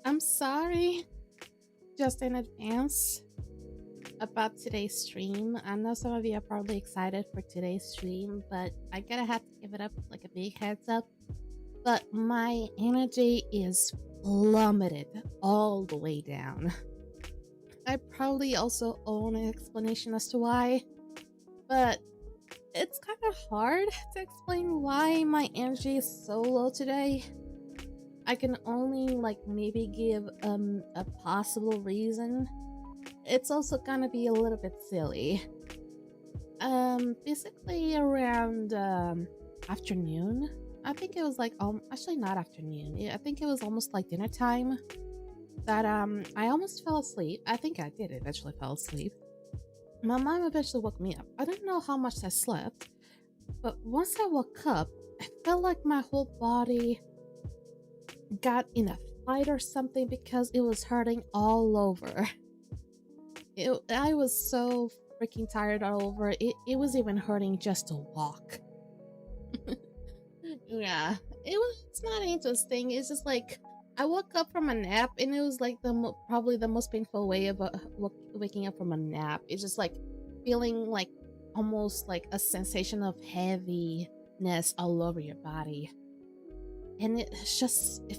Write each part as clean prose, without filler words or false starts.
I'm sorry, just in advance, about today's stream. I know some of you are probably excited for today's stream, but I gotta have to give it up like a big heads up. But my energy is plummeted all the way down. I probably also own an explanation as to why, but it's kind of hard to explain why my energy is so low today. I can only like maybe give a possible reason. It's also gonna be a little bit silly. Basically around afternoon. I think it was like actually not afternoon. I think it was almost like dinner time. That I almost fell asleep. I think I did eventually fall asleep. My mom eventually woke me up. I don't know how much I slept, but once I woke up, I felt like my whole body got in a fight or something because it was hurting all over. I was so freaking tired all over. It was even hurting just to walk. Yeah, it's not interesting. It's just like I woke up from a nap and it was like probably the most painful way of waking up from a nap. It's just like feeling like almost like a sensation of heaviness all over your body. And it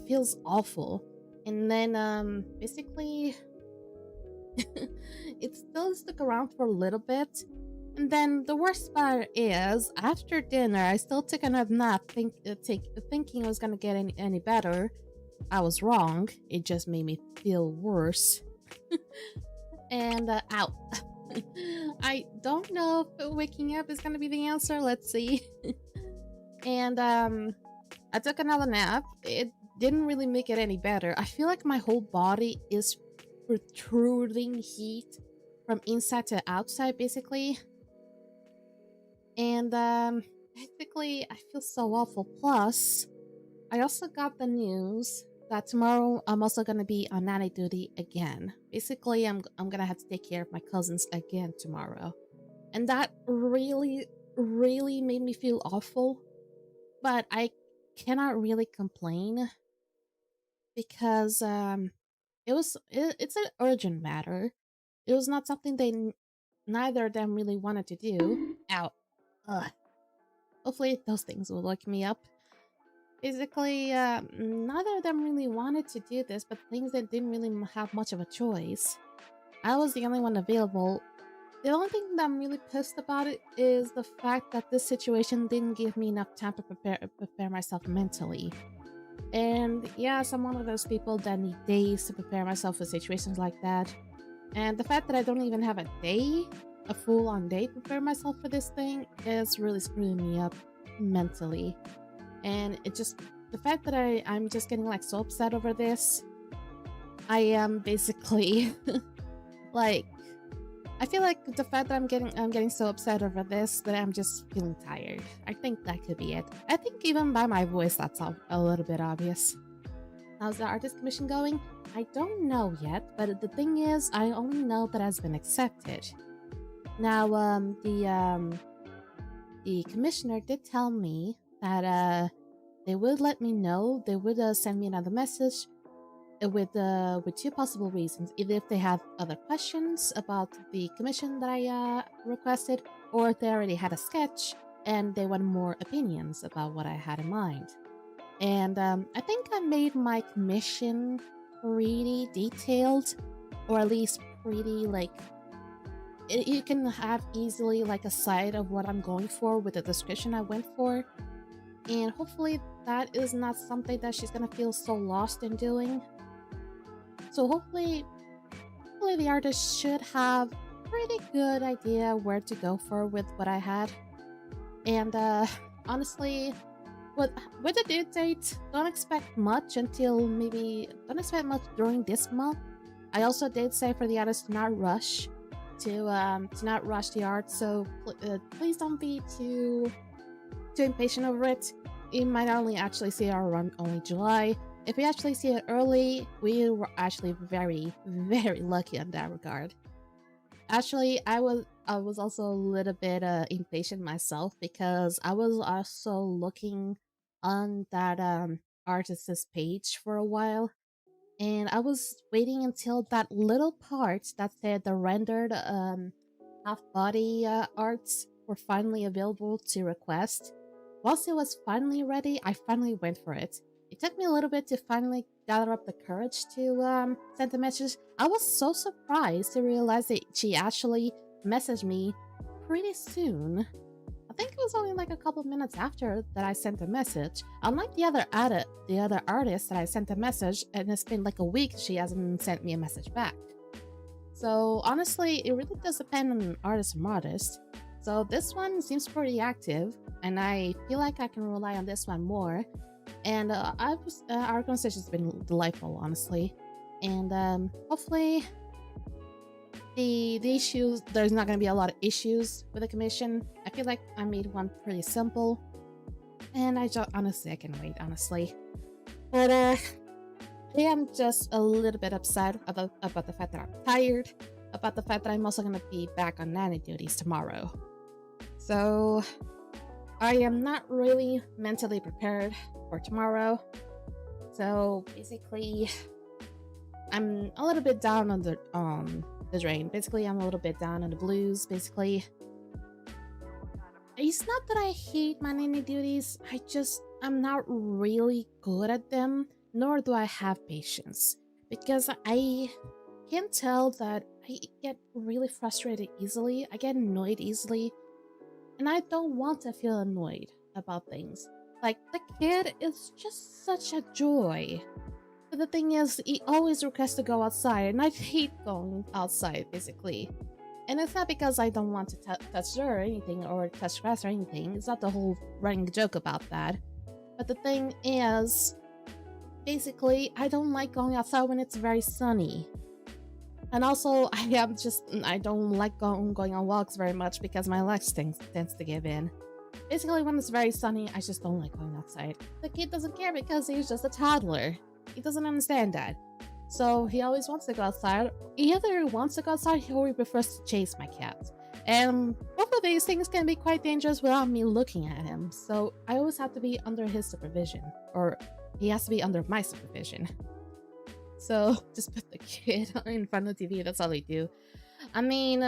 feels awful. And then basically it still stuck around for a little bit. And then the worst part is, after dinner, I still took another nap, thinking it was gonna get any better. I was wrong. It just made me feel worse. And ow. I don't know if waking up is gonna be the answer. Let's see. And I took another nap. It didn't really make it any better. I feel like my whole body is protruding heat from inside to outside, basically. And basically I feel so awful. Plus, I also got the news that tomorrow I'm also gonna be on nanny duty again. Basically, I'm gonna have to take care of my cousins again tomorrow. And that really, really made me feel awful. But I cannot really complain because it's an urgent matter. It was not something neither of them really wanted to do. Ow. Ugh. Hopefully those things will wake me up. Basically, neither of them really wanted to do this, but things that didn't really have much of a choice. I was the only one available. The only thing that I'm really pissed about it is the fact that this situation didn't give me enough time to prepare myself mentally. And yes, I'm one of those people that need days to prepare myself for situations like that. And the fact that I don't even have a full-on day to prepare myself for this thing is really screwing me up mentally. And the fact that I'm just getting like so upset over this, I am basically like, I feel like the fact that I'm getting so upset over this that I'm just feeling tired. I think that could be it. I think even by my voice that's a little bit obvious. How's the artist commission going? I don't know yet, but the thing is, I only know that it has been accepted. Now, the commissioner did tell me that they would let me know. They would send me another message with two possible reasons: either if they have other questions about the commission that I requested, or if they already had a sketch and they want more opinions about what I had in mind. And I think I made my commission pretty detailed, or at least pretty like you can have easily like a sight of what I'm going for with the description I went for, and hopefully that is not something that she's gonna feel so lost in doing. So hopefully the artist should have pretty good idea where to go for with what I had. And honestly, with the due date, don't expect much until maybe don't expect much during this month. I also did say for the artist to not rush the art, so please don't be too impatient over it. You might only actually see our run only July. If we actually see it early, we were actually very, very lucky in that regard. Actually, I was also a little bit impatient myself because I was also looking on that artist's page for a while, and I was waiting until that little part that said the rendered half body arts were finally available to request. Once it was finally ready, I finally went for it. It took me a little bit to finally gather up the courage to send the message. I was so surprised to realize that she actually messaged me pretty soon. I think it was only like a couple minutes after that I sent a message. Unlike the other artist that I sent a message, and it's been like a week, she hasn't sent me a message back. So honestly, it really does depend on artist from artist. So this one seems pretty active, and I feel like I can rely on this one more. And our conversation has been delightful, honestly. And hopefully, the issues there's not going to be a lot of issues with the commission. I feel like I made one pretty simple, and I can wait, honestly. But I am just a little bit upset about the fact that I'm tired, about the fact that I'm also going to be back on nanny duties tomorrow. So I am not really mentally prepared for tomorrow. So basically, I'm a little bit down on the drain. Basically, I'm a little bit down on the blues. Basically, it's not that I hate my nanny duties. I'm not really good at them, nor do I have patience, because I can tell that I get really frustrated easily. I get annoyed easily, and I don't want to feel annoyed about things. Like, the kid is just such a joy. But the thing is, he always requests to go outside, and I hate going outside, basically. And it's not because I don't want to touch dirt or anything, or touch grass or anything. It's not the whole running joke about that. But the thing is, basically, I don't like going outside when it's very sunny. And also, I don't like going on walks very much because my legs tends to give in. Basically, when it's very sunny, I just don't like going outside. The kid doesn't care because he's just a toddler. He doesn't understand that. So he always wants to go outside. He either wants to go outside or he prefers to chase my cat. And both of these things can be quite dangerous without me looking at him. So I always have to be under his supervision. Or he has to be under my supervision. So just put the kid in front of the TV, that's all they do. I mean,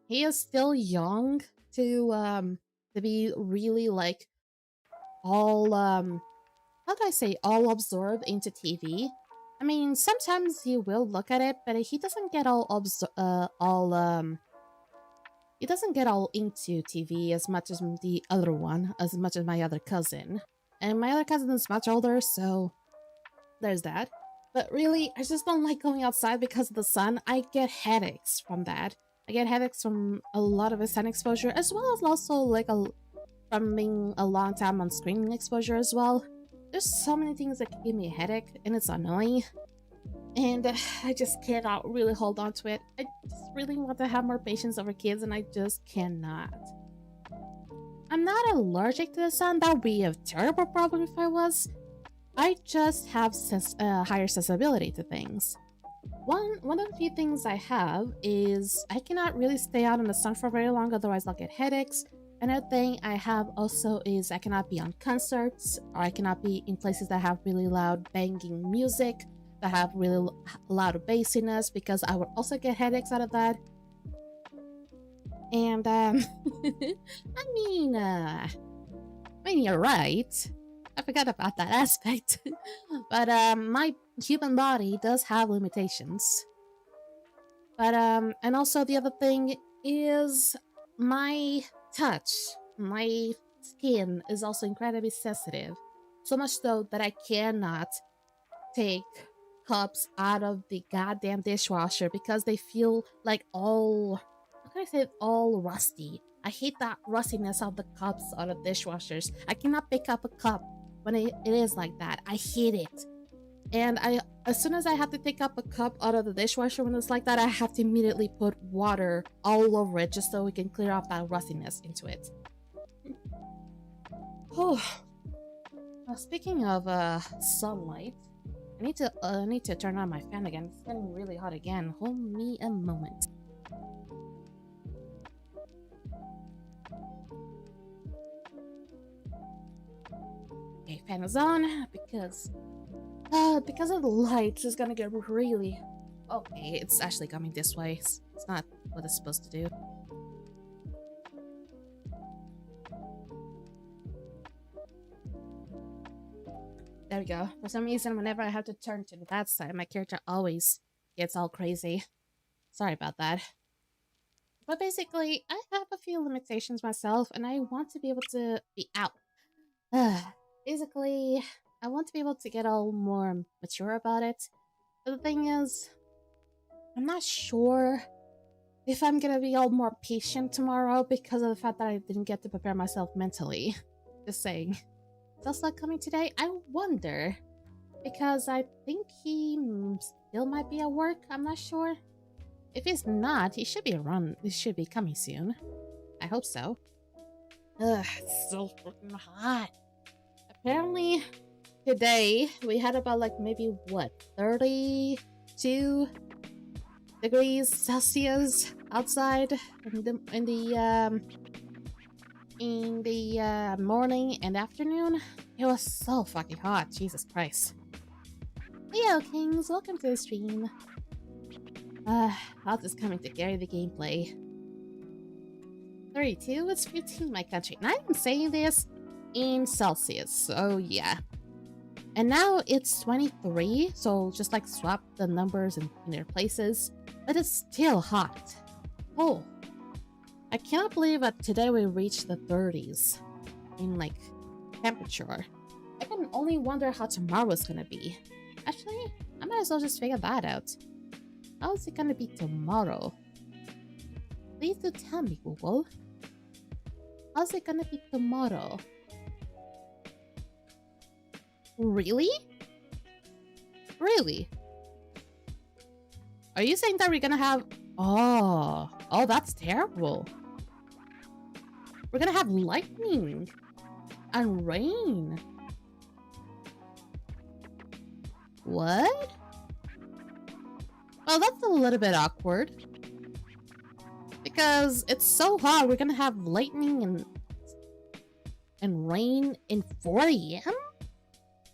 he is still young to be really like all how do I say, all absorbed into TV. I mean, sometimes he will look at it, but he doesn't get he doesn't get all into TV as much as as much as my other cousin. And my other cousin is much older, so there's that. But really, I just don't like going outside because of the sun. I get headaches from that. I get headaches from a lot of the sun exposure, as well as also like from being a long time on screen exposure as well. There's so many things that can give me a headache, and it's annoying. And I just cannot really hold on to it. I just really want to have more patience over kids, and I just cannot. I'm not allergic to the sun. That would be a terrible problem if I was. I just have higher sensibility to things. One of the few things I have is I cannot really stay out in the sun for very long, otherwise I'll get headaches. Another thing I have also is I cannot be on concerts, or I cannot be in places that have really loud banging music, that have really loud bassiness, because I would also get headaches out of that. And I mean, you're right. I forgot about that aspect. But my human body does have limitations. But and also the other thing is my touch, my skin is also incredibly sensitive. So much so that I cannot take cups out of the goddamn dishwasher because they feel like all, how can I say it, all rusty. I hate that rustiness of the cups out of dishwashers. I cannot pick up a cup when it is like that. I hate it. And as soon as I have to take up a cup out of the dishwasher when it's like that, I have to immediately put water all over it just so we can clear off that rustiness into it. Oh, speaking of sunlight, I need to turn on my fan again. It's getting really hot again. Hold me a moment. Okay, fan is on because of the light, it's gonna get really... Okay, it's actually coming this way. It's not what it's supposed to do. There we go. For some reason, whenever I have to turn to that side, my character always gets all crazy. Sorry about that. But basically, I have a few limitations myself, and I want to be able to be out. Basically, I want to be able to get all more mature about it. But the thing is, I'm not sure if I'm gonna be all more patient tomorrow because of the fact that I didn't get to prepare myself mentally. Just saying. Is Elsa coming today? I wonder. Because I think he still might be at work. I'm not sure. If he's not, he should be around. He should be coming soon. I hope so. Ugh, it's so freaking hot. Apparently, today we had about like maybe what, 32 degrees Celsius outside in the morning and afternoon. It was so fucking hot. Jesus Christ. Leo Kings, welcome to the stream. I'll just coming to carry the gameplay. 32 is 15 in my country. And I'm saying this in Celsius, so yeah. And now it's 23, so just like swap the numbers in their places. But it's still hot. Oh. I cannot believe that today we reached the 30s in like temperature. I can only wonder how tomorrow's gonna be. Actually, I might as well just figure that out. How is it gonna be tomorrow? Please do tell me, Google. How's it gonna be tomorrow? Really? Really? Are you saying that we're gonna have... Oh, that's terrible. We're gonna have lightning and rain. What? Well, that's a little bit awkward. Because it's so hot, we're gonna have lightning and rain in 4 AM?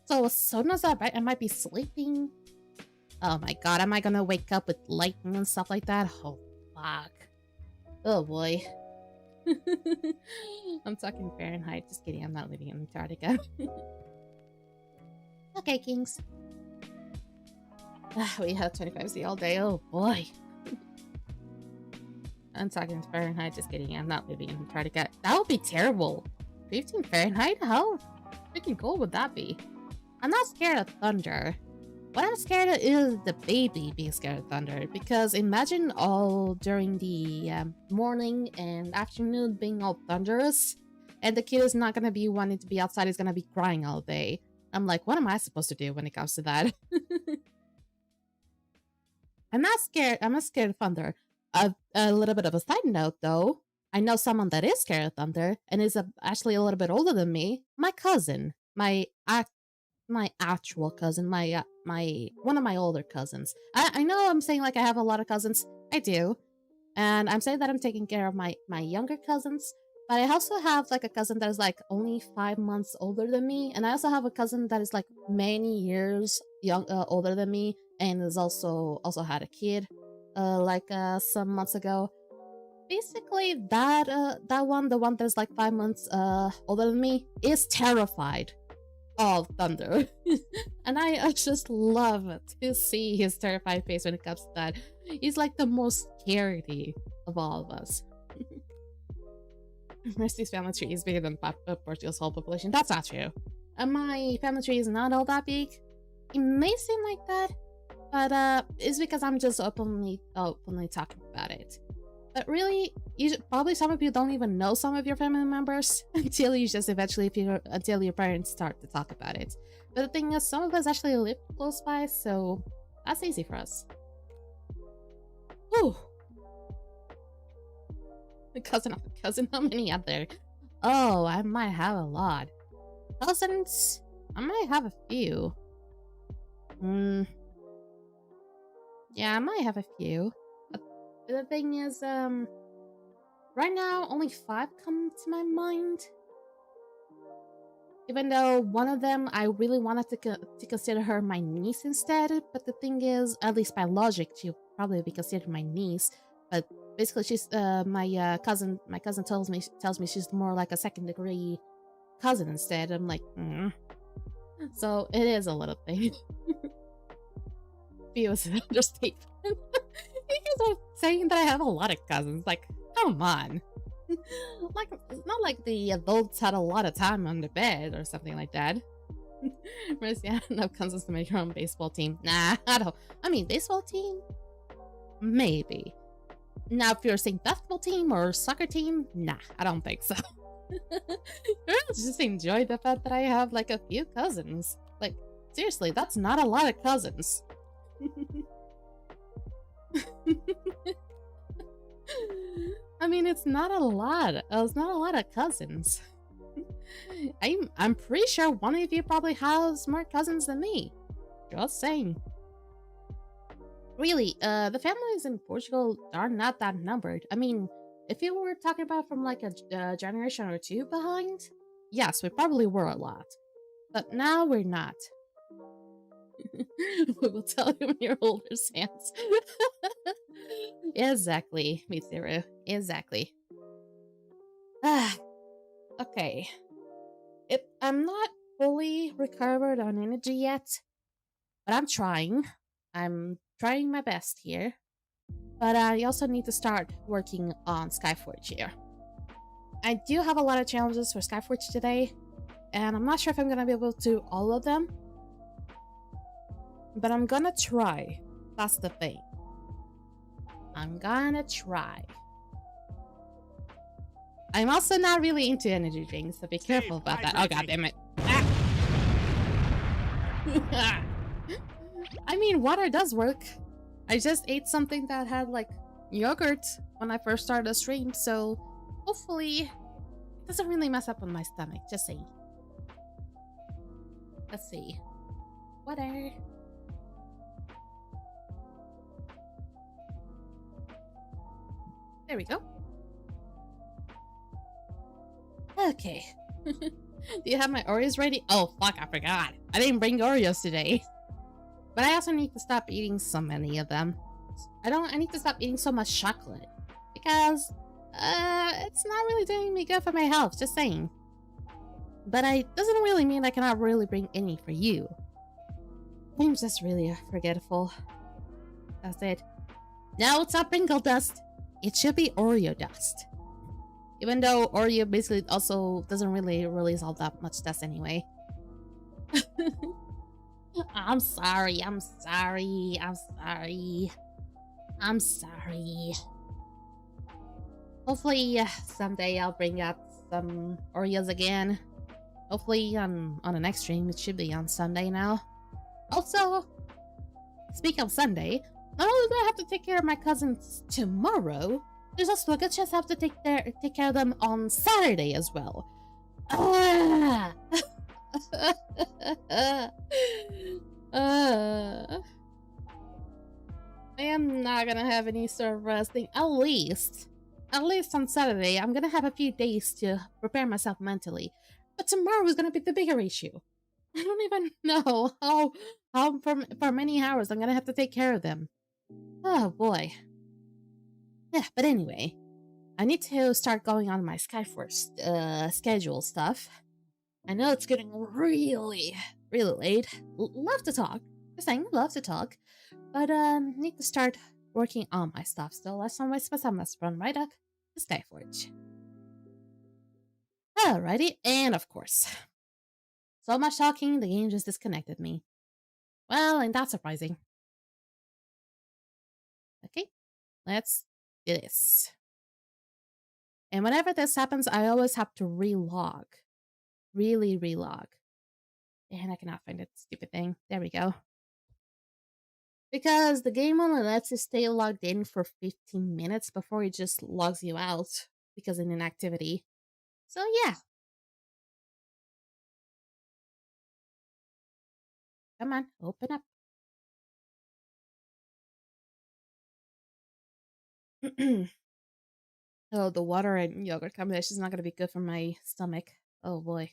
So as soon as I might be sleeping. Oh my god, am I gonna wake up with lightning and stuff like that? Oh, fuck. Oh boy. I'm talking Fahrenheit. Just kidding, I'm not living in Antarctica. Okay, Kings. We have 25C all day. Oh boy. I'm talking Fahrenheit. Just kidding, I'm not living in Antarctica. That would be terrible. 15 Fahrenheit? How freaking cold would that be? I'm not scared of thunder. What I'm scared of is the baby being scared of thunder. Because imagine all during the morning and afternoon being all thunderous. And the kid is not going to be wanting to be outside. He's going to be crying all day. I'm like, what am I supposed to do when it comes to that? I'm not scared. I'm not scared of thunder. A little bit of a side note, though. I know someone that is scared of thunder and is actually a little bit older than me. My cousin. My actual cousin. My one of my older cousins. I know I'm saying like I have a lot of cousins. I do. And I'm saying that I'm taking care of my younger cousins. But I also have like a cousin that is like only 5 months older than me. And I also have a cousin that is like many years older than me. And is also had a kid some months ago. Basically the one that is like 5 months older than me is terrified of thunder. And I just love to see his terrified face when it comes to that. He's like the most scaredy of all of us. Mercy's family tree is bigger than Portugal's whole population. That's not true. My family tree is not all that big. It may seem like that, but it's because I'm just openly talking about it. But really, probably some of you don't even know some of your family members until you just eventually until your parents start to talk about it. But the thing is, some of us actually live close by, so that's easy for us. Whew. A cousin of a cousin, how many are there? Oh, I might have a lot. Cousins? I might have a few. Yeah, I might have a few. But the thing is, right now, only 5 come to my mind. Even though one of them, I really wanted to consider her my niece instead. But the thing is, at least by logic, she'll probably be considered my niece. But basically, she's my cousin. My cousin tells me she's more like a second-degree cousin instead. I'm like, So it is a little thing. Few is an understatement. You guys are saying that I have a lot of cousins. Like, come on. Like, it's not like the adults had a lot of time on the bed or something like that. Mercy, I don't have cousins to make your own baseball team. Nah, I don't. I mean, baseball team? Maybe. Now, if you're saying basketball team or soccer team, nah, I don't think so. I just enjoy the fact that I have like a few cousins. Like, seriously, that's not a lot of cousins. I mean, it's not a lot. It's not a lot of cousins. I'm pretty sure one of you probably has more cousins than me. Just saying. Really, the families in Portugal are not that numbered. I mean, if you were talking about from like a generation or two behind, yes, we probably were a lot. But now we're not. We will tell you when you're older, Sans. Exactly, Mitsuru. Exactly. Okay. I'm not fully recovered on energy yet, but I'm trying. I'm trying my best here. But I also need to start working on Skyforge here. I do have a lot of challenges for Skyforge today, and I'm not sure if I'm gonna be able to do all of them. But I'm gonna try. That's the thing. I'm gonna try. I'm also not really into energy drinks, so be careful about that. Oh, god damn it. Ah. I mean, water does work. I just ate something that had, like, yogurt when I first started the stream, so hopefully it doesn't really mess up on my stomach. Just saying. Let's see. Water. There we go. Okay. Do you have my Oreos ready? Oh, fuck, I forgot. I didn't bring Oreos today. But I also need to stop eating so many of them. I need to stop eating so much chocolate. Because, it's not really doing me good for my health, just saying. But it doesn't really mean I cannot really bring any for you. I'm just really forgetful. That's it. No, it's not Pringle dust. It should be Oreo dust. Even though Oreo basically also doesn't really release all that much dust anyway. I'm sorry. Hopefully someday I'll bring out some Oreos again. Hopefully on the next stream. It should be on Sunday now. Also, speaking of Sunday, not only do I have to take care of my cousins tomorrow, there's also a good chance I have to take care of them on Saturday as well. I am not gonna have any sort of resting. At least on Saturday, I'm gonna have a few days to prepare myself mentally. But tomorrow is gonna be the bigger issue. I don't even know how for many hours I'm gonna have to take care of them. Oh boy. Yeah, but anyway, I need to start going on my Skyforge schedule stuff. I know it's getting really late. Love to talk. Just saying, love to talk. But need to start working on my stuff still. Last time I spent time, let's run right up to Skyforge. Alrighty, and of course, so much talking, the game just disconnected me. Well, ain't that surprising. Okay, let's do this. And whenever this happens, I always have to relog. Really relog. And I cannot find that stupid thing. There we go. Because the game only lets you stay logged in for 15 minutes before it just logs you out because of inactivity. So yeah. Come on, open up. Oh, the water and yogurt combination is not going to be good for my stomach. Oh boy.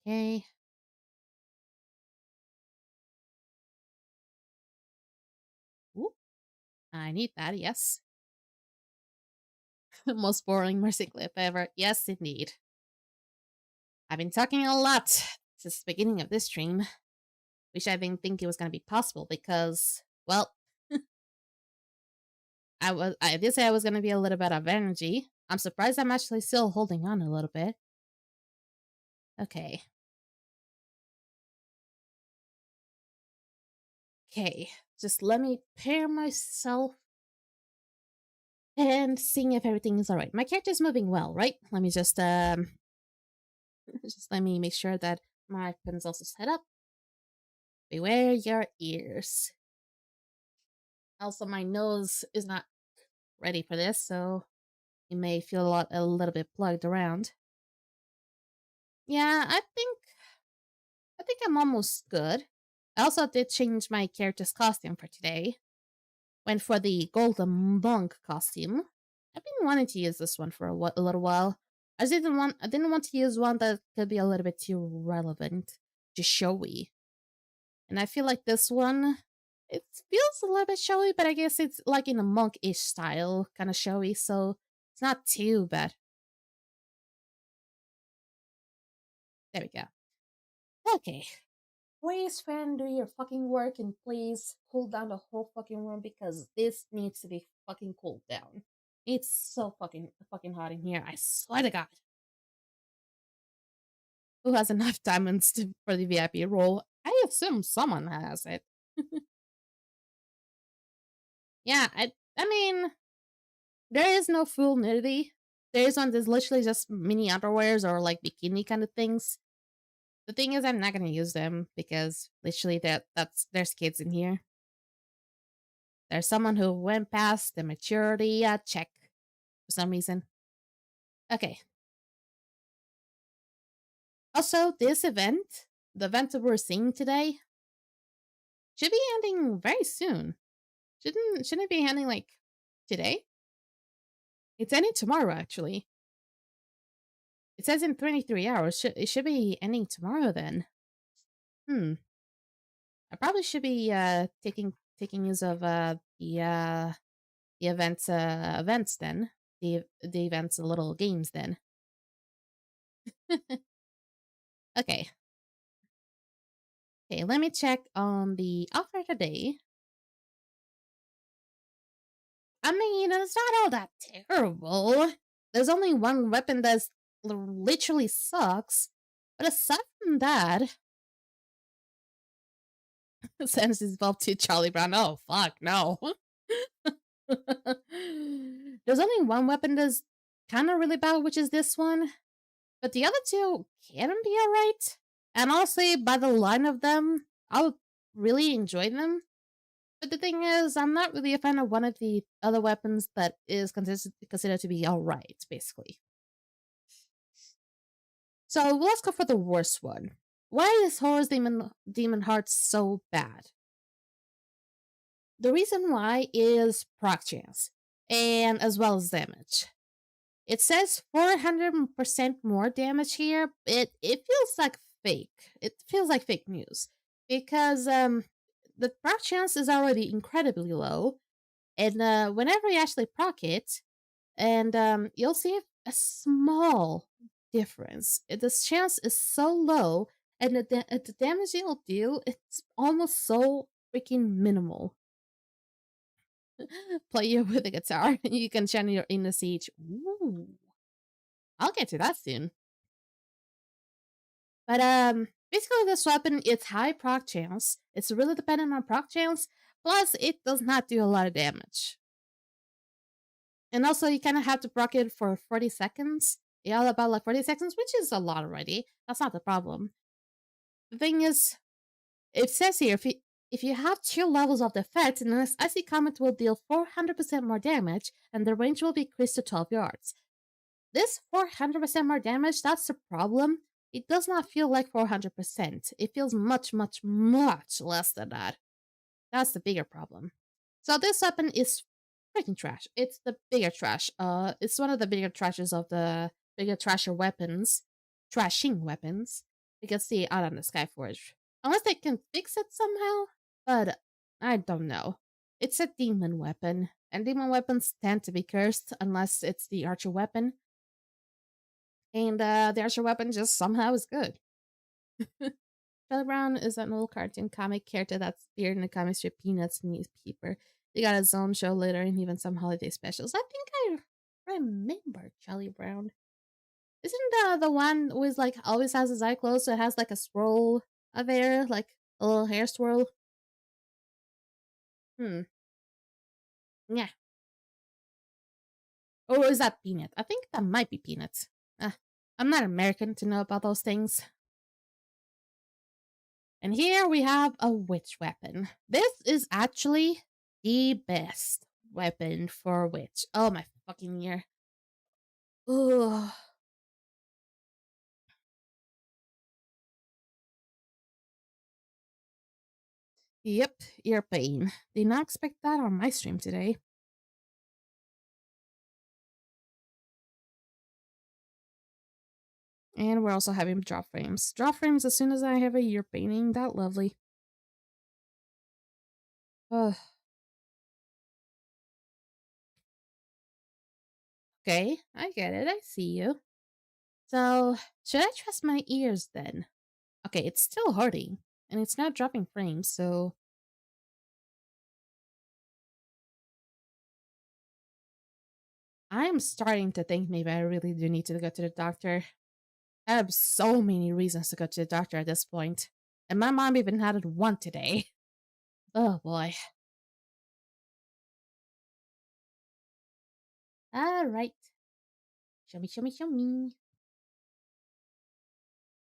Okay. Ooh, I need that, yes. Most boring mercy clip ever. Yes, indeed. I've been talking a lot since the beginning of this stream. Which I didn't think it was going to be possible because, well, I did say I was going to be a little bit of energy. I'm surprised I'm actually still holding on a little bit. Okay. Okay. Just let me pair myself and seeing if everything is alright. My character's moving well, right? Let me just let me make sure that my pen's also set up. Beware your ears. Also, my nose is not ready for this, so you may feel a little bit plugged around. Yeah, I think I'm almost good. I also did change my character's costume for today. Went for the golden monk costume. I've been wanting to use this one for a little while. I didn't want to use one that could be a little bit too relevant, just showy. And I feel like this one, it feels a little bit showy, but I guess it's like in a monk-ish style, kind of showy, so it's not too bad. There we go. Okay. Please, fan, do your fucking work and please cool down the whole fucking room because this needs to be fucking cooled down. It's so fucking hot in here. I swear to God. Who has enough diamonds for the VIP role? I assume someone has it. Yeah, I mean, there is no full nudity. There is one that's literally just mini underwears or like bikini kind of things. The thing is, I'm not gonna use them because literally there's kids in here. There's someone who went past the maturity check for some reason. Okay. Also, this event, the event that we're seeing today, should be ending very soon. Shouldn't it be ending like today? It's ending tomorrow, actually. It says in 23 hours. It should be ending tomorrow then. I probably should be taking use of the events then. The events little games then. Okay. Okay, let me check on the offer today. I mean, it's not all that terrible. There's only one weapon that literally sucks. But aside from that, sends his bulb to Charlie Brown. Oh, fuck, no. There's only one weapon that's kind of really bad, which is this one. But the other two can be alright. And honestly, by the line of them, I would really enjoy them. But the thing is, I'm not really a fan of one of the other weapons that is considered to be alright, basically. So let's go for the worst one. Why is Horus Demon Heart so bad? The reason why is proc chance, and as well as damage. It says 400% more damage here. It feels like fake. It feels like fake news because the proc chance is already incredibly low, and whenever you actually proc it, and you'll see a small difference. The chance is so low, and the damage it'll do, it's almost so freaking minimal. Play you with a guitar. You can channel your inner siege. Ooh, I'll get to that soon. But basically this weapon, it's high proc chance. It's really dependent on proc chance. Plus, it does not do a lot of damage. And also, you kind of have to proc it for 40 seconds. Yeah, about like 40 seconds, which is a lot already. That's not the problem. The thing is, it says here, if you have 2 levels of the effect, then this icy comet will deal 400% more damage, and the range will be increased to 12 yards. This 400% more damage, that's the problem. It does not feel like 400%. It feels much, much, much less than that. That's the bigger problem. So this weapon is freaking trash. It's the bigger trash. It's one of the bigger trashes of the bigger trasher weapons. Trashing weapons. You can see it out on the Skyforge. Unless they can fix it somehow. But I don't know. It's a demon weapon. And demon weapons tend to be cursed unless it's the archer weapon. And the archer weapon just somehow is good. Charlie Brown is an old cartoon comic character that's appeared in the comic strip Peanuts newspaper. He got his own show later and even some holiday specials. I think I remember Charlie Brown. Isn't the one who is like always has his eye closed, so it has like a swirl there, like a little hair swirl? Hmm. Yeah. Or is that Peanut? I think that might be Peanuts. I'm not American to know about those things. And here we have a witch weapon. This is actually the best weapon for a witch. Oh my fucking ear. Ugh. Yep, ear pain. Did not expect that on my stream today. And we're also having drop frames. Drop frames as soon as I have a ear pain. That lovely. Ugh. Okay, I get it. I see you. So, should I trust my ears then? Okay, it's still hurting, and it's not dropping frames, so I'm starting to think maybe I really do need to go to the doctor. I have so many reasons to go to the doctor at this point. And my mom even had one today. Oh boy. Alright. Show me, show me, show me.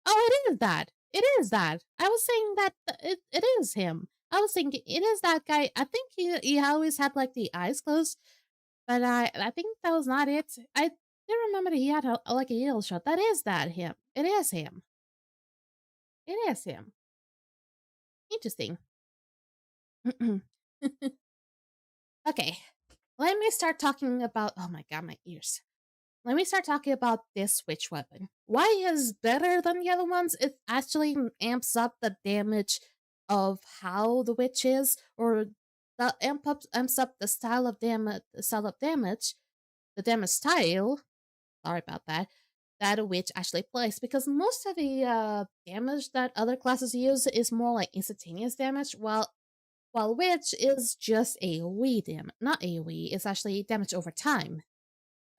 Oh, it is that. It is that. I was saying that it is him. I was thinking it is that guy. I think he always had like the eyes closed, but I think that was not it. I do remember that he had like a yellow shot. That is that him. It is him. It is him. Interesting. Okay, let me start talking about. Oh my god, my ears. Let me start talking about this switch weapon. Why is better than the other ones? It actually amps up the damage of how the witch is, or the amps up the style of damage, the damage style. Sorry about that. That a witch actually plays, because most of the damage that other classes use is more like instantaneous damage, while witch is just AoE damage, not AoE. It's actually damage over time.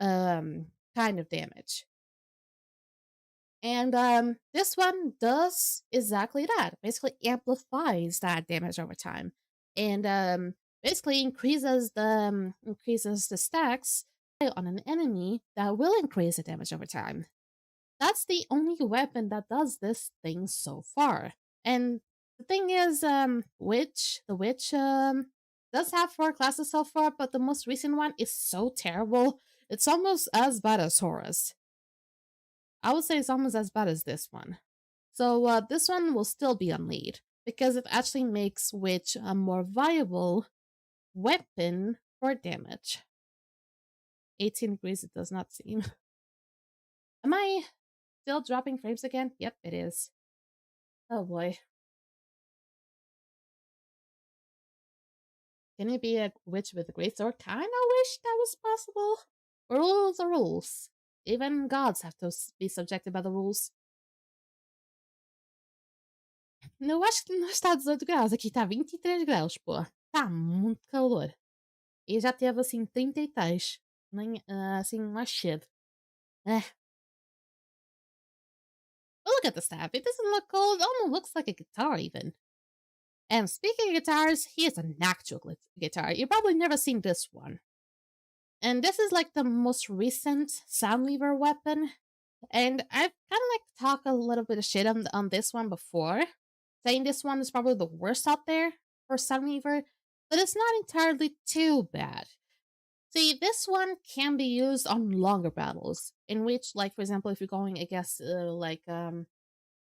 Kind of damage. And this one does exactly that. Basically amplifies that damage over time. And basically increases the stacks on an enemy that will increase the damage over time. That's the only weapon that does this thing so far. And the thing is, the witch does have 4 classes so far, but the most recent one is so terrible. It's almost as bad as Horus. I would say it's almost as bad as this one. So this one will still be on lead, because it actually makes witch a more viable weapon for damage. 18 degrees it does not seem. Am I still dropping frames again? Yep, it is. Oh boy. Can it be a witch with a great sword? Kinda wish that was possible. Rules are rules. Even gods have to be subjected by the rules. Eu acho que não está 18 graus, aqui está 23 graus, pô. Tá muito calor. e já teve, assim, 30 e tais. Nem, assim, mais cedo. Eh, look at the staff. It doesn't look old. It almost looks like a guitar, even. And speaking of guitars, here's an actual guitar. You've probably never seen this one. And this is like the most recent Soundweaver weapon. And I've kind of like talked a little bit of shit on this one before, saying this one is probably the worst out there for Sunweaver, but it's not entirely too bad. See, this one can be used on longer battles, in which, like, for example, if you're going against,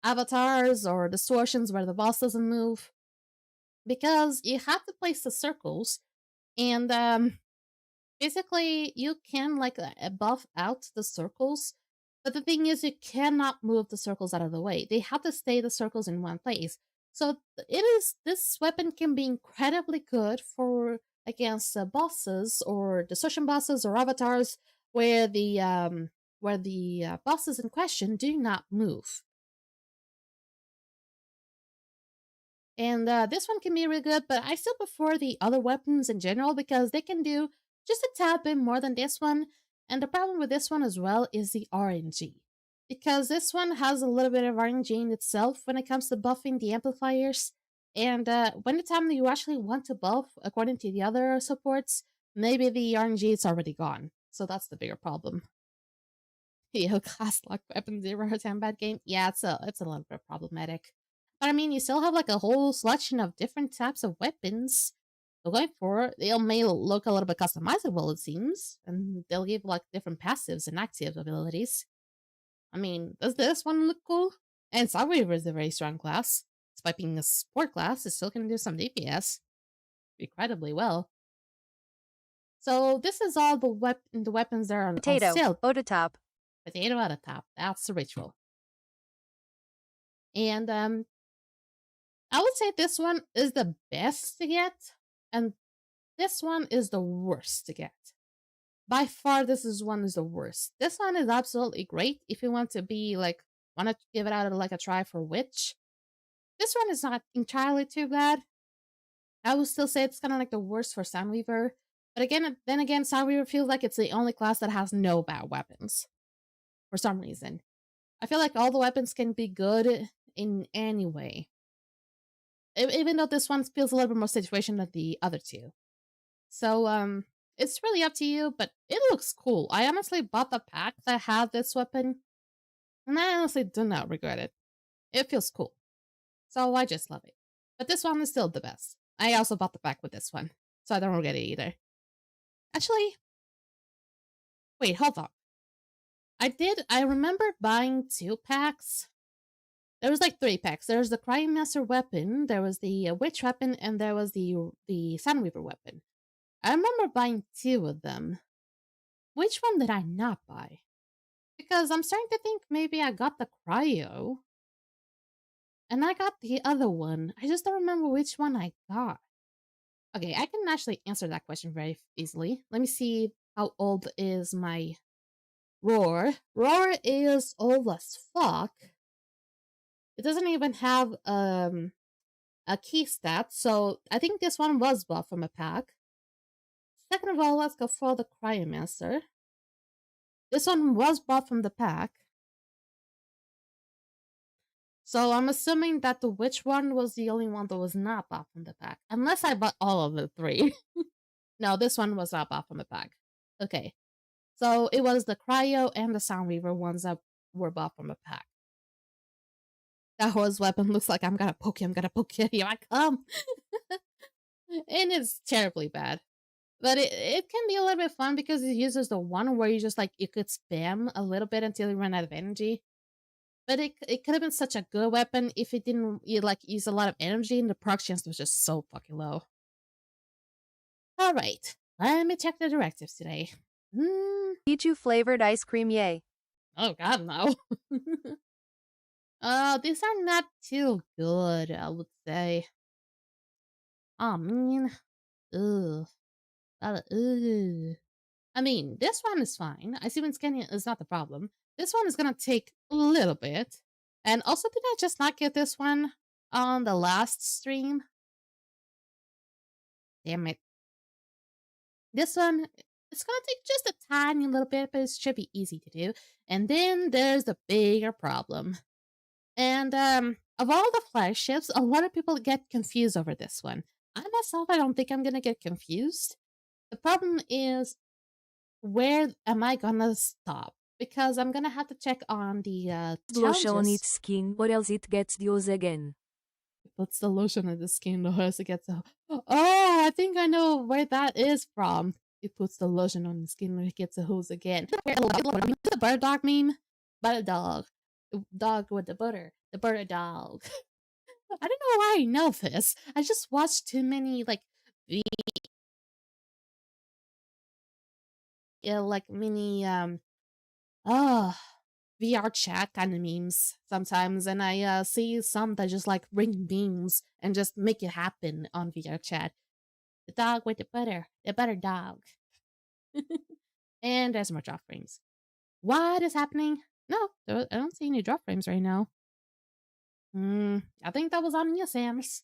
avatars or distortions where the boss doesn't move, because you have to place the circles, and, basically, you can, like, buff out the circles, but the thing is you cannot move the circles out of the way. They have to stay the circles in one place. So this weapon can be incredibly good for against bosses or distortion bosses or avatars where the bosses in question do not move. And this one can be really good, but I still prefer the other weapons in general because they can do just a tad bit more than this one. And the problem with this one as well is the RNG. Because this one has a little bit of RNG in itself when it comes to buffing the amplifiers. And when the time that you actually want to buff, according to the other supports, maybe the RNG is already gone. So that's the bigger problem. Yo, class lock weapon 0 bad game. Yeah, it's a little bit problematic. But I mean, you still have like a whole selection of different types of weapons to go for. They may look a little bit customizable, it seems, and they'll give like different passives and active abilities. I mean, does this one look cool? And Soundwave is a very strong class. Despite being a support class, it still can do some DPS incredibly well. So this is all the weapons that are on sale. Ototop. Potato at the top. That's the ritual. And I would say this one is the best to get, and this one is the worst to get. By far, this is one is the worst. This one is absolutely great if you want to be like want to give it out like a try for Witch. This one is not entirely too bad. I would still say it's kind of like the worst for Soundweaver. But then again, Soundweaver feels like it's the only class that has no bad weapons for some reason. I feel like all the weapons can be good in any way. Even though this one feels a little bit more situation than the other two. So, it's really up to you, but it looks cool. I honestly bought the pack that had this weapon, and I honestly do not regret it. It feels cool. So I just love it. But this one is still the best. I also bought the pack with this one, so I don't regret it either. Actually, wait, hold on. I remember buying 2 packs. There was like 3 packs. There was the Crying Master weapon, there was the Witch weapon, and there was the Sunweaver weapon. I remember buying 2 of them. Which one did I not buy? Because I'm starting to think maybe I got the Cryo. And I got the other one. I just don't remember which one I got. Okay, I can actually answer that question very easily. Let me see how old is my Roar. Roar is old as fuck. It doesn't even have a key stat, so I think this one was bought from a pack. Second of all, let's go for the Cryomancer. This one was bought from the pack. So I'm assuming that the Witch one was the only one that was not bought from the pack. Unless I bought all of the 3. No, this one was not bought from the pack. Okay. So it was the Cryo and the Soundweaver ones that were bought from the pack. That horse weapon looks like I'm gonna poke you, here I come. And it's terribly bad. But it can be a little bit fun because it uses the one where you just like you could spam a little bit until you run out of energy. But it could have been such a good weapon if it didn't use a lot of energy and the proc chance was just so fucking low. Alright, let me check the directives today. Pichu flavored ice cream, yay. Oh god, no. These are not too good, I would say. Oh man. Ugh. Ugh. I mean, this one is fine. I see when scanning is not the problem. This one is gonna take a little bit. And also, did I just not get this one on the last stream? Damn it. This one, it's gonna take just a tiny little bit, but it should be easy to do. And then there's the bigger problem. And of all the flagships, a lot of people get confused over this one. I myself, I don't think I'm gonna get confused. The problem is, where am I gonna stop? Because I'm gonna have to check on the Lotion on challenges. its skin or else it gets used again. It puts the lotion on the skin or else it gets a... Oh, I think I know where that is from. It puts the lotion on the skin when it gets a hose again. The bird dog meme? Butter dog. Dog with the butter. The butter dog. I don't know why I know this. I just watched too many like mini uh VR chat kind of memes sometimes, and I see some that just like bring memes and just make it happen on VR chat. The dog with the butter dog. And there's more drop frames. What is happening? No, I don't see any drop frames right now. I think that was on you, Sam's.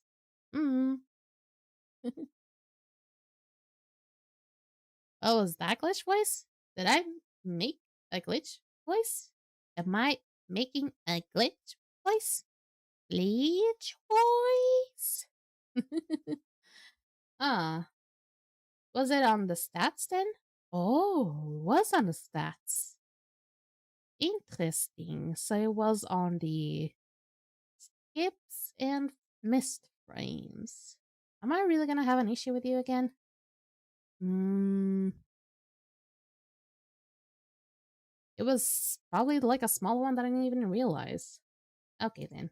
Hmm. Oh, is that glitch voice? Did I make a glitch voice? Am I making a glitch voice? Glitch voice? Ah, was it on the stats then? Oh, was on the stats. Interesting. So it was on the skips and missed frames. Am I really gonna have an issue with you again? It was probably like a small one that I didn't even realize. Okay then.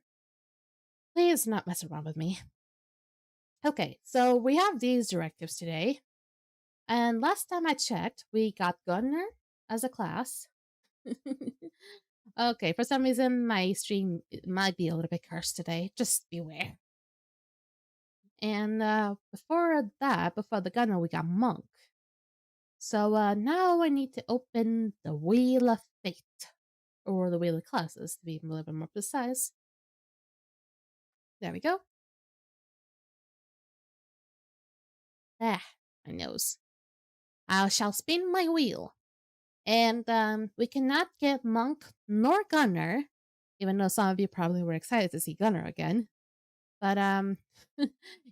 Please not mess around with me. Okay, so we have these directives today. And last time I checked, we got Gunner as a class. Okay, for some reason my stream might be a little bit cursed today. Just beware. And before that, before the Gunner, we got Monk. So now I need to open the Wheel of Fate, or the Wheel of Classes to be a little bit more precise. There we go. Ah, my nose. I shall spin my wheel. And we cannot get Monk nor Gunner, even though some of you probably were excited to see Gunner again. But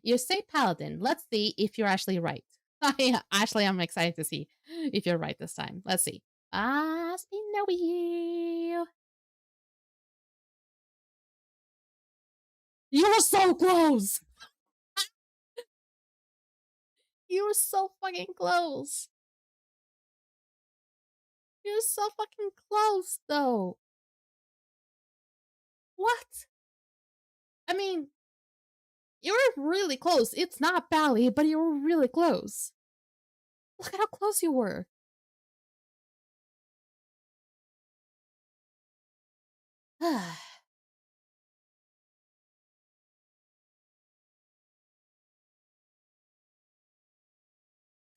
you say Paladin. Let's see if you're actually right. Actually, I'm excited to see if you're right this time. Let's see. Spin the wheel. You were so close. You were so fucking close. You're so fucking close, though. What? I mean, you were really close. It's not Bally, but you were really close. Look at how close you were.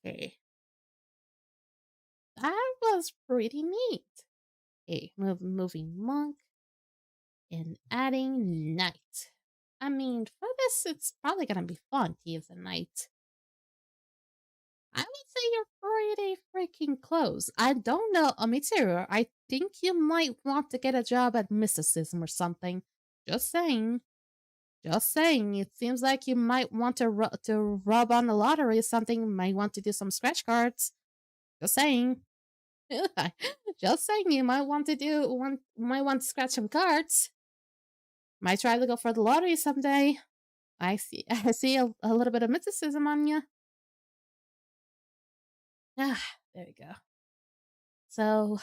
Okay. That was pretty neat. Okay, moving Monk and adding Knight. I mean, for this, it's probably gonna be fun to use a Knight. I would say you're pretty freaking close. I don't know, Mitsuru, I think you might want to get a job at mysticism or something. Just saying. Just saying. It seems like you might want to rub on the lottery or something. Might want to do some scratch cards. Just saying. Just saying. You might want to might want to scratch some cards. Might try to go for the lottery someday. I see. I see a little bit of mysticism on you. Ah, there we go. So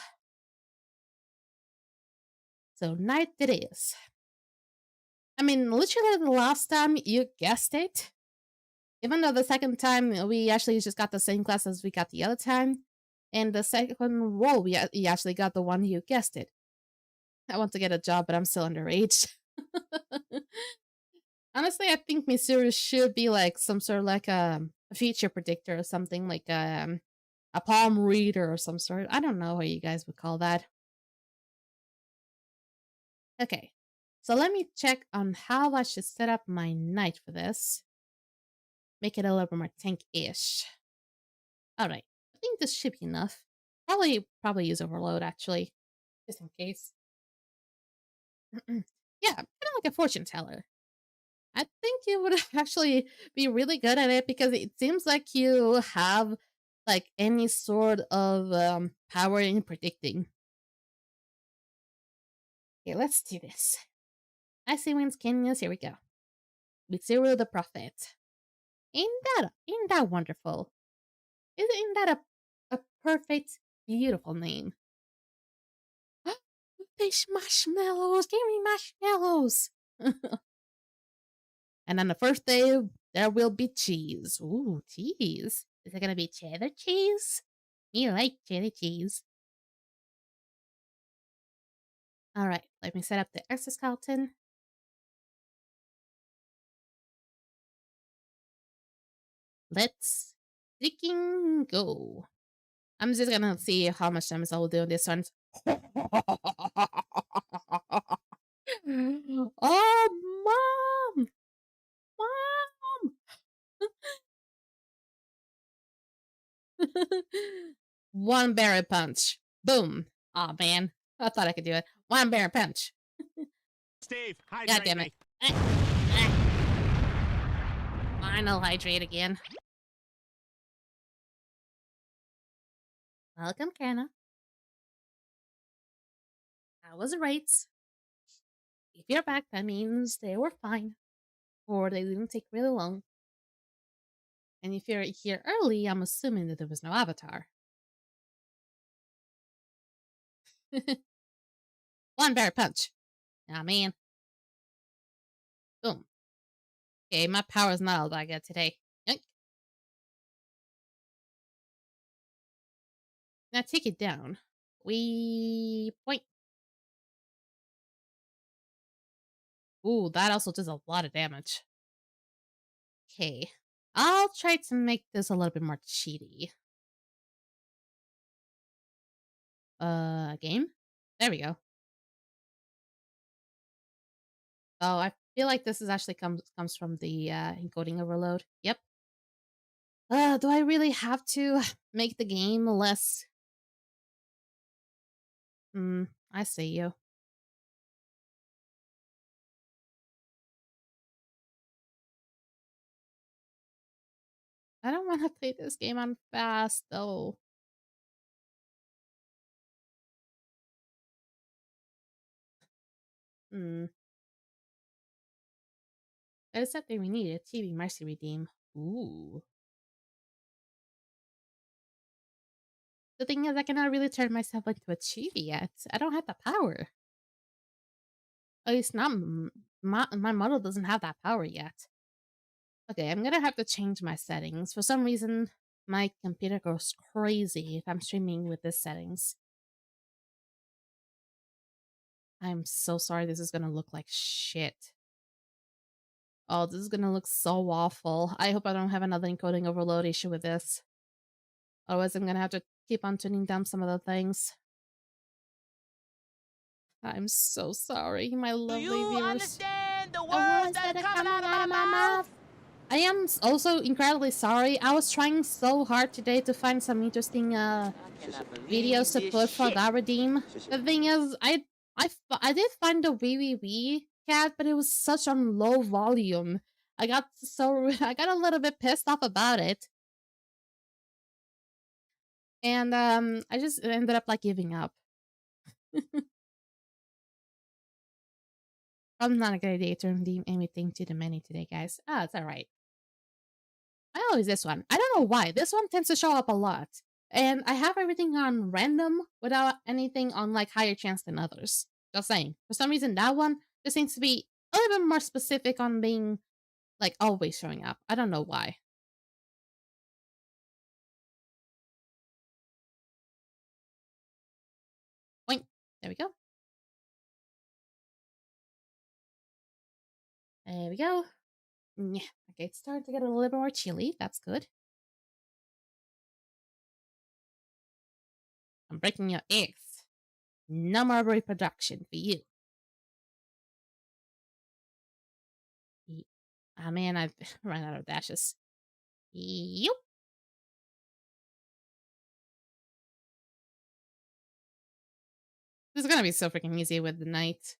night it is. I mean, literally the last time you guessed it, even though the second time we actually just got the same class as we got the other time, and the second roll you actually got the one you guessed it. I want to get a job, but I'm still underage. Honestly, I think Missouri should be like some sort of like a feature predictor or something, like a palm reader or some sort. I don't know what you guys would call that. Okay, so let me check on how I should set up my knight for this. Make it a little bit more tank-ish. Alright. I think this should be enough. Probably use overload, actually. Just in case. Yeah, kinda like a fortune teller. I think you would actually be really good at it because it seems like you have, like, any sort of, power in predicting. Okay, let's do this. Icy Winds Canyons, here we go. With Zero the Prophet. Ain't that wonderful? Isn't that a perfect, beautiful name? Fish marshmallows! Give me marshmallows! And on the first day, there will be cheese. Ooh, cheese. Is it gonna be cheddar cheese? You like cheddar cheese. Alright, let me set up the exoskeleton. Let's freaking go. I'm just gonna see how much damage I will do on this one. Oh, mom! Mom! One barrel punch. Boom. Oh man. I thought I could do it. One barrel punch. Steve, God hydrate damn it. me. Final hydrate again. Welcome, Kenna. How was the rates? If you're back, that means they were fine. Or they didn't take really long. And if you're here early, I'm assuming that there was no avatar. One barrel punch. Ah, man. Boom. Okay, my power's not all that good today. Yoink. Now take it down. We point. Ooh, that also does a lot of damage. Okay. I'll try to make this a little bit more cheaty. Game? There we go. Oh, I feel like this is actually comes from the encoding overload. Yep. Do I really have to make the game less? I see you. I don't want to play this game on fast though. Hmm. That is something we need. A TV Mercy Redeem. Ooh. The thing is, I cannot really turn myself into a chibi yet. I don't have the power. At least not my model doesn't have that power yet. Okay, I'm gonna have to change my settings. For some reason, my computer goes crazy if I'm streaming with this settings. I'm so sorry this is gonna look like shit. Oh, this is gonna look so awful. I hope I don't have another encoding overload issue with this. Otherwise, I'm gonna have to keep on tuning down some of the things. I'm so sorry, my lovely Do you viewers. understand the The words that are coming out of my mouth? I am also incredibly sorry. I was trying so hard today to find some interesting videos to put for that redeem. The thing is, I did find the wee cat, but it was such on low volume. I got a little bit pissed off about it, and I just ended up like giving up. I'm not a good idea to redeem anything to the menu today, guys. Ah, it's all right. I always this one. I don't know why. This one tends to show up a lot. And I have everything on random without anything on like higher chance than others. Just saying. For some reason, that one just seems to be a little bit more specific on being like always showing up. I don't know why. Point. There we go. There we go. Yeah. Okay, it's starting to get a little bit more chilly. That's good. I'm breaking your eggs. No more reproduction for you. Ah, man, I've run out of dashes. Yup. This is gonna be so freaking easy with the knight.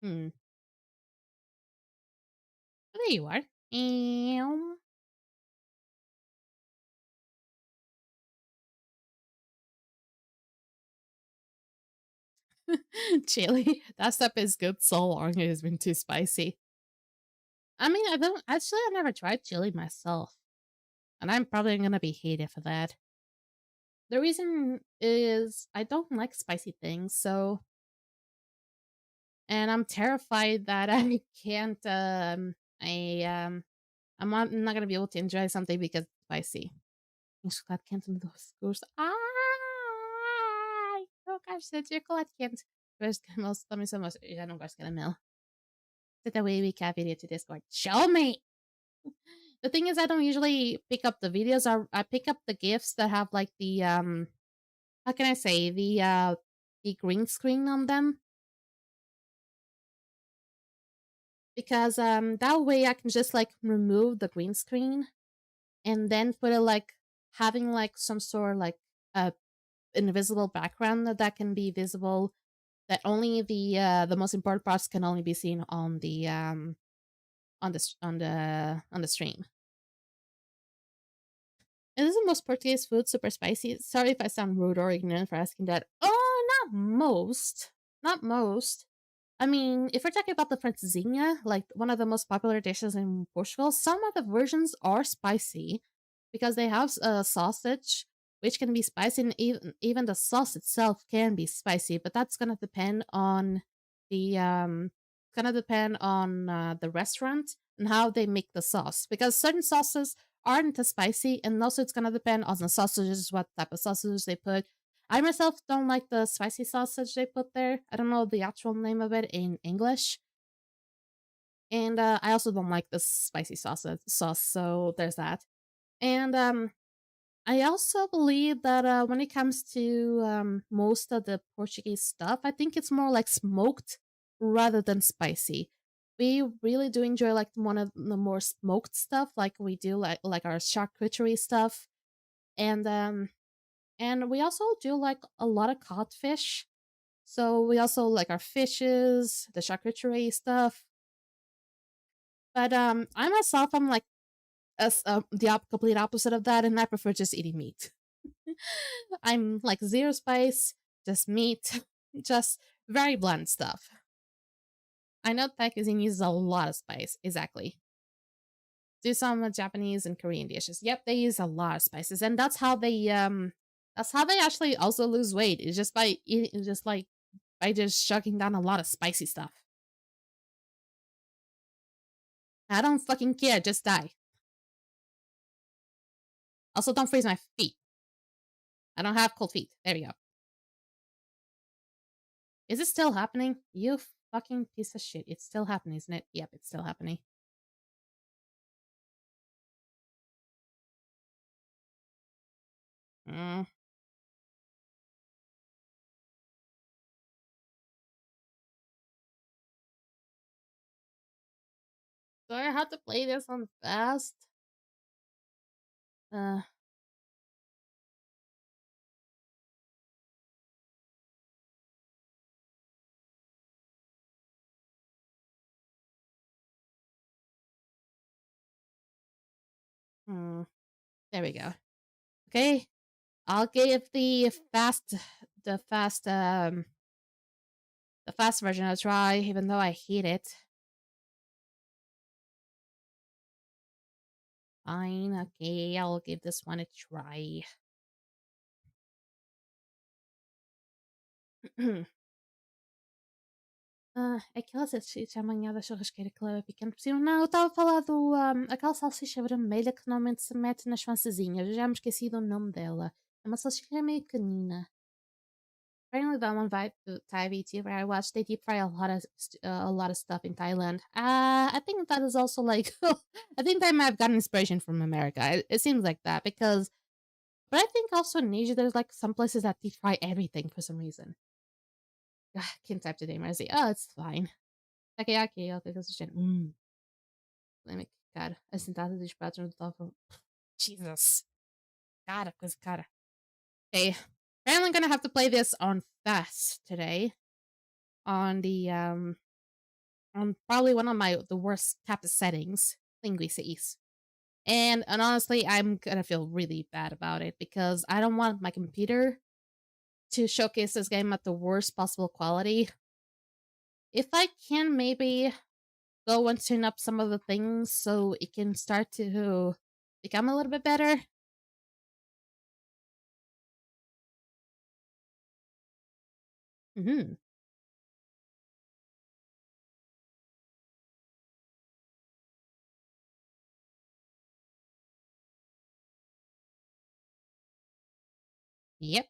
Hmm. Oh, there you are. Ew. Chili. That stuff is good so long it has been too spicy. I mean, I don't actually I never tried chili myself. And I'm probably gonna be hated for that. The reason is I don't like spicy things, so and I'm terrified that I can't I'm not gonna be able to enjoy something because it's spicy. Chocolatequente dos gosto. Ai! Eu gosto de chocolate quente. Gosto de caramelo também sou mas eu já não gosto de caramelo. Sit away we cap video to Discord. Show me! The thing is I don't usually pick up the videos. I pick up the gifts that have like the how can I say the green screen on them. Because that way I can just like remove the green screen and then put it like having like some sort of like a invisible background that can be visible that only the most important parts can only be seen on the on the stream. And this is the most Portuguese food, super spicy. Sorry if I sound rude or ignorant for asking that. Oh, not most. Not most. I mean, if we're talking about the francesinha, like one of the most popular dishes in Portugal, some of the versions are spicy because they have sausage, which can be spicy, and even the sauce itself can be spicy. But that's gonna depend on the restaurant and how they make the sauce. Because certain sauces aren't as spicy, and also it's gonna depend on the sausages, what type of sausages they put. I myself don't like the spicy sausage they put there. I don't know the actual name of it in English. And I also don't like the spicy sauce, so there's that. And I also believe that when it comes to most of the Portuguese stuff, I think it's more like smoked rather than spicy. We really do enjoy like one of the more smoked stuff, like we do like our charcuterie stuff, and we also do like a lot of codfish. So we also like our fishes, the charcuterie stuff. But I myself, I'm like complete opposite of that, and I prefer just eating meat. I'm like zero spice, just meat, just very bland stuff. I know Thai cuisine uses a lot of spice, exactly. Do some Japanese and Korean dishes. Yep, they use a lot of spices, and that's how they actually also lose weight. Is just by eating, just like by just chugging down a lot of spicy stuff. I don't fucking care, just die. Also, don't freeze my feet. I don't have cold feet. There we go. Is it still happening? You fucking piece of shit. It's still happening, isn't it? Yep, it's still happening. Mm. Do I have to play this on fast? Uh. Hmm. There we go. Okay. I'll give the fast, the fast version a try, even though I hate it. Fine. Okay. I'll give this one a try. Aquela salsicha amanhã da churrasqueira que leva picante por cima. Não, eu estava a falar aquela salsicha vermelha que normalmente se mete nas francesinhas. Eu já me esqueci do nome dela. É uma salsicha meio pequenina. Apparently, that one vibe to Thai VTuber I watched, they deep fry a lot of stuff in Thailand. I think that is also like, I think they might have gotten inspiration from America. It seems like that because, but I think also in Asia there's like some places that deep fry everything for some reason. Can't type today, Mercy. Oh, it's fine. Takoyaki, I'll take this shit. Let me, God, a sentada de pratos no tofu. Jesus. Cara. Okay. Apparently I'm gonna have to play this on fast today. On the on probably one of the worst type of settings, linguices. And honestly, I'm gonna feel really bad about it because I don't want my computer to showcase this game at the worst possible quality. If I can maybe go and tune up some of the things so it can start to become a little bit better. Hmm. Yep.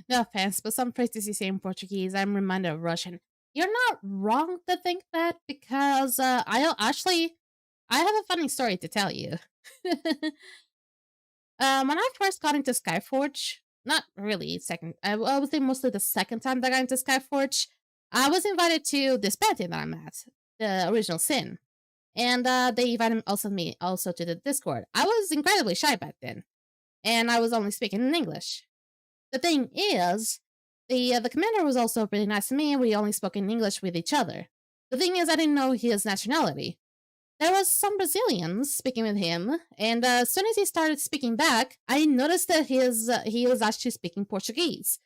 No offense, but some phrases you say in Portuguese, I'm reminded of Russian. You're not wrong to think that because I have a funny story to tell you. When I first got into Skyforge, not really second, I would say mostly the second time that I got into Skyforge, I was invited to this party that I'm at, the original Sin, and they invited me also to the Discord. I was incredibly shy back then, and I was only speaking in English. The thing is, the commander was also really nice to me, and we only spoke in English with each other. The thing is, I didn't know his nationality. There was some Brazilians speaking with him, and as soon as he started speaking back, I noticed that he was actually speaking Portuguese.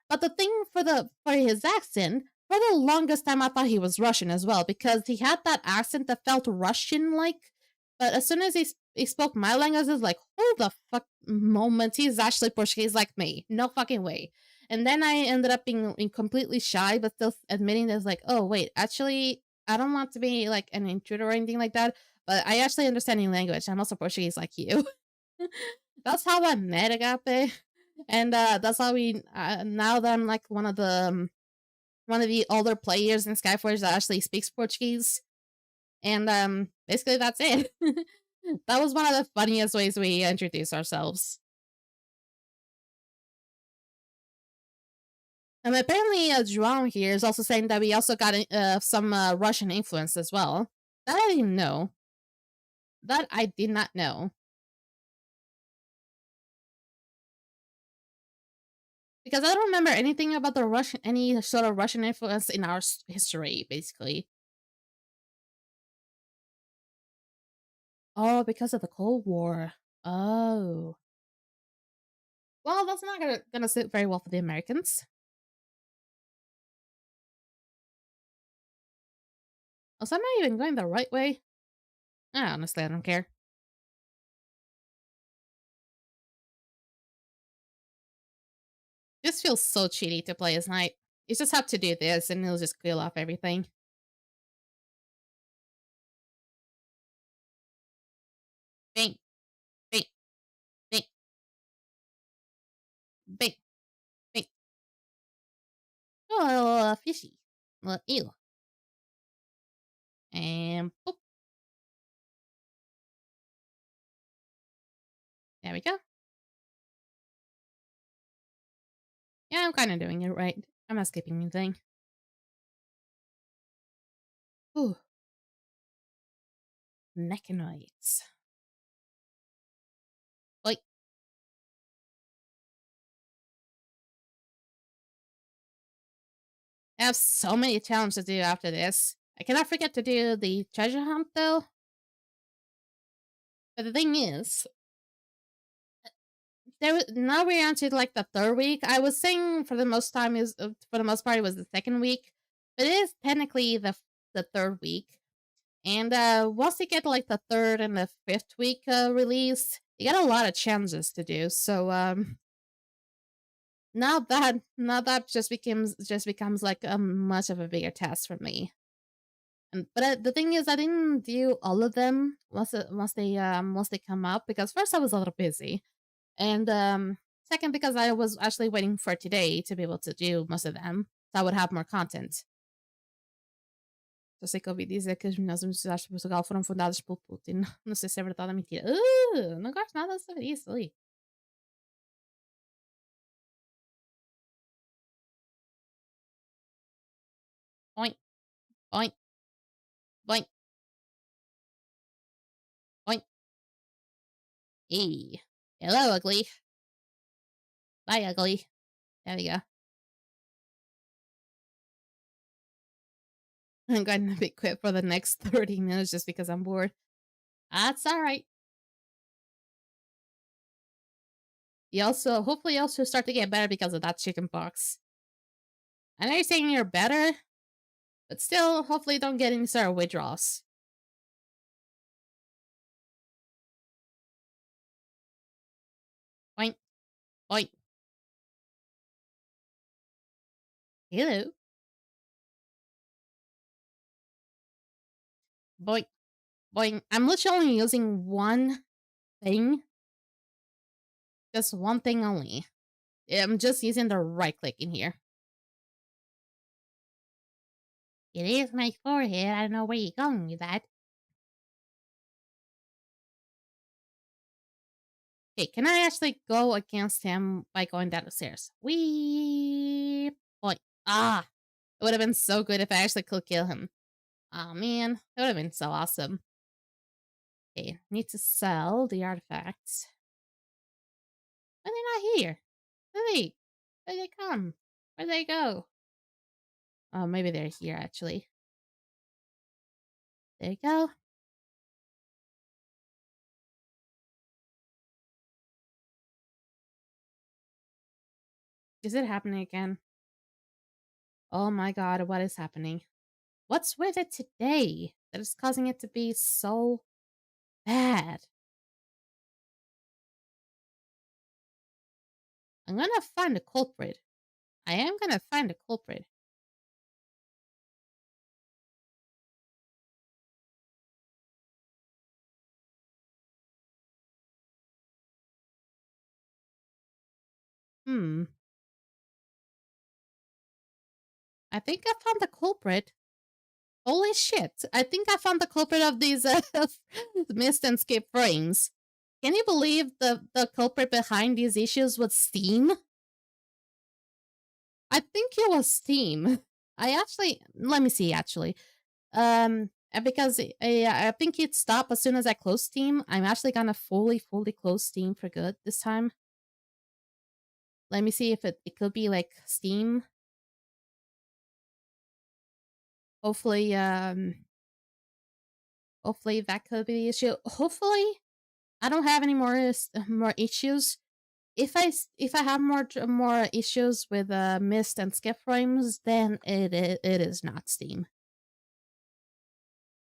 But the thing for his accent, for the longest time I thought he was Russian as well because he had that accent that felt Russian like. But as soon as he spoke my language, I was like, hold the fuck moment, he's actually Portuguese like me. No fucking way. And then I ended up being completely shy, but still admitting that, like, oh wait, actually, I don't want to be like an intruder or anything like that. But I actually understand your language. I'm also Portuguese like you. That's how I met Agape, and that's how we. Now that I'm like one of the older players in Skyforge that actually speaks Portuguese, and basically that's it. That was one of the funniest ways we introduced ourselves. And apparently, João here is also saying that we also got some Russian influence as well. That I didn't know. That I did not know. Because I don't remember anything about the Russian, any sort of Russian influence in our history, basically. Oh, because of the Cold War. Oh. Well, that's not gonna sit very well for the Americans. Also, I'm not even going the right way. Honestly, I don't care. This feels so cheaty to play as Knight. You just have to do this and it'll just kill off everything. Bing, bing, bing, bing, bing. Oh, a little fishy. A little eel. And boop. There we go. Yeah, I'm kind of doing it right. I'm not skipping anything. Ooh. Mechanoids. Like, I have so many challenges to do after this. I cannot forget to do the treasure hunt, though. But the thing is, now we're on to like the third week. I was saying for the most time is for the most part it was the second week, but it is technically the third week. And once you get like the third and the fifth week release, you got a lot of challenges to do. So now that just becomes like a much of a bigger task for me. But the thing is, I didn't do all of them once they come up because first I was a little busy, and second because I was actually waiting for today to be able to do most of them, so I would have more content. Eu sei que ouvi dizer que as melhores universidades de Portugal foram fundadas pelo Putin. Não sei se é verdade ou mentira. Não gosto nada de saber isso ali. Boink, boink, boink, boink. Hey. Hello, ugly. Bye, ugly. There we go. I'm going to be quit for the next 30 minutes just because I'm bored. That's alright. You also, hopefully, you also start to get better because of that chicken pox. I know you're saying you're better, but still, hopefully, don't get any sort of withdrawals. Boink, boink. Hello. Boink, boink. I'm literally only using one thing. Just one thing only. I'm just using the right click in here. It is my forehead. I don't know where you're going with that. Okay, can I actually go against him by going down the stairs? Wee boy. Ah, it would have been so good if I actually could kill him. Oh man, it would have been so awesome. Okay, need to sell the artifacts. Why are they not here? Where they come? Where they go? Oh, maybe they're here actually. There you go. Is it happening again? Oh my god, what is happening? What's with it today that is causing it to be so bad? I'm gonna find the culprit. I am gonna find the culprit. Hmm. I think I found the culprit. Holy shit. I think I found the culprit of these missed and skip frames. Can you believe the culprit behind these issues was Steam? I think it was Steam. I actually, let me see actually. Because I think it stopped as soon as I closed Steam. I'm actually gonna fully close Steam for good this time. Let me see if it could be like Steam. Hopefully, hopefully that could be the issue. Hopefully, I don't have any more issues. If I have more issues with missed and skip frames, then it is not Steam.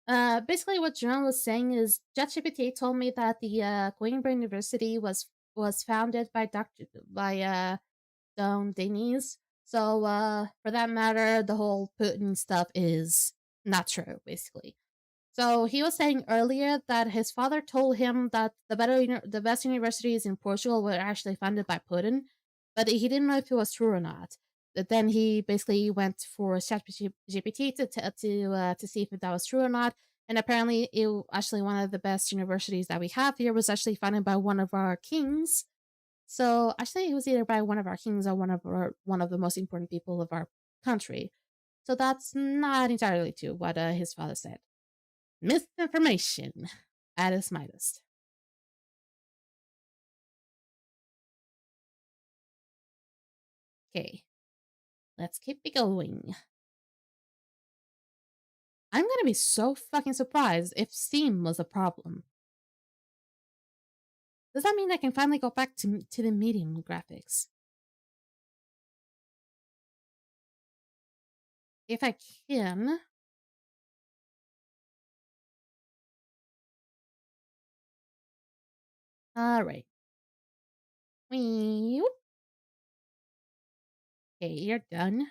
Basically, what John was saying is ChatGPT told me that the Coimbra University was founded by Don Denis. So for that matter, the whole Putin stuff is not true, basically. So he was saying earlier that his father told him that the best universities in Portugal were actually funded by Putin, but he didn't know if it was true or not. But then he basically went for ChatGPT to see if that was true or not. And apparently, actually one of the best universities that we have here was actually funded by one of our kings. So actually, it was either by one of our kings or one of the most important people of our country. So that's not entirely true what his father said. Misinformation at its mightest. Okay, let's keep it going. I'm gonna be so fucking surprised if Steam was a problem. Does that mean I can finally go back to the medium graphics? If I can. Alright. Okay, you're done.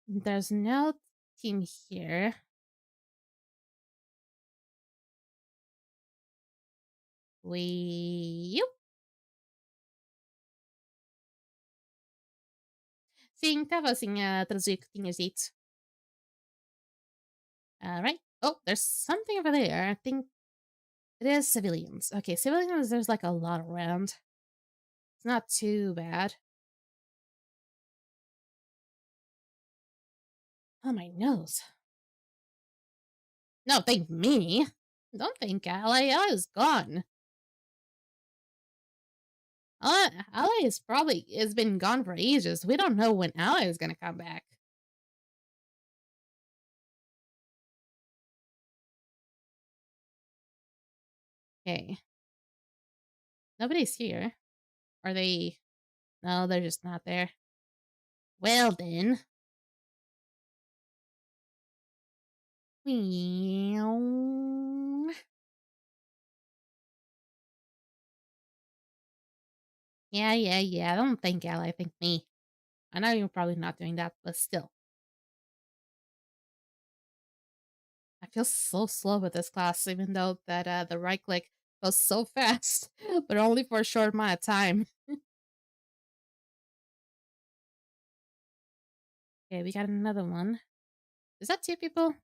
There's no team here. Sim, tava assim a traduzir o que tinhas dito. Alright. Oh, there's something over there. I think it is civilians. Okay, civilians, there's like a lot around. It's not too bad. Oh, my nose. No, thank me. Don't thank Ally. Ally's gone. Ally is probably has been gone for ages. We don't know when Ally is gonna come back. Okay. Nobody's here. Are they? No, they're just not there. Well then. Meow. Yeah. Don't think Ally, think me. I know you're probably not doing that, but still. I feel so slow with this class, even though that the right click goes so fast, but only for a short amount of time. Okay, we got another one. Is that 2 people?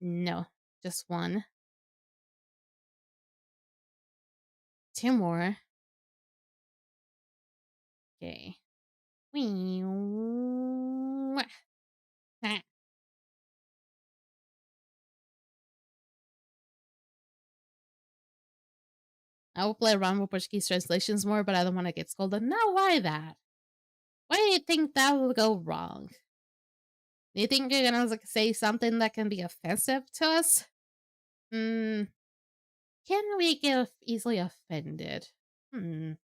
No, just 1. 2 more. Okay. Ah. I will play around with Portuguese translations more, but I don't want to get scolded. No, why that? Why do you think that will go wrong? Do you think you're gonna like, say something that can be offensive to us? Hmm. Can we get easily offended? I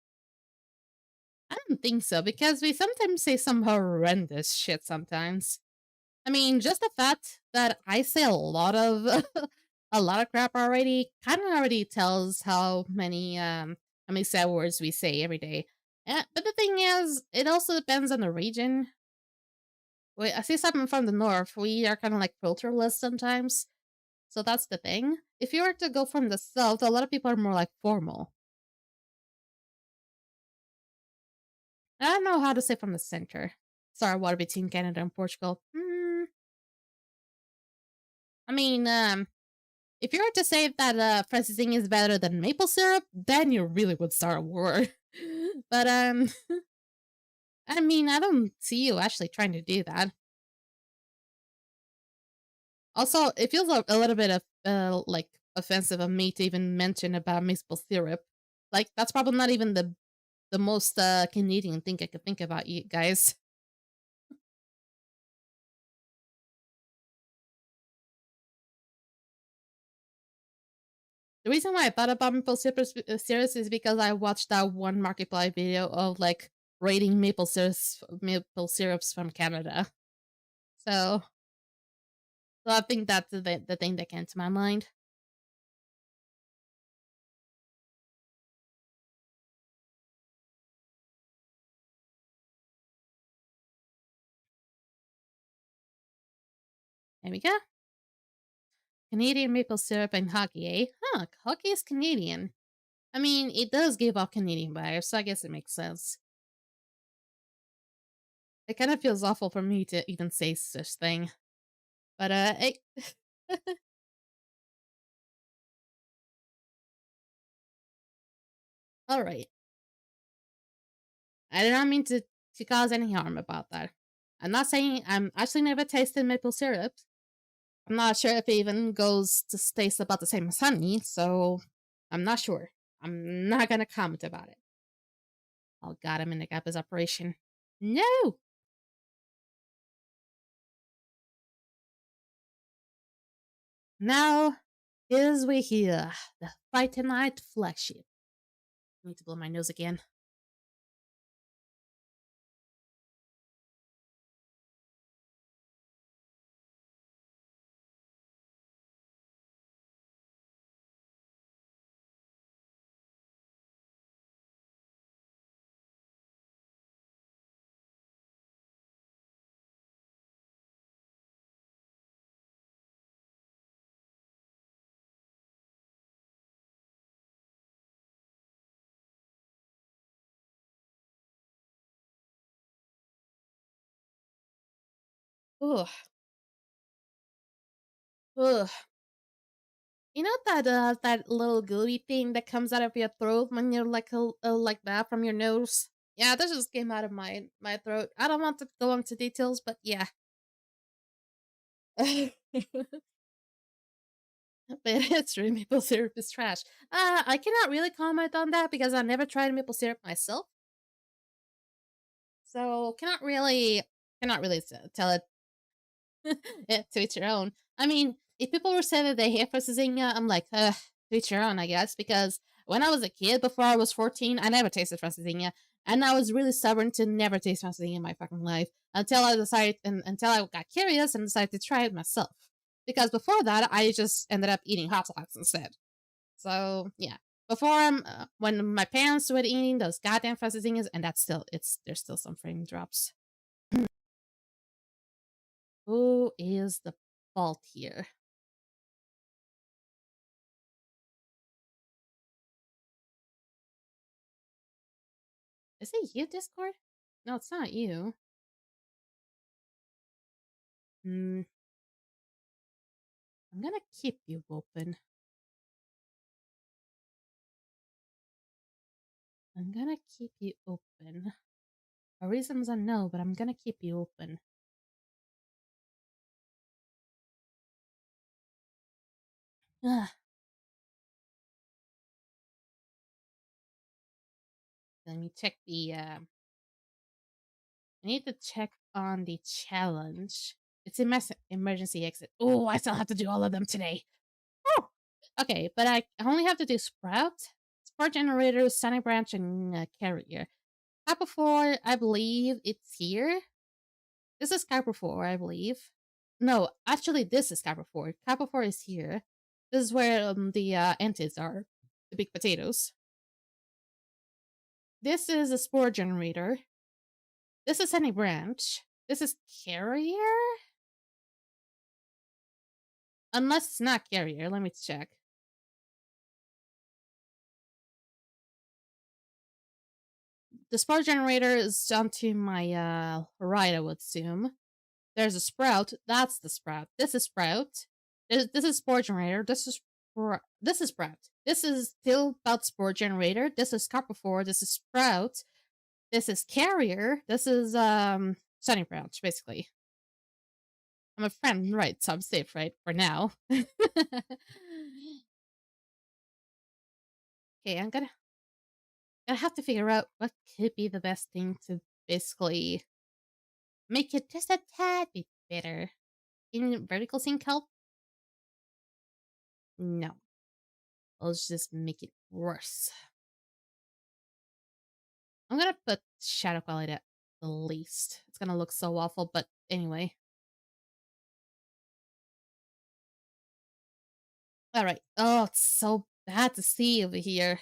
don't think so, because we sometimes say some horrendous shit sometimes. I mean, just the fact that I say a lot of a lot of crap already kind of already tells how many sad words we say every day. But the thing is, it also depends on the region. I see something from the north. We are kind of like filterless sometimes, so that's the thing. If you were to go from the south, a lot of people are more like formal. I don't know how to say from the center. Sorry, water between Canada and Portugal. I mean, if you were to say that freezing is better than maple syrup, then you really would start a war. But I mean, I don't see you actually trying to do that. Also, it feels a little bit of like offensive of me to even mention about maple syrup. Like that's probably not even the most Canadian thing I could think about, you guys. The reason why I thought about maple syrup is because I watched that one Markiplier video of like rating maple syrups from Canada. So I think that's the thing that came to my mind. There we go. Canadian maple syrup and hockey, eh? Huh, hockey is Canadian. I mean, it does give off Canadian vibes, so I guess it makes sense. It kind of feels awful for me to even say such thing. But, it... Alright. I did not mean to cause any harm about that. I'm not saying I'm actually never tasted maple syrup. I'm not sure if it even goes to taste about the same as honey, so I'm not sure. I'm not gonna comment about it. Oh god, I'm in the gap as operation. No! Now, here's we here, the Fight Night flagship. I need to blow my nose again. Ugh. Ugh. You know that little gooey thing that comes out of your throat when you're like that from your nose? Yeah, this just came out of my throat. I don't want to go into details, but yeah. But it's true, maple syrup is trash. I cannot really comment on that because I never tried maple syrup myself. So cannot really tell it to each your own. I mean, if people were saying that they hate Francesinha, I'm like, to each your own, I guess. Because when I was a kid, before I was 14, I never tasted Francesinha, and I was really stubborn to never taste Francesinha in my fucking life until I decided, and until I got curious and decided to try it myself. Because before that, I just ended up eating hot dogs instead. So yeah, before when my parents were eating those goddamn Francesinhas, and that's still there's still some frame drops. Who is the fault here? Is it you, Discord? No, it's not you. Hmm. I'm gonna keep you open. I'm gonna keep you open. For reasons I know, but I'm gonna keep you open. Ugh. Let me check the. I need to check on the challenge. It's a emergency exit. Oh, I still have to do all of them today. Oh, okay, but I only have to do Sprout Generator, Sunny Branch, and Carrier. Kappa 4, I believe it's here. This is Kappa 4, I believe. No, actually, this is Kappa 4. Kappa 4 is here. This is where the entities are, the big potatoes. This is a Spore Generator. This is Sunny Branch. This is Carrier? Unless it's not Carrier, let me check. The Spore Generator is down to my right, I would assume. There's a Sprout. That's the Sprout. This is Sprout. This is Spore Generator. This is Sprout. This is still about Spore Generator. This is Copper 4. This is Sprout. This is Carrier. This is Sunny Branch, basically. I'm a friend, right? So I'm safe, right? For now. Okay, I'm gonna have to figure out what could be the best thing to basically make it just a tad bit better. Can vertical sync help? No. Let's just make it worse. I'm gonna put shadow quality at the least. It's gonna look so awful, but anyway. Alright. Oh, it's so bad to see over here.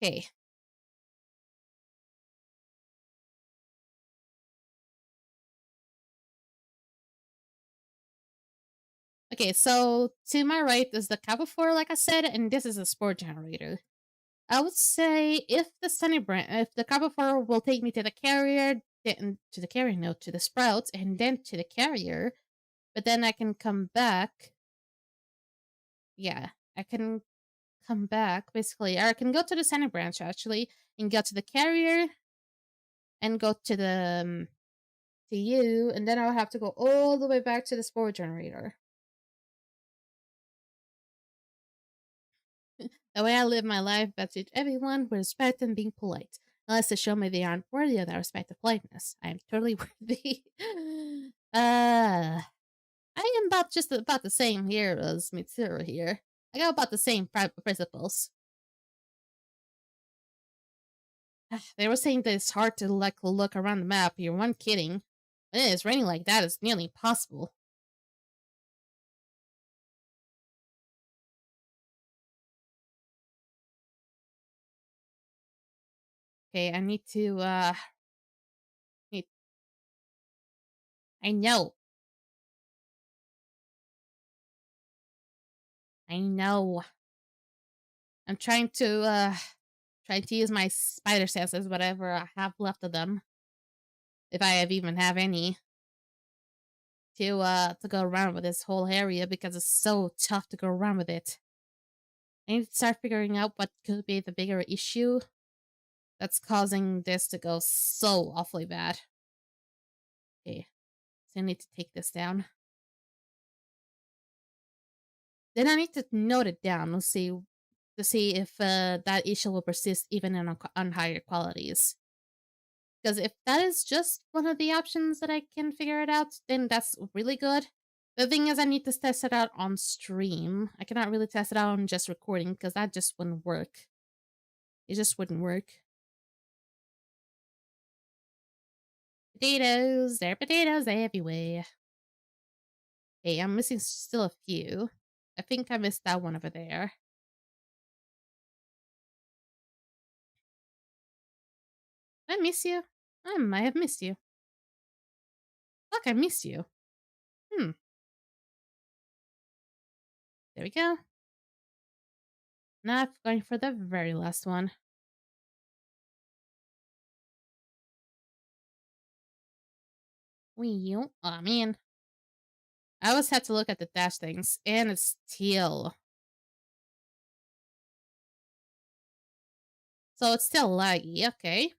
Okay. Okay, so to my right is the Kappa 4, like I said, and this is a Spore Generator. I would say if the Kappa 4 will take me to the carrier, then to the carrier, no, to the Sprouts, and then to the carrier, but then I can come back. Yeah, I can come back, basically. Or I can go to the Sunny Branch, actually, and go to the carrier, and go to the, to you, and then I'll have to go all the way back to the Spore Generator. The way I live my life, I treat everyone with respect and being polite. Unless they show me they aren't worthy of that respect and politeness. I am totally worthy. I am just about the same here as Mitsuru here. I got about the same principles. They were saying that it's hard to look around the map. You weren't kidding. When it is raining like that, it's nearly impossible. Okay, I need to, I know. I know. I'm trying to use my spider senses, whatever I have left of them. If I even have any. To go around with this whole area because it's so tough to go around with it. I need to start figuring out what could be the bigger issue that's causing this to go so awfully bad. Okay, so I need to take this down. Then I need to note it down to see if that issue will persist even on higher qualities. Because if that is just one of the options that I can figure it out, then that's really good. The thing is, I need to test it out on stream. I cannot really test it out on just recording because that just wouldn't work. It just wouldn't work. Potatoes, there are potatoes everywhere. Hey, I'm missing still a few. I think I missed that one over there. Did I miss you? I might have missed you. Look, I missed you. Hmm. There we go. Now I'm going for the very last one. Wheel. Oh man. I always have to look at the dash things, and it's still. So it's still laggy, okay.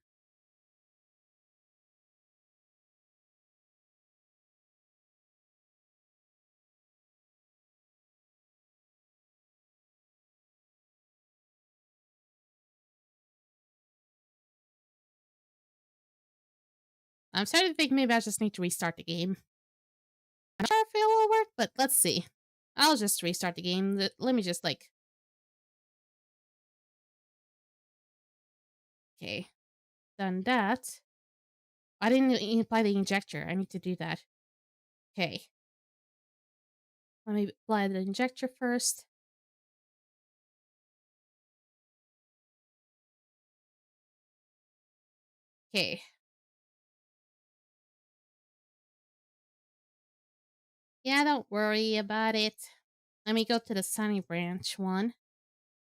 I'm starting to think maybe I just need to restart the game. I'm not sure if it will work, but let's see. I'll just restart the game. Let me just, like... Okay. Done that. I didn't apply the injector. I need to do that. Okay. Let me apply the injector first. Okay. Yeah, don't worry about it. Let me go to the Sunny Branch one,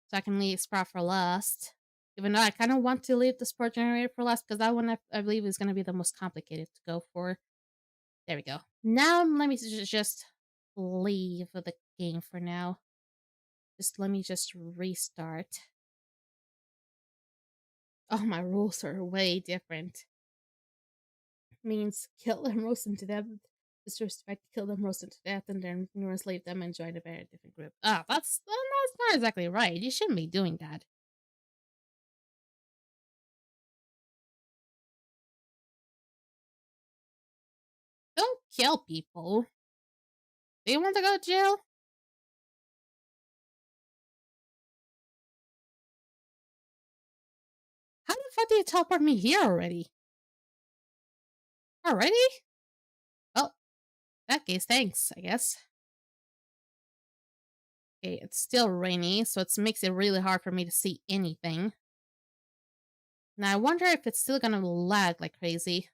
so I can leave Sprout for last. Even though I kind of want to leave the Sport Generator for last, because that one I believe is going to be the most complicated to go for. There we go. Now let me just leave the game for now. Just let me just restart. Oh, my rules are way different. Means kill them, roast them to death, disrespect, kill them, roast them to death, and then enslave them and join a very different group. Ah, that's not exactly right. You shouldn't be doing that. Don't kill people. Do you want to go to jail? How the fuck did you teleport me here already? Already? Well, in that case, thanks, I guess. Okay, it's still rainy, so it makes it really hard for me to see anything. Now, I wonder if it's still gonna lag like crazy.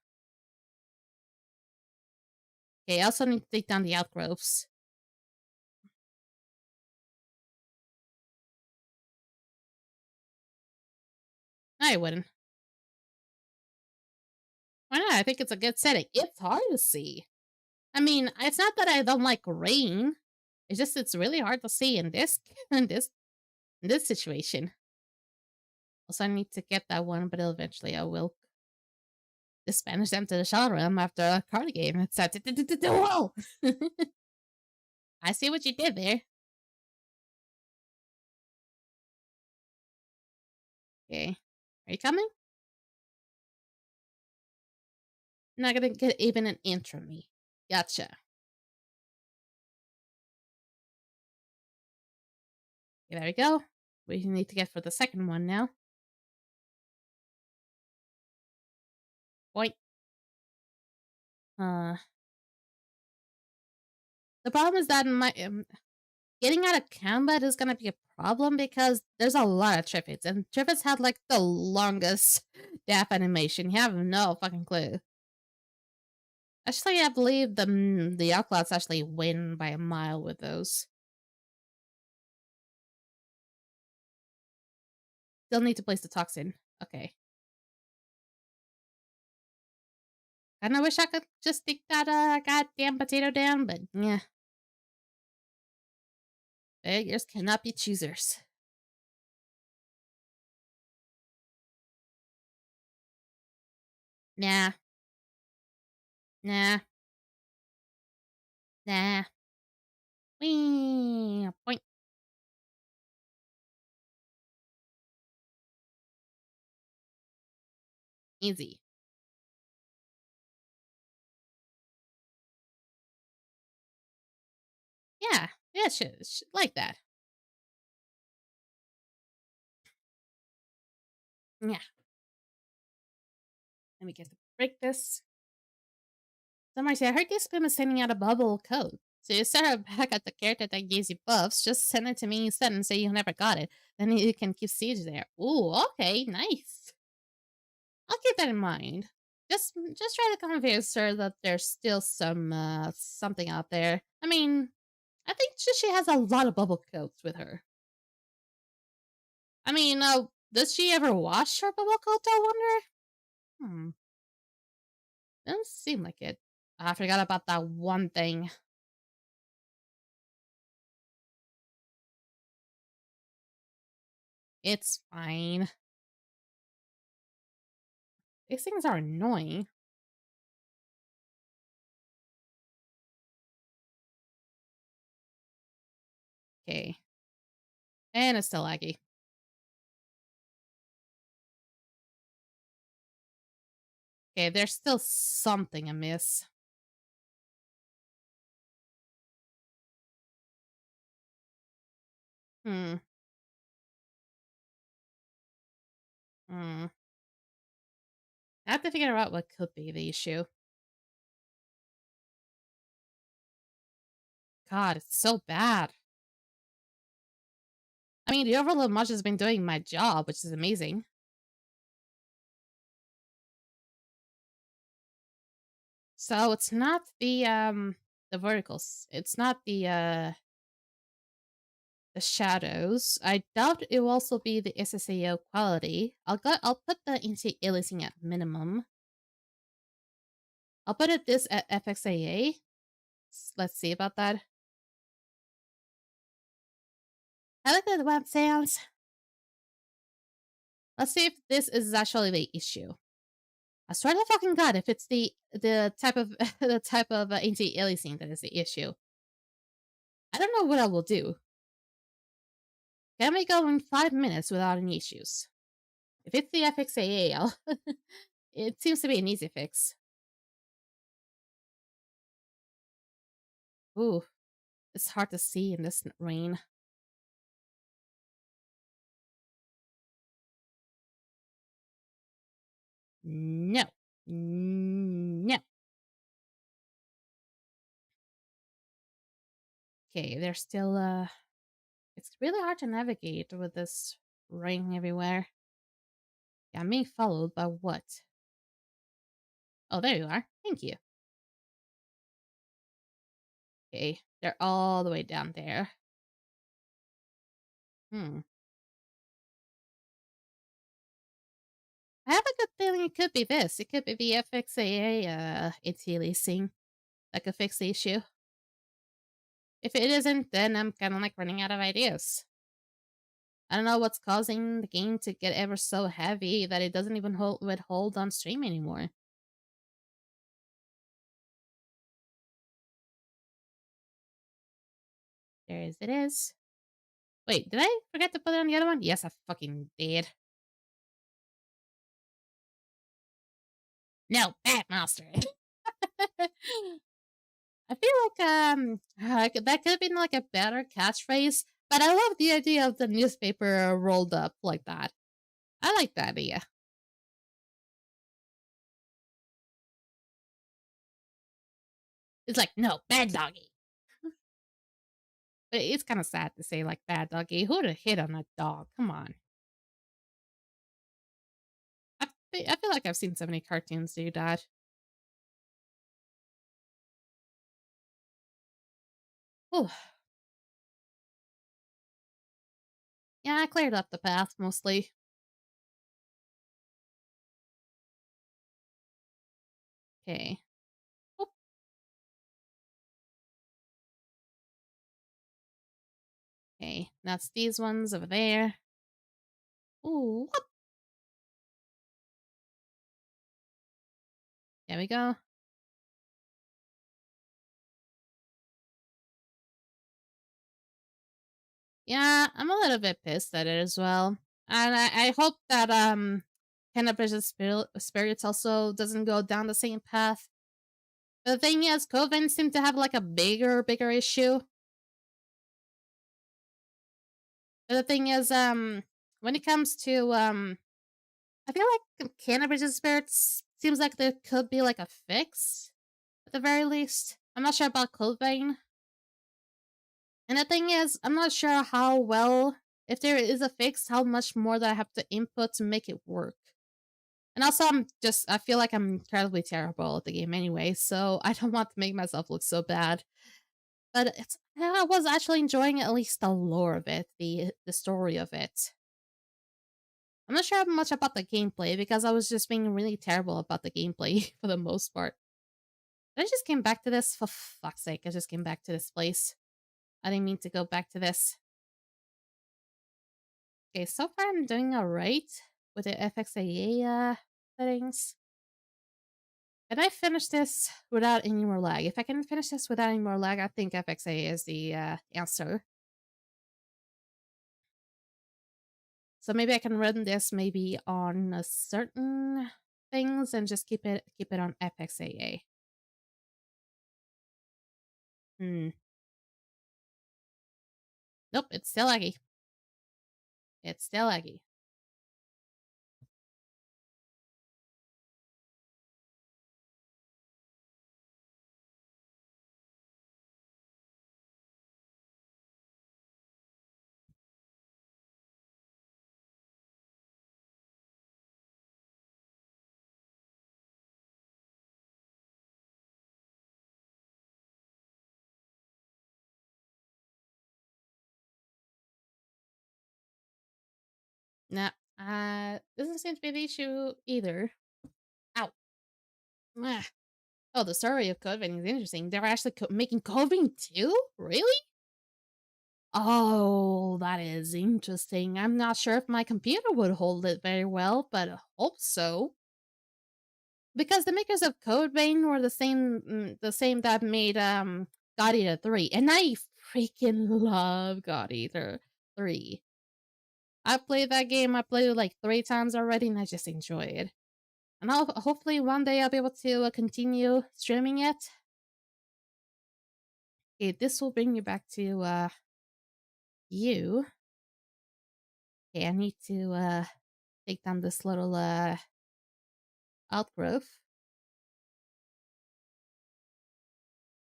Okay, I also need to take down the outgrowths. No, I wouldn't. Why not? I think it's a good setting. It's hard to see. I mean, it's not that I don't like rain. It's just it's really hard to see in this in this situation. Also, I need to get that one, but eventually I will just banish them to the Shadow Realm after a card game. It's whoa! I see what you did there. Okay, are you coming? Not gonna get even an inch from me. Gotcha. Okay, there we go. We need to get for the second one now. Point. The problem is that my getting out of combat is gonna be a problem because there's a lot of Triffids, and Triffids have like the longest death animation. You have no fucking clue. Actually, I believe the Outclaws actually win by a mile with those. Still need to place the toxin. Okay. Kinda wish I could just take that goddamn potato down, but yeah. Beggars cannot be choosers. Nah. Nah. Nah. Whee! Point. Easy. Yeah. Yeah, like that. Yeah. Let me get to break this. So, Marcy, I heard this game is sending out a bubble code. So you set her back at the character that gives you buffs. Just send it to me instead and say you never got it. Then you can keep siege there. Ooh, okay, nice. I'll keep that in mind. Just try to convince her that there's still something out there. I mean, I think she has a lot of bubble coats with her. I mean, does she ever wash her bubble coat? I wonder. Doesn't seem like it. I forgot about that one thing. It's fine. These things are annoying. Okay. And it's still laggy. Okay, there's still something amiss. Hmm. Hmm. I have to figure out what could be the issue. God, it's so bad. I mean, the overload mod has been doing my job, which is amazing. So it's not the verticals. It's not the shadows. I doubt it will also be the SSAO quality. I'll put the anti-aliasing at minimum. I'll put it this at FXAA. Let's see about that. I like the web sounds. Let's see if this is actually the issue. I swear to fucking god, if it's the type of the type of anti-aliasing that is the issue, I don't know what I will do. Can we go in 5 minutes without any issues? If it's the FXAA, it seems to be an easy fix. Ooh, it's hard to see in this rain. No. No. Okay, there's still, it's really hard to navigate with this rain everywhere. Yeah, I'm being followed by what? Oh, there you are. Thank you. Okay, they're all the way down there. Hmm. I have a good feeling it could be this. It could be the FXAA anti-aliasing that could fix the issue. If it isn't, then I'm kind of like running out of ideas. I don't know what's causing the game to get ever so heavy that it doesn't even withhold on stream anymore. It is. Wait, did I forget to put it on the other one? Yes, I fucking did. No, Bat Monster. I feel like that could have been like a better catchphrase, but I love the idea of the newspaper rolled up like that. I like that idea. It's like, no, bad doggy. But it's kind of sad to say like bad doggy. Who would have hit on that dog? Come on. I feel like I've seen so many cartoons do that. Whew. Yeah, I cleared up the path mostly. Okay. Okay, that's these ones over there. Ooh, whoop. There we go. Yeah, I'm a little bit pissed at it as well. And I hope that Cannabis Spirits also doesn't go down the same path. The thing is, Coven seem to have like a bigger issue. But the thing is, when it comes to I feel like Cannabis Spirits seems like there could be like a fix at the very least. I'm not sure about Coven. And the thing is, I'm not sure how well, if there is a fix, how much more that I have to input to make it work. And also, I feel like I'm incredibly terrible at the game anyway, so I don't want to make myself look so bad. But I was actually enjoying at least the lore of it, the story of it. I'm not sure much about the gameplay because I was just being really terrible about the gameplay for the most part. But I just came back to this, for fuck's sake, I just came back to this place. I didn't mean to go back to this. Okay, so far I'm doing alright with the FXAA settings. Can I finish this without any more lag? If I can finish this without any more lag, I think FXAA is the answer. So maybe I can run this maybe on certain things and just keep it on FXAA. Nope, it's still laggy. It's still laggy. Nah, doesn't seem to be the issue either. Ow. Ah. Oh, the story of Coven is interesting. They're actually making Coven too? Really? Oh, that is interesting. I'm not sure if my computer would hold it very well, but I hope so. Because the makers of Code Vein were the same that made God Eater 3, and I freaking love God Eater 3. I played that game. I played it like 3 times already, and I just enjoy it. And hopefully one day I'll be able to continue streaming it. Okay, this will bring me back to you. Okay, I need to take down this little outgrowth.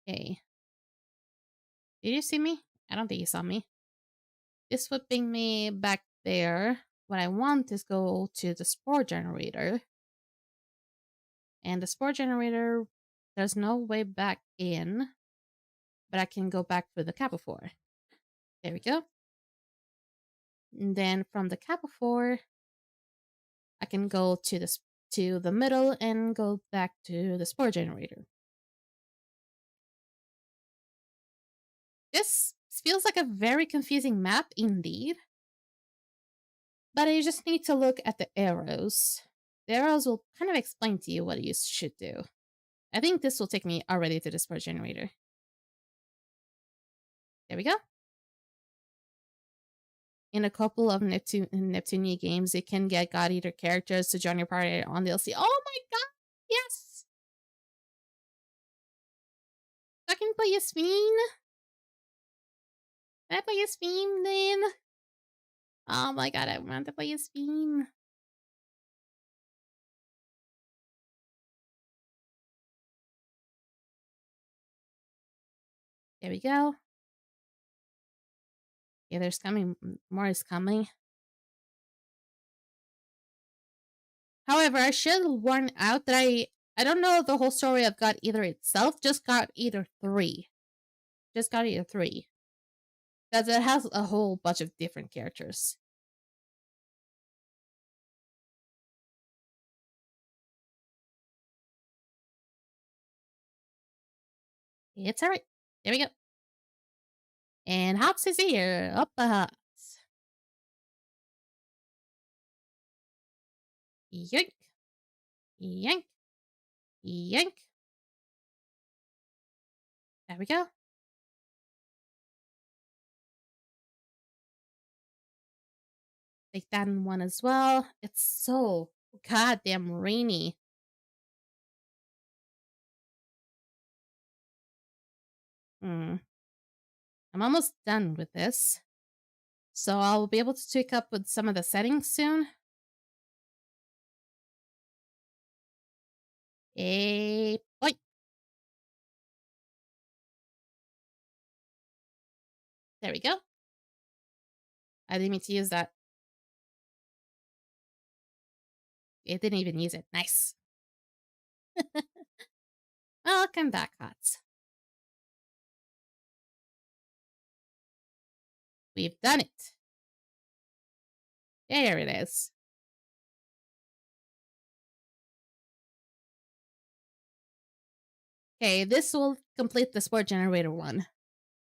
Okay. Did you see me? I don't think you saw me. This would bring me back there. What I want is go to the spore generator. And the spore generator, there's no way back in, but I can go back through the Capophore. There we go. And then from the Capophore, I can go to the middle and go back to the spore generator. This feels like a very confusing map indeed. But you just need to look at the arrows. The arrows will kind of explain to you what you should do. I think this will take me already to the spore generator. There we go. In a couple of Neptunia games, you can get God Eater characters to join your party on DLC. Oh my god! Yes! I can play Yasmin? Can I play Yasmin then? Oh my god, I want to play Yasmin. There we go. Yeah, there's coming. More is coming. However, I should warn out that I don't know the whole story of God Eater itself, just God Eater 3. Just God Eater 3. Because it has a whole bunch of different characters. It's alright. There we go. And Hops is here. Up the Hops. Yoink. Yank. Yank. There we go. Take that one as well. It's so goddamn rainy. Hmm. I'm almost done with this. So I'll be able to tweak up with some of the settings soon. Boy. There we go. I didn't mean to use that. It didn't even use it. Nice. Welcome back, Hots. We've done it. There it is. Okay, this will complete the sport generator one.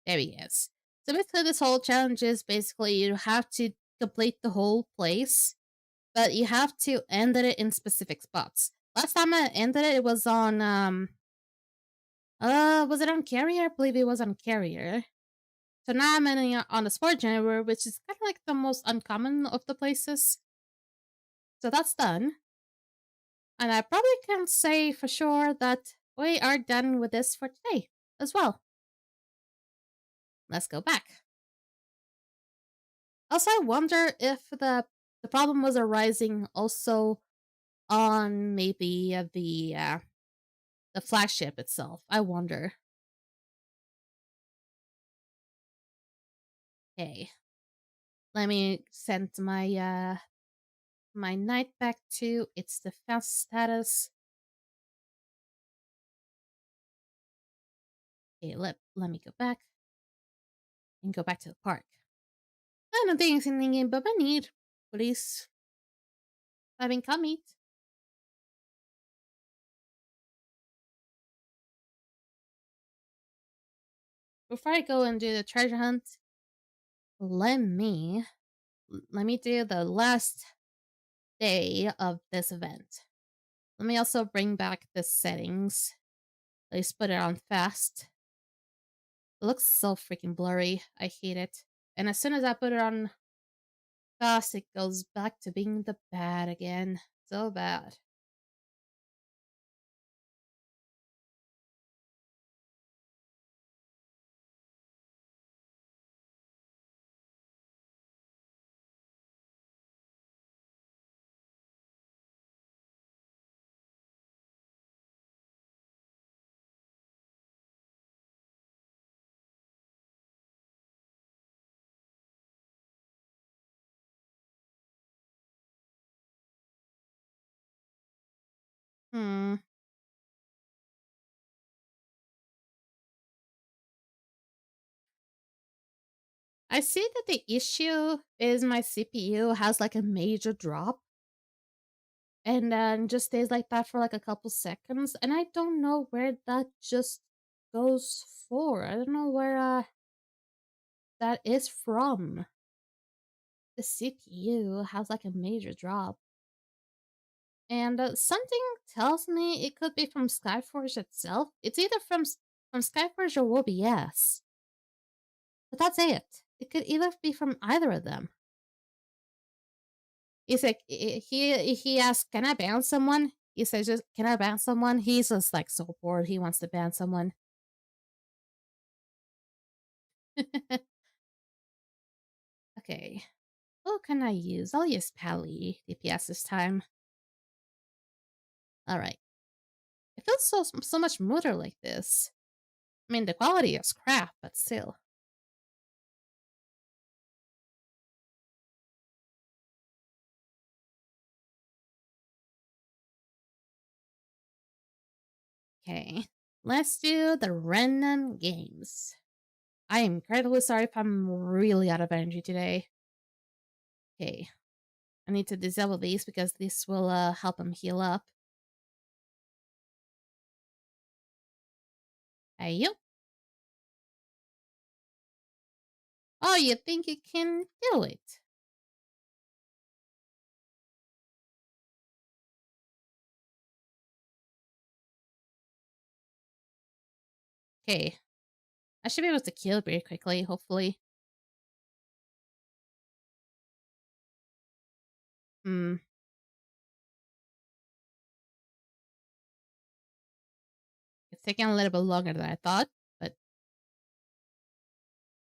There he is. So basically this whole challenge is basically you have to complete the whole place, but you have to end it in specific spots. Last time I ended it, it was on was it on Carrier? I believe it was on Carrier. So now I'm ending it on the sport generator, which is kind of like the most uncommon of the places. So that's done. And I probably can say for sure that we are done with this for today as well. Let's go back. Also, I wonder if the problem was arising also on maybe the flagship itself. I wonder. Okay, let me send my knight back to its defense status. Okay, let me go back and go back to the park. I don't think it's anything but I need. Please, having come eat. Before I go and do the treasure hunt, let me do the last day of this event. Let me also bring back the settings. Let's put it on fast. It looks so freaking blurry. I hate it. And as soon as I put it on fast, it goes back to being the bad again. So bad. Hmm. I see that the issue is my CPU has like a major drop and then just stays like that for like a couple seconds, and I don't know where that just goes for. I don't know where that is from. The CPU has like a major drop. And something tells me it could be from Skyforge itself. It's either from Skyforge or OBS. But that's it. It could either be from either of them. He's like, he asks, "Can I ban someone?" He says, "Just can I ban someone?" He's just like so bored. He wants to ban someone. Okay. What can I use? I'll use Pally DPS this time. All right. It feels so much smoother like this. I mean, the quality is crap, but still. Okay, let's do the random games. I am incredibly sorry if I'm really out of energy today. Okay, I need to disable these because this will help him heal up. Hey, you. Oh, you think you can do it? Okay, I should be able to kill very quickly, hopefully. Hmm. It's taking a little bit longer than I thought, but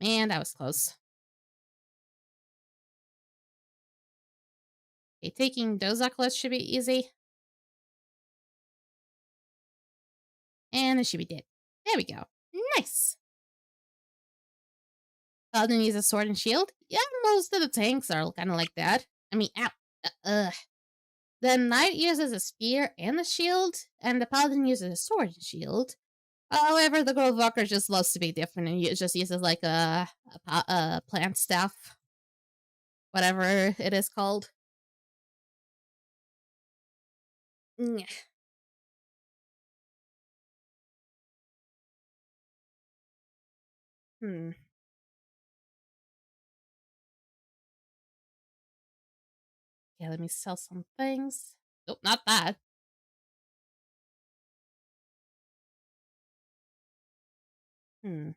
man, that was close. Okay, taking those accolades should be easy. And it should be dead. There we go. Nice. Paladin uses sword and shield. Yeah, most of the tanks are kind of like that. I mean, ow. The knight uses a spear and a shield, and the paladin uses a sword and shield. However, the Grove Walker just loves to be different and just uses like a plant staff, whatever it is called. Mm. Hmm. Yeah, let me sell some things. Nope, not that. Hmm.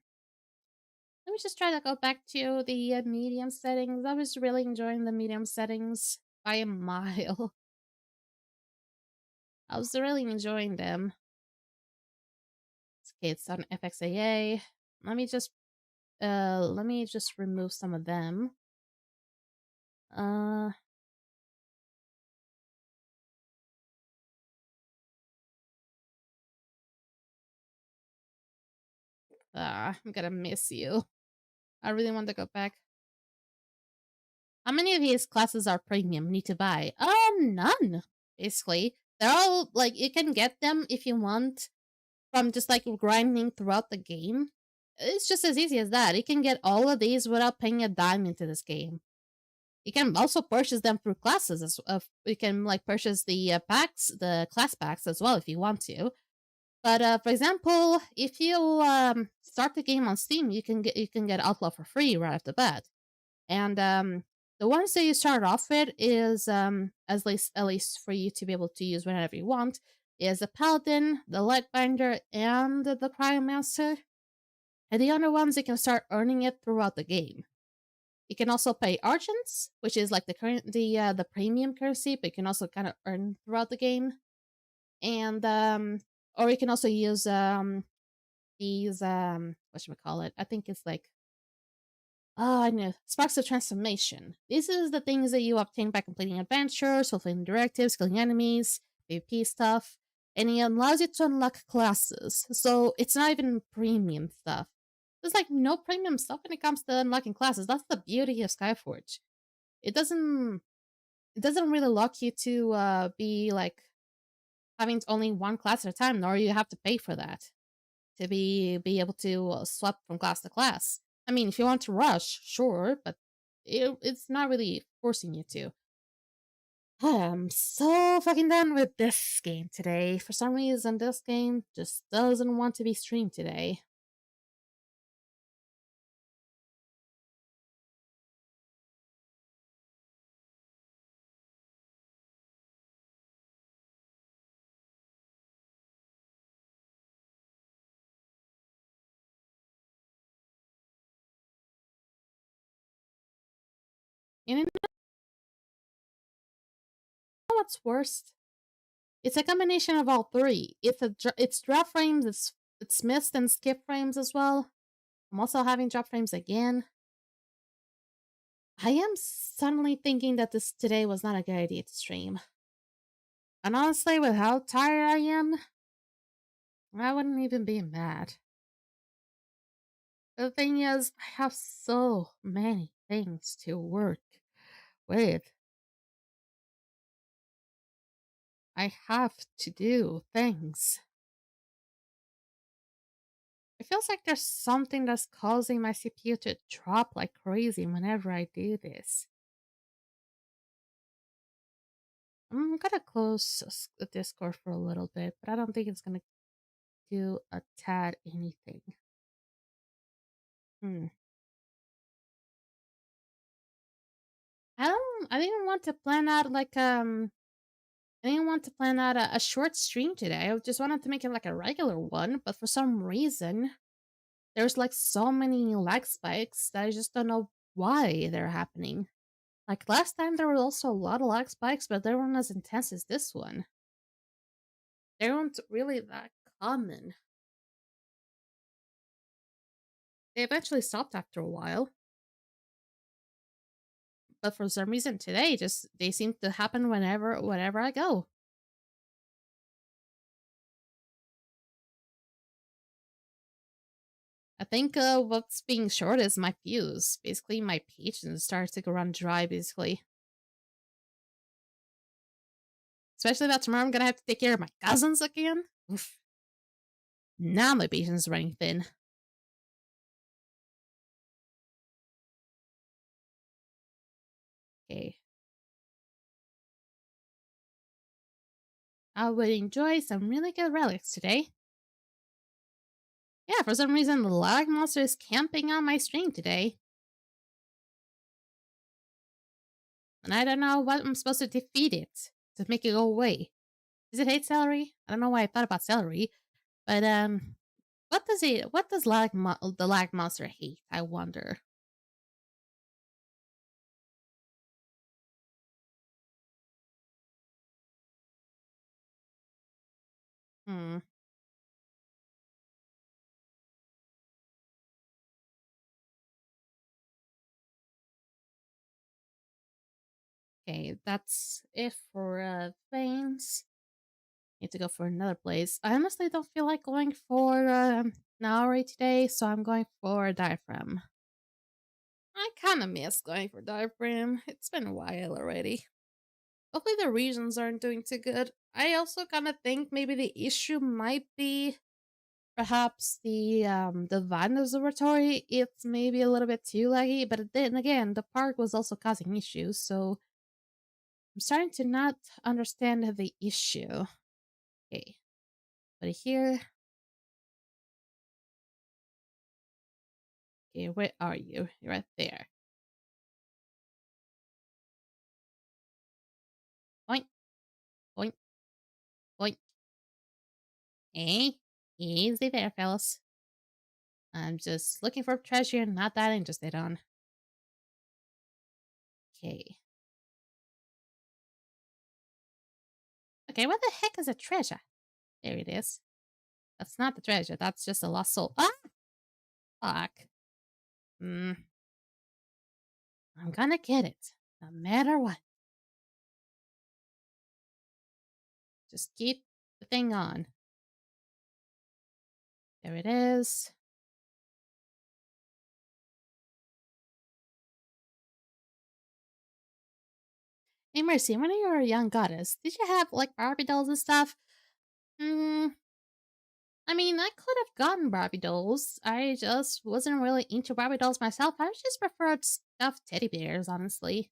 Let me just try to go back to the medium settings. I was really enjoying the medium settings by a mile. I was really enjoying them. Okay, it's on FXAA. Let me just remove some of them. Uh I'm gonna miss you. I really want to go back. How many of these classes are premium? Need to buy? None. Basically, they're all like you can get them if you want from just like grinding throughout the game. It's just as easy as that. You can get all of these without paying a dime into this game. You can also purchase them through classes. You can like purchase the packs, the class packs as well if you want to. But for example, if you start the game on Steam, you can get Outlaw for free right off the bat. And the ones that you start off with is at least for you to be able to use whenever you want is the Paladin, the Lightbinder, and the Cryomancer. And the other ones you can start earning it throughout the game. You can also pay Argents, which is like the premium currency, but you can also kind of earn throughout the game. And or you can also use these whatchamacallit. I think it's like I know. Sparks of Transformation. This is the things that you obtain by completing adventures, fulfilling directives, killing enemies, PvP stuff, and it allows you to unlock classes. So it's not even premium stuff. There's like no premium stuff when it comes to unlocking classes. That's the beauty of Skyforge. It doesn't really lock you to be like having only one class at a time, nor you have to pay for that to be able to swap from class to class. I mean, if you want to rush, sure, but it's not really forcing you to. I'm so fucking done with this game today. For some reason, this game just doesn't want to be streamed today. And you know what's worst? It's a combination of all three. It's drop frames, it's missed and skip frames as well. I'm also having drop frames again. I am suddenly thinking that this today was not a good idea to stream. And honestly, with how tired I am, I wouldn't even be mad. The thing is, I have so many things to work with. I have to do things. It feels like there's something that's causing my CPU to drop like crazy whenever I do this. I'm gonna close the Discord for a little bit, but I don't think it's gonna do a tad anything. Hmm. I didn't want to plan out like I didn't want to plan out a short stream today. I just wanted to make it like a regular one, but for some reason, there's like so many lag spikes that I just don't know why they're happening. Like last time, there were also a lot of lag spikes, but they weren't as intense as this one. They weren't really that common. They eventually stopped after a while. But for some reason today, just they seem to happen whenever I go. I think what's being short is my fuse. Basically, my patience starts to run dry, basically. Especially that tomorrow I'm gonna have to take care of my cousins again. Oof. Now my patience is running thin. Okay. I would enjoy some really good relics today. Yeah, for some reason the lag monster is camping on my stream today. And I don't know what I'm supposed to defeat it to make it go away. Does it hate celery? I don't know why I thought about celery. But what does the lag monster hate, I wonder? Hmm. Okay, that's it for veins. Need to go for another place. I honestly don't feel like going for Naori today, so I'm going for diaphragm. I kind of miss going for diaphragm. It's been a while already. Hopefully the regions aren't doing too good. I also kind of think maybe the issue might be perhaps the Vine Observatory. It's maybe a little bit too laggy, but then again, the park was also causing issues, so I'm starting to not understand the issue. Okay, but here. Okay, where are you? You're right there. Point, point, point. Hey, easy there, fellas. I'm just looking for treasure, not that interested on. Okay. Okay, what the heck is a treasure? There it is. That's not the treasure, that's just a lost soul. Ah! Fuck. Hmm. I'm gonna get it, no matter what. Just keep the thing on. There it is. Hey, Mercy, when you were a young goddess, did you have, like, Barbie dolls and stuff? Hmm. I mean, I could have gotten Barbie dolls. I just wasn't really into Barbie dolls myself. I just preferred stuffed teddy bears, honestly.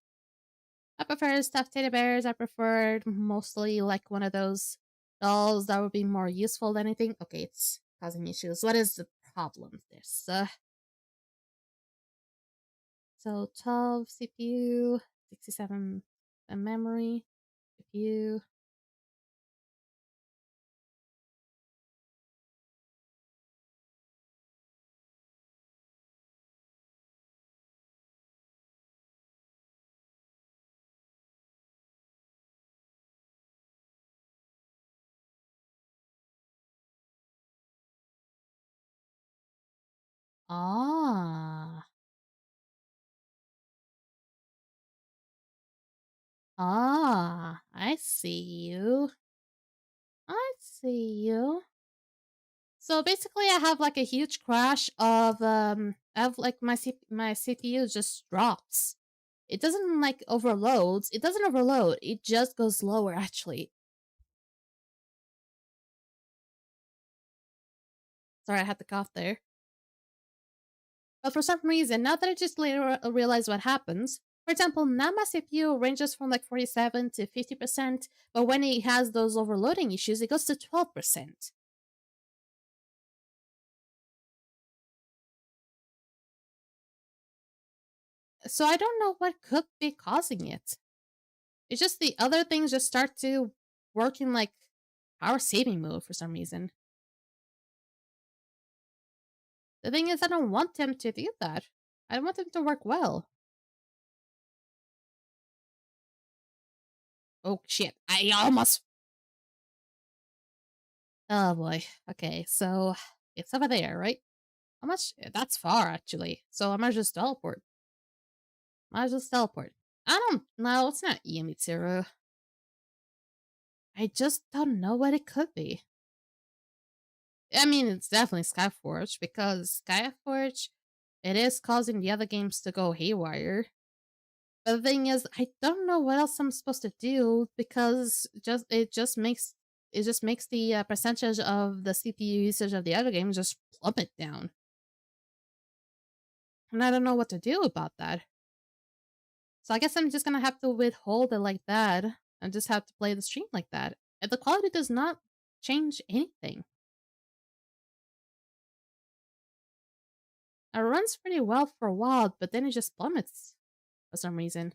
I prefer stuffed teddy bears. I preferred mostly like one of those dolls that would be more useful than anything. Okay, it's causing issues. What is the problem with this? So 12 CPU, 67 memory, CPU. Ah, I see you. I see you. So basically, I have like a huge crash of like my CPU just drops. It doesn't like overloads. It doesn't overload. It just goes lower actually. Sorry, I had to cough there. But for some reason, now that I just later realize what happens, for example, now my CPU ranges from like 47 to 50%, but when it has those overloading issues, it goes to 12%. So I don't know what could be causing it. It's just the other things just start to work in like power saving mode for some reason. The thing is, I don't want them to do that. I want them to work well. Oh shit! I almost. Oh boy. Okay, so it's over there, right? How much? That's far, actually. So I might just teleport. Might just teleport. I don't know. It's not Yumitsuru. I just don't know what it could be. I mean, it's definitely Skyforge because Skyforge, it is causing the other games to go haywire. But the thing is, I don't know what else I'm supposed to do because it just makes the percentage of the CPU usage of the other games just plummet down, and I don't know what to do about that. So I guess I'm just gonna have to withhold it like that and just have to play the stream like that. And the quality does not change anything. It runs pretty well for a while, but then it just plummets for some reason.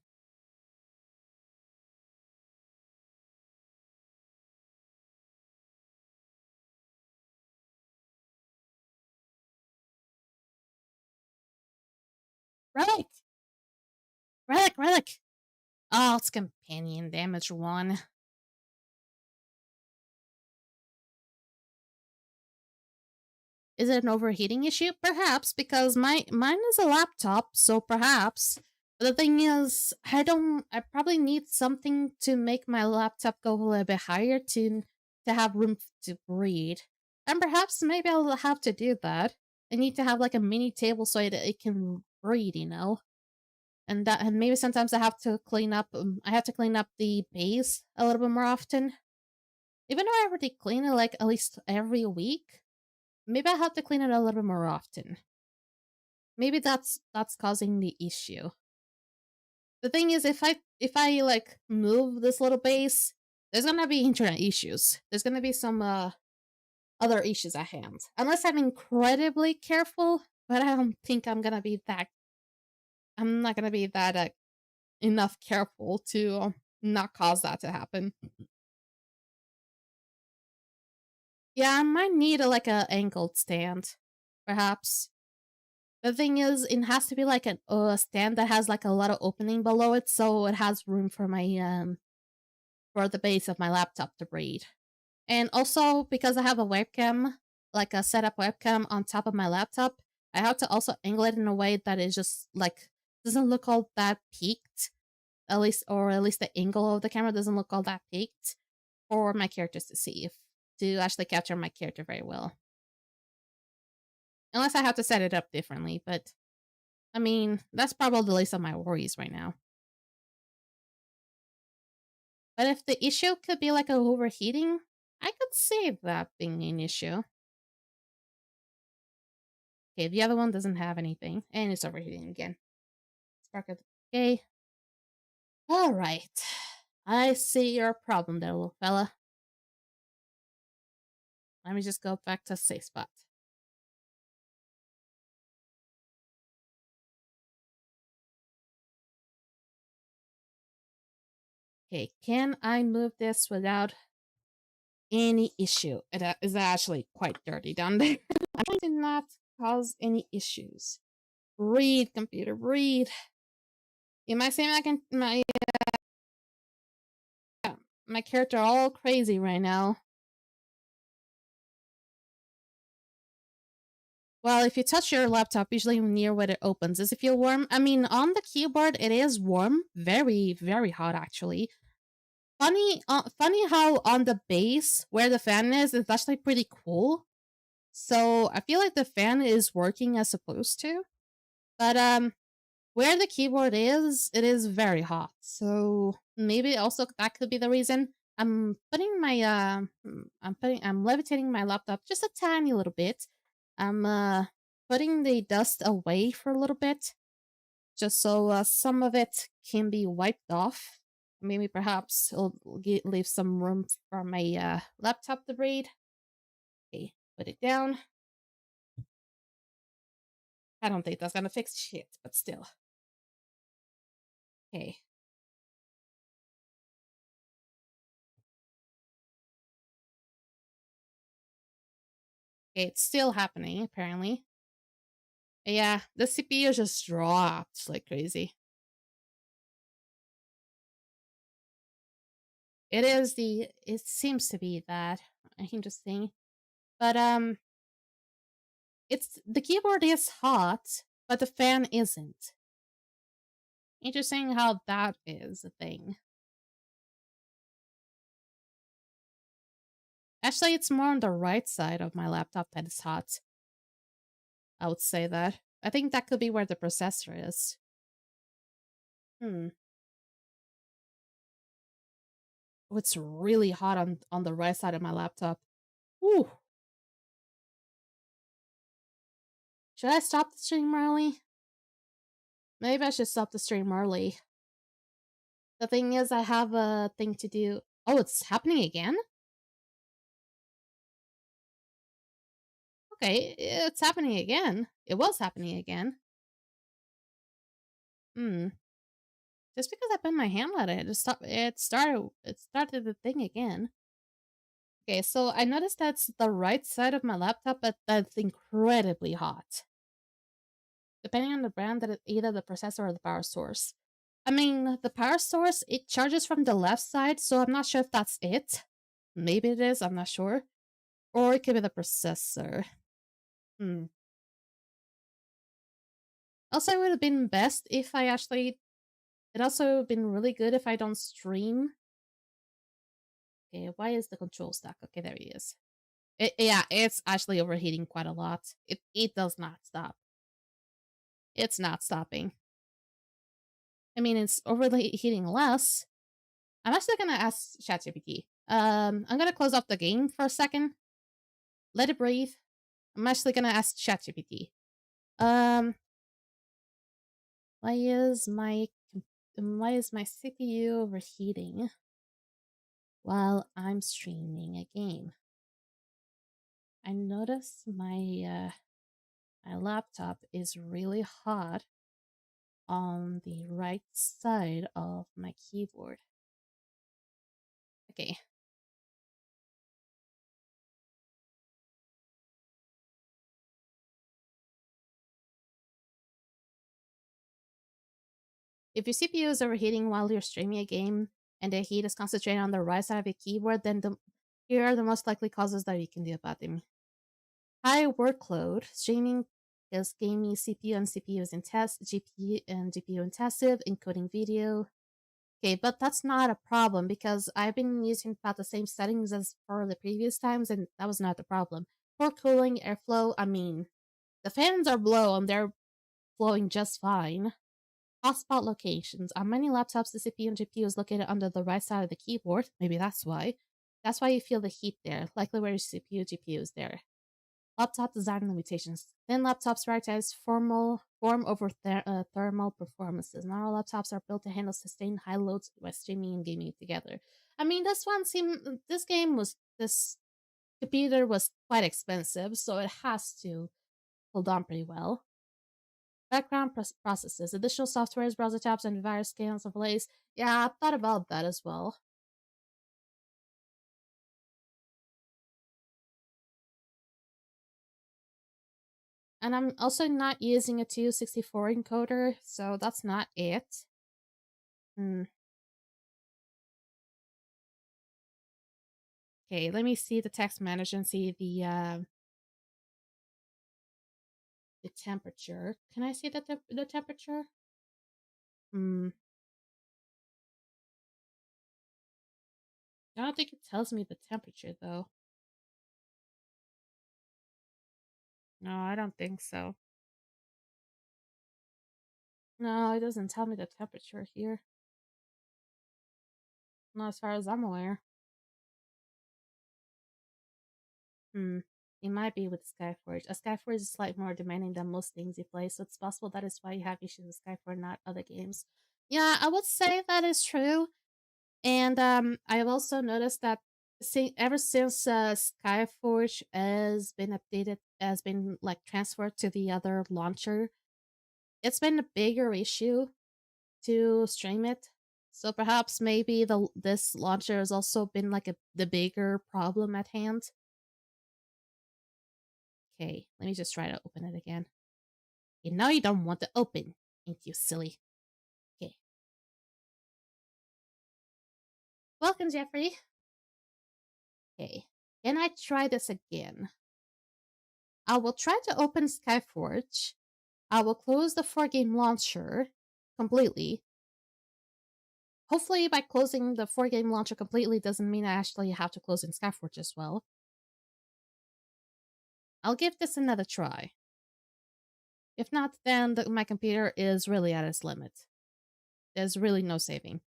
Relic! Relic! Relic! Oh, it's companion damage 1. Is it an overheating issue? Perhaps, because mine is a laptop, so perhaps. But the thing is, I probably need something to make my laptop go a little bit higher to have room to breathe. And perhaps maybe I'll have to do that. I need to have like a mini table so it can breathe, you know? And maybe sometimes I have to clean up the base a little bit more often. Even though I already clean it like at least every week, maybe I have to clean it a little bit more often. Maybe that's causing the issue. The thing is, if I like move this little base, there's gonna be internet issues. There's gonna be some other issues at hand. Unless I'm incredibly careful, but I don't think I'm gonna be that. I'm not gonna be that enough careful to not cause that to happen. Yeah, I might need a angled stand, perhaps. The thing is, it has to be like a stand that has like a lot of opening below it, so it has room for my for the base of my laptop to breathe. And also because I have a webcam, like a setup webcam on top of my laptop, I have to also angle it in a way that is just like doesn't look all that peaked, at least the angle of the camera doesn't look all that peaked for my characters to see, to actually capture my character very well. Unless I have to set it up differently, but I mean, that's probably the least of my worries right now. But if the issue could be like a overheating, I could see that being an issue. Okay, the other one doesn't have anything, and it's overheating again. Spark of okay. Alright. I see your problem there, little fella. Let me just go back to safe spot. Okay, can I move this without any issue? It is actually quite dirty down there. I did not cause any issues. Breathe, computer, breathe. You might say my character all crazy right now. Well, if you touch your laptop, usually near where it opens, does it feel warm? I mean, on the keyboard, it is warm. Very, very hot, actually. Funny how on the base, where the fan is, it's actually pretty cool. So I feel like the fan is working as supposed to. But where the keyboard is, it is very hot. So maybe also that could be the reason. I'm levitating my laptop just a tiny little bit. I'm putting the dust away for a little bit, just so some of it can be wiped off. Maybe perhaps it'll leave some room for my laptop to breathe. Okay, put it down. I don't think that's gonna fix shit, but still. Okay. Okay, it's still happening, apparently. Yeah, the CPU just dropped like crazy. it seems to be that. Interesting. But it's the keyboard is hot, but the fan isn't. Interesting how that is a thing. Actually, it's more on the right side of my laptop that is hot. I would say that. I think that could be where the processor is. Hmm. Oh, it's really hot on the right side of my laptop. Ooh. Should I stop the stream early? Maybe I should stop the stream early. The thing is, I have a thing to do. Oh, it's happening again? Okay, it's happening again. It was happening again. Hmm. Just because I put my hand on it, it started the thing again. Okay, so I noticed that's the right side of my laptop, but that's incredibly hot. Depending on the brand, that is either the processor or the power source. I mean, the power source, it charges from the left side, so I'm not sure if that's it. Maybe it is, I'm not sure. Or it could be the processor. Hmm. Also, it would have been best if I actually... It also would have been really good if I don't stream. Okay, why is the control stuck? Okay, there he is. Yeah, it's actually overheating quite a lot. It does not stop. It's not stopping. I mean, it's overheating less. I'm actually gonna ask ChatGPT. I'm gonna close off the game for a second. Let it breathe. I'm actually gonna ask ChatGPT. Um, why is my CPU overheating while I'm streaming a game? I notice my laptop is really hot on the right side of my keyboard. Okay. If your CPU is overheating while you're streaming a game and the heat is concentrated on the right side of your keyboard, then here are the most likely causes that you can do about them. High workload. Streaming is gaming CPU and CPU is GPU and GPU intensive, encoding video. Okay, but that's not a problem because I've been using about the same settings as for the previous times, and that was not the problem. For cooling, airflow, I mean, the fans are blown, they're flowing just fine. Hotspot locations. On many laptops, the CPU and GPU is located under the right side of the keyboard. Maybe that's why. That's why you feel the heat there, likely where your CPU GPU is there. Laptop design limitations. Thin laptops prioritize form over thermal performances. Not all laptops are built to handle sustained high loads while streaming and gaming together. I mean, this computer was quite expensive, so it has to hold on pretty well. Background processes, additional softwares, browser tabs, and virus scans of overlays. Yeah, I thought about that as well. And I'm also not using a 264 encoder, so that's not it. Okay, let me see the text manager and see the temperature. Can I see the temperature? I don't think it tells me the temperature though. No, I don't think so. No, it doesn't tell me the temperature here. Not as far as I'm aware. It might be with Skyforge. A Skyforge is slightly more demanding than most things you play, so it's possible that is why you have issues with Skyforge, not other games. Yeah, I would say that is true. And I've also noticed that ever since Skyforge has been updated, has been like transferred to the other launcher, it's been a bigger issue to stream it. So perhaps maybe this launcher has also been like the bigger problem at hand. Okay, let me just try to open it again. You know you don't want to open, ain't you silly? Okay. Welcome, Jeffrey. Okay, can I try this again? I will try to open Skyforge. I will close the 4-game launcher completely. Hopefully by closing the 4-game launcher completely doesn't mean I actually have to close in Skyforge as well. I'll give this another try. If not, then my computer is really at its limit. There's really no saving.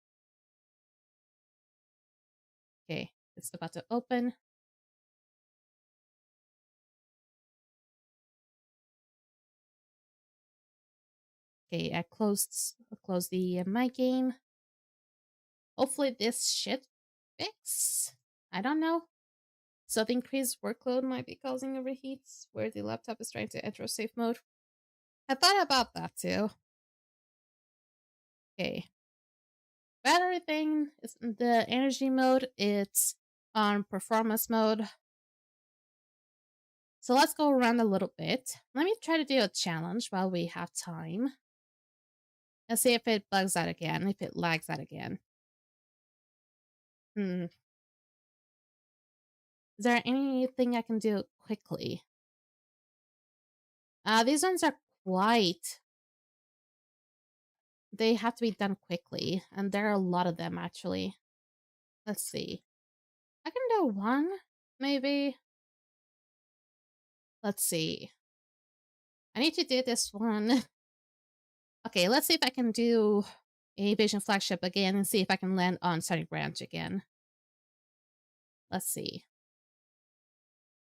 Okay, it's about to open. Okay, I closed the my game. Hopefully this should fix. I don't know. So the increased workload might be causing overheats where the laptop is trying to enter safe mode. I thought about that too. Okay. Battery thing is the energy mode. It's on performance mode. So let's go around a little bit. Let me try to do a challenge while we have time. Let's see if it bugs out again, if it lags out again. Is there anything I can do quickly? These ones are quite... They have to be done quickly, and there are a lot of them, actually. Let's see. I can do one, maybe. Let's see. I need to do this one. Okay, let's see if I can do a Vision Flagship again and see if I can land on Sunny Branch again. Let's see.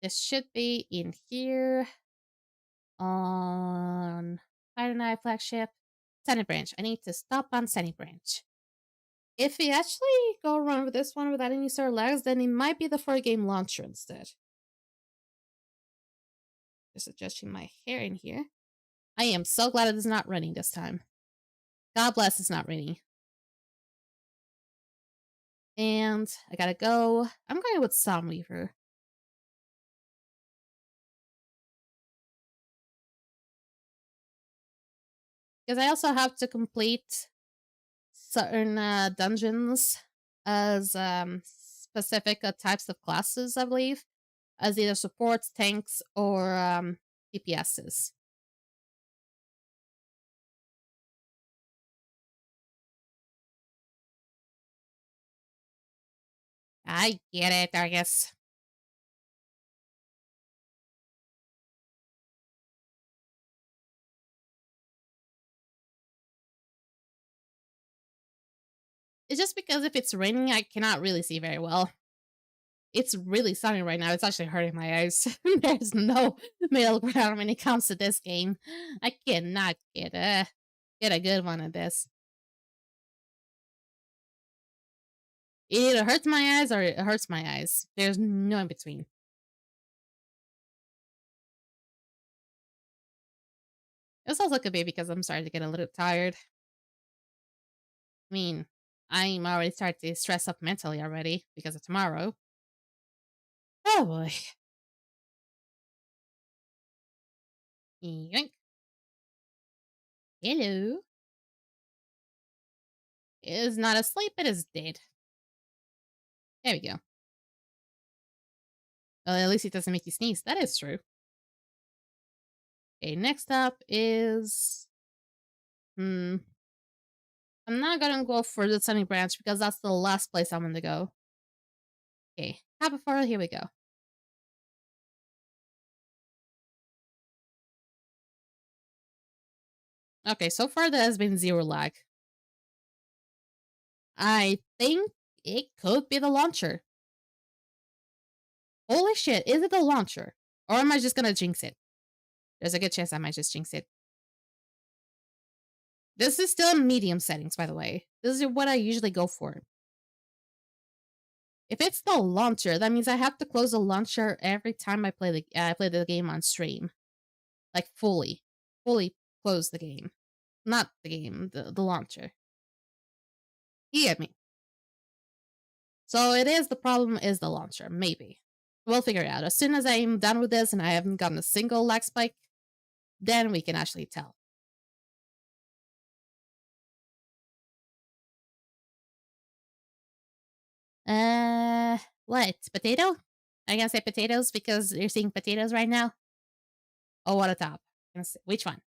This should be in here. On Fire Knight Flagship. Sunny Branch. I need to stop on Sunny Branch. If we actually go around with this one without any sort of lags, then it might be the 4-game launcher instead. Just adjusting my hair in here. I am so glad it is not running this time. God bless it's not raining. And I gotta go. I'm going with Somweaver. Because I also have to complete certain dungeons as specific types of classes, I believe. As either supports, tanks, or DPSs. I get it, I guess. It's just because if it's raining, I cannot really see very well. It's really sunny right now. It's actually hurting my eyes. There's no middle ground when it comes to this game. I cannot get a good one at this. It either hurts my eyes or it hurts my eyes. There's no in between. This also could be because I'm starting to get a little tired. I mean, I'm already starting to stress up mentally already because of tomorrow. Oh boy. Yoink. Hello. It is not asleep, it is dead. There we go. Well, at least it doesn't make you sneeze. That is true. Okay, next up is... I'm not gonna go for the Sunny Branch because that's the last place I'm gonna go. Okay, Happy here we go. Okay, so far there has been zero lag. I think it could be the launcher. Holy shit, is it the launcher? Or am I just gonna jinx it? There's a good chance I might just jinx it. This is still in medium settings, by the way. This is what I usually go for. If it's the launcher, that means I have to close the launcher every time I play the game on stream. Like fully close the game. Not the game, the launcher. You get me. So it is, the problem is the launcher, maybe. We'll figure it out. As soon as I'm done with this and I haven't gotten a single lag spike, then we can actually tell. Uh, what? Potato? Are you gonna say potatoes because you're seeing potatoes right now? Oh, what a top. Which one?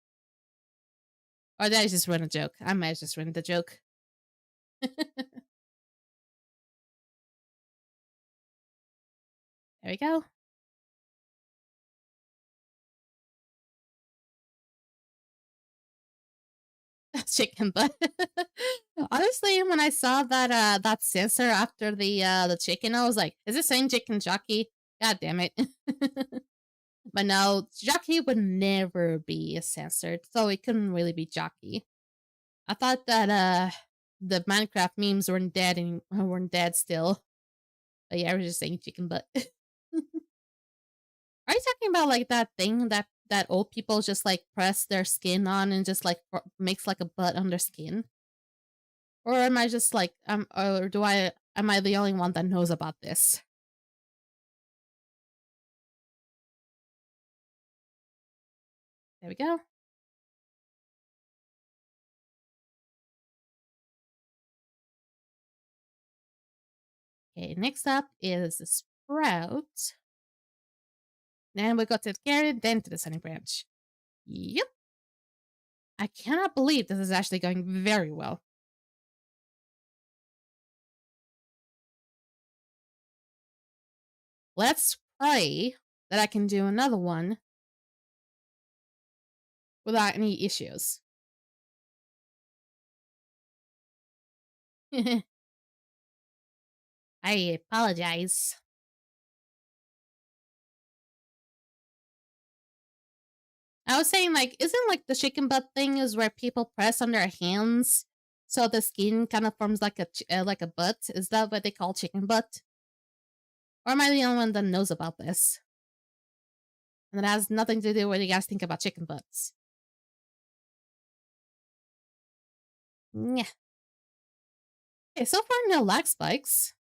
Or did I just ruin a joke? I might have just ruined the joke. There we go. That's chicken butt. Honestly, when I saw that sensor after the chicken, I was like, is it saying chicken jockey? God damn it. But no, jockey would never be censored, so it couldn't really be jockey. I thought that the Minecraft memes weren't dead still. But yeah, I was just saying chicken butt. Are you talking about like that thing that old people just like press their skin on and just like makes like a butt on their skin? Or am I just like or do I am I the only one that knows about this? There we go. Okay, next up is the sprout. Then we go to the carrot, then to the sunny branch. Yep. I cannot believe this is actually going very well. Let's pray that I can do another one without any issues. I apologize. I was saying, like, isn't like the chicken butt thing is where people press on their hands so the skin kind of forms like a butt? Is that what they call chicken butt? Or am I the only one that knows about this? And it has nothing to do with what you guys think about chicken butts. Yeah. Okay, so far no lag spikes.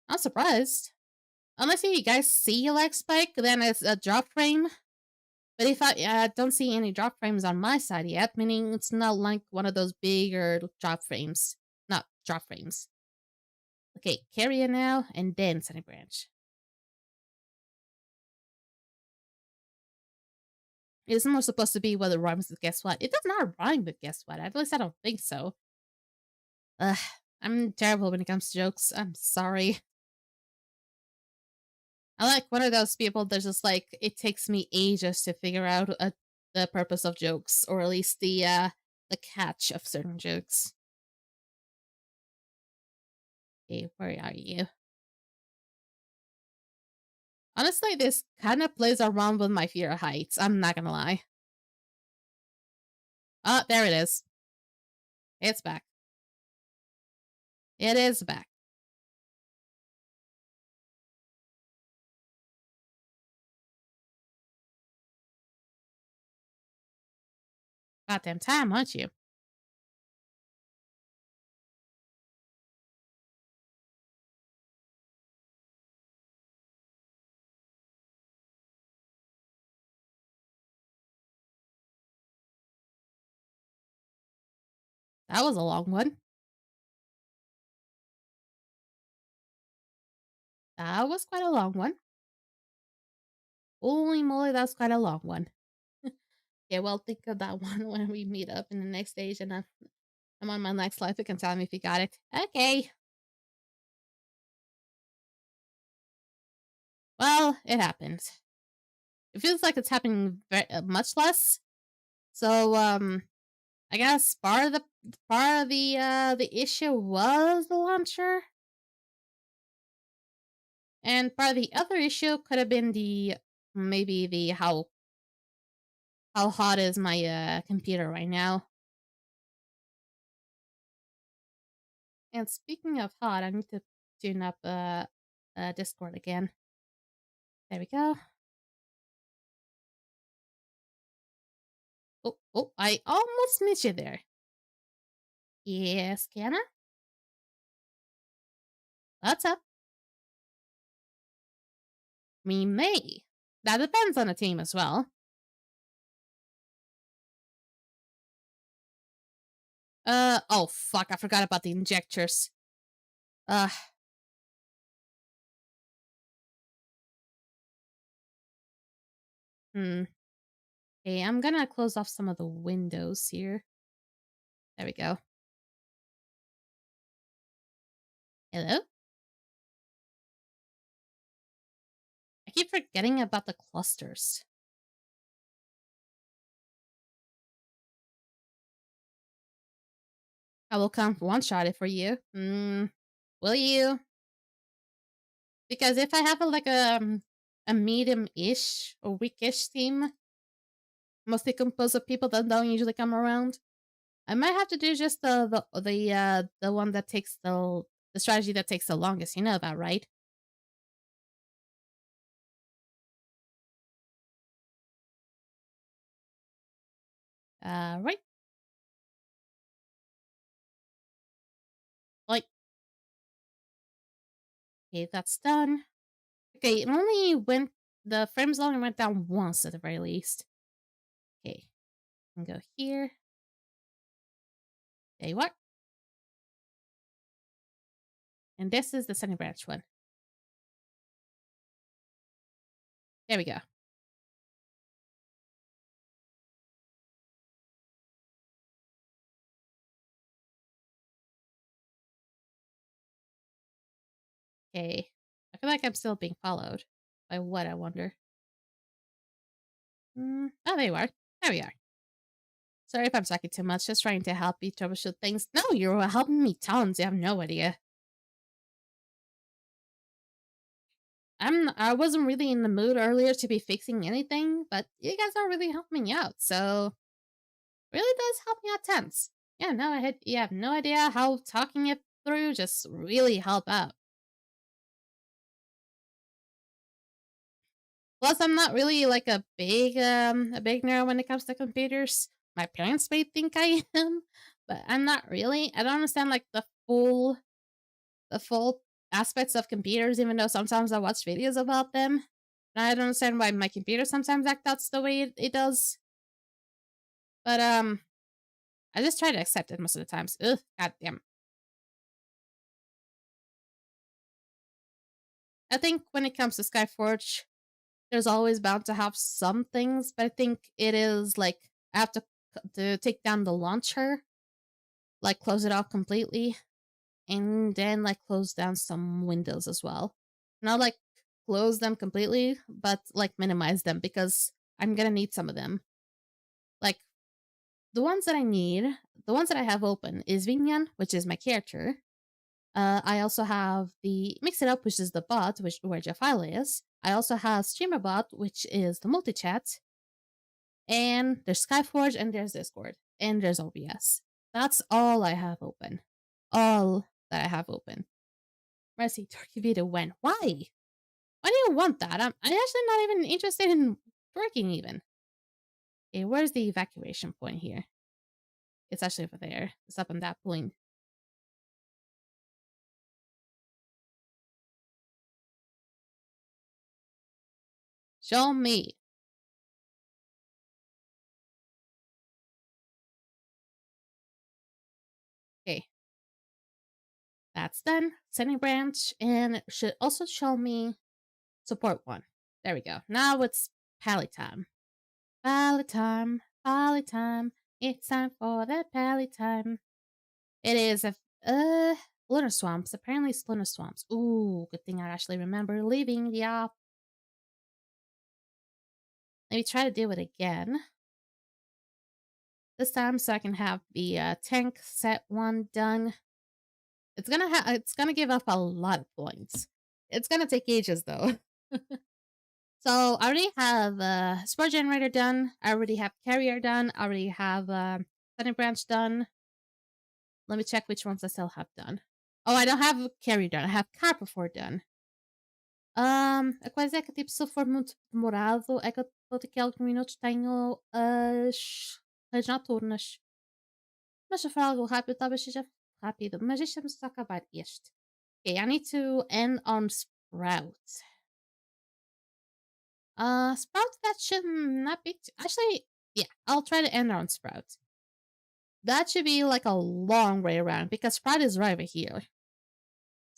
I'm surprised. Unless you guys see a lag spike, then it's a drop frame. But if I don't see any drop frames on my side yet, meaning it's not like one of those bigger drop frames. Not drop frames. Okay, carrier now, and then sunny branch. It's more supposed to be what it rhymes with guess what. It does not rhyme with guess what. At least I don't think so. Ugh, I'm terrible when it comes to jokes. I'm sorry. I like one of those people that's just like, it takes me ages to figure out the purpose of jokes, or at least the catch of certain jokes. Okay, where are you? Honestly, this kind of plays around with my fear of heights. I'm not gonna lie. Oh, there it is. It's back. It is back. Goddamn time, aren't you? That was a long one. That was quite a long one. Holy moly, that's quite a long one. Yeah, well, think of that one when we meet up in the next stage and I'm on my next life. You can tell me if you got it. Okay. Well, it happened. It feels like it's happening much less. So, I guess part of the issue was the launcher. And part of the other issue could have been maybe the how hot is my computer right now. And speaking of hot, I need to tune up Discord again. There we go. Oh, I almost missed you there. Yes, Kiana? What's up? We may. That depends on the team as well. Oh fuck, I forgot about the injectors. Okay, I'm gonna close off some of the windows here. There we go. Hello? I keep forgetting about the clusters. I will come one-shot it for you. Will you? Because if I have a medium-ish or weak-ish team, mostly composed of people that don't usually come around, I might have to do just the one that takes the strategy that takes the longest. You know that, right? Right. Like, okay, that's done. Okay, it only went the frames only went down once at the very least. Okay, and go here. There you are. And this is the Sunny Branch one. There we go. Okay. I feel like I'm still being followed. By what, I wonder? Oh, there you are. There we are. Sorry if I'm talking too much, just trying to help you troubleshoot things. No, you're helping me tons, you have no idea. I wasn't really in the mood earlier to be fixing anything, but you guys are really helping me out, so really does help me out tons. Yeah, no, you have no idea how talking it through just really help out. Plus, I'm not really like a big nerd when it comes to computers. My parents may think I am, but I'm not really. I don't understand like the full aspects of computers, even though sometimes I watch videos about them. And I don't understand why my computer sometimes acts out the way it does. But I just try to accept it most of the times. Ugh, goddamn. I think when it comes to Skyforge, there's always bound to have some things, but I think it is like I have to take down the launcher, like close it off completely, and then like close down some windows as well. Not like close them completely, but like minimize them because I'm gonna need some of them. Like the ones that I need, the ones that I have open is Vinyan, which is my character. I also have the Mix It Up, which is the bot, where Jafile is. I also have StreamerBot, which is the multi-chat. And there's Skyforge, and there's Discord, and there's OBS. That's all I have open. All that I have open. Mercy, Turkey Video when? Why? Why do you want that? I'm actually not even interested in working even. Okay, where's the evacuation point here? It's actually over there. It's up on that point. Show me. Okay. That's done. Sending branch, and it should also show me support one. There we go. Now it's pally time. Pally time. Pally time. It's time for the pally time. It is lunar swamps. Apparently it's lunar swamps. Ooh, good thing I actually remember leaving the app. Let me try to do it again. This time so I can have the tank set one done. It's gonna give up a lot of points. It's gonna take ages though. So I already have Spore Generator done. I already have Carrier done. I already have Sunny Branch done. Let me check which ones I still have done. Oh, I don't have Carrier done. I have Carpivore done. Quais é que tipo, se for muito demorado, é que eu daqui a alguns minutos tenho as noturnas. Mas se for algo rápido, talvez seja rápido. Mas deixa-me só acabar este. Okay, I need to end on Sprout. Sprout, that should not be... Actually, yeah, I'll try to end on Sprout. That should be like a long way around because Sprout is right over here.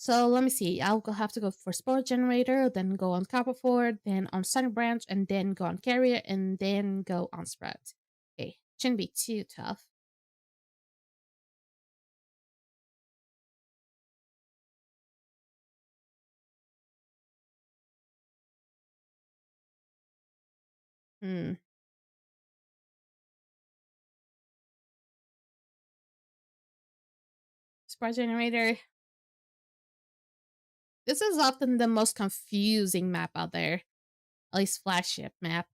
So let me see. Have to go for Spore Generator, then go on Copperford, then on Sunny Branch, and then go on Carrier, and then go on Sprout. Okay, shouldn't be too tough. Hmm. Spore Generator. This is often the most confusing map out there. At least flagship map.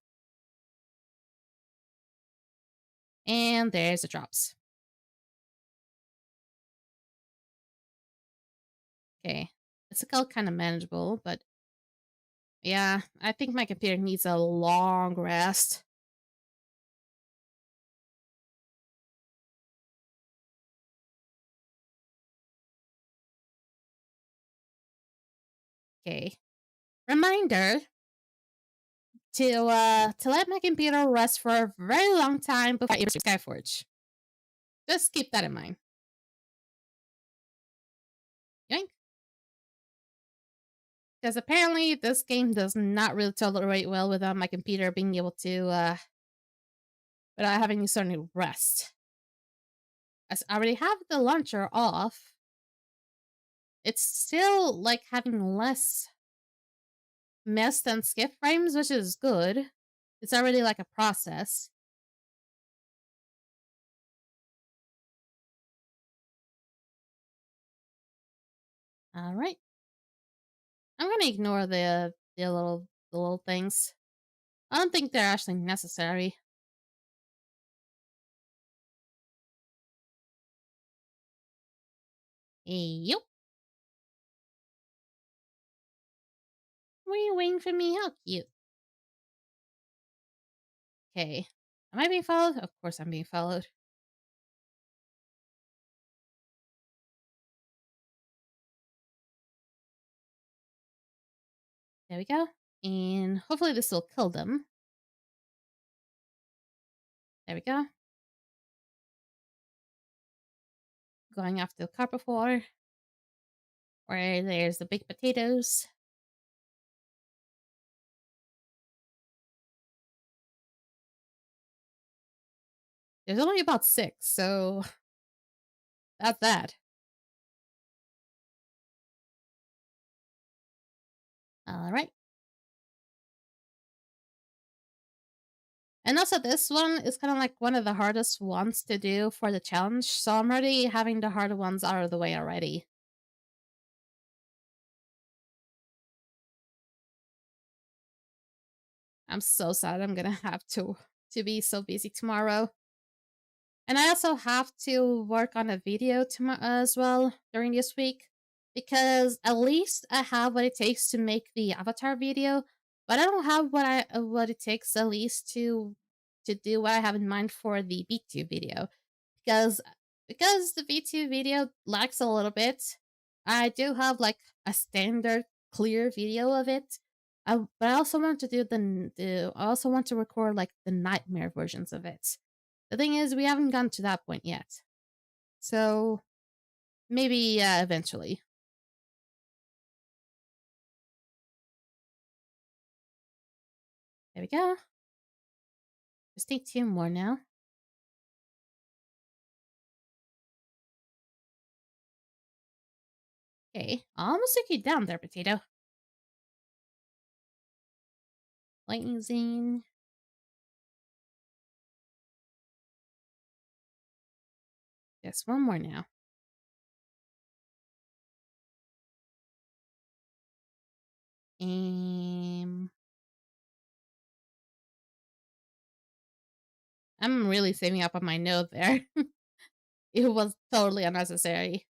And there's the drops. Okay. It's all kind of manageable, but yeah, I think my computer needs a long rest. Okay. Reminder to let my computer rest for a very long time before I use Skyforge. Just keep that in mind. Yoink. Because apparently this game does not really tolerate well without my computer being able to without having to suddenly rest. As I already have the launcher off, it's still like having less mess than skip frames, which is good. It's already like a process. All right. I'm gonna ignore the little things. I don't think they're actually necessary. Yup. Were you waiting for me? How cute. Okay. Am I being followed? Of course I'm being followed. There we go. And hopefully this will kill them. There we go. Going after the carpet floor. Where there's the big potatoes. There's only about 6, so that's that. Alright. And also this one is kind of like one of the hardest ones to do for the challenge, so I'm already having the harder ones out of the way already. I'm so sad I'm gonna have to be so busy tomorrow. And I also have to work on a video tomorrow as well during this week because at least I have what it takes to make the avatar video, but I don't have what it takes at least to do what I have in mind for the B2 video because the B2 video lacks a little bit. I do have like a standard clear video of it. But I also want to do I also want to record like the nightmare versions of it. The thing is, we haven't gotten to that point yet. So, maybe eventually. There we go. Just need 2 more now. Okay, almost took you down there, Potato. Lightning Zine. Just 1 more now. I'm really saving up on my note there. It was totally unnecessary.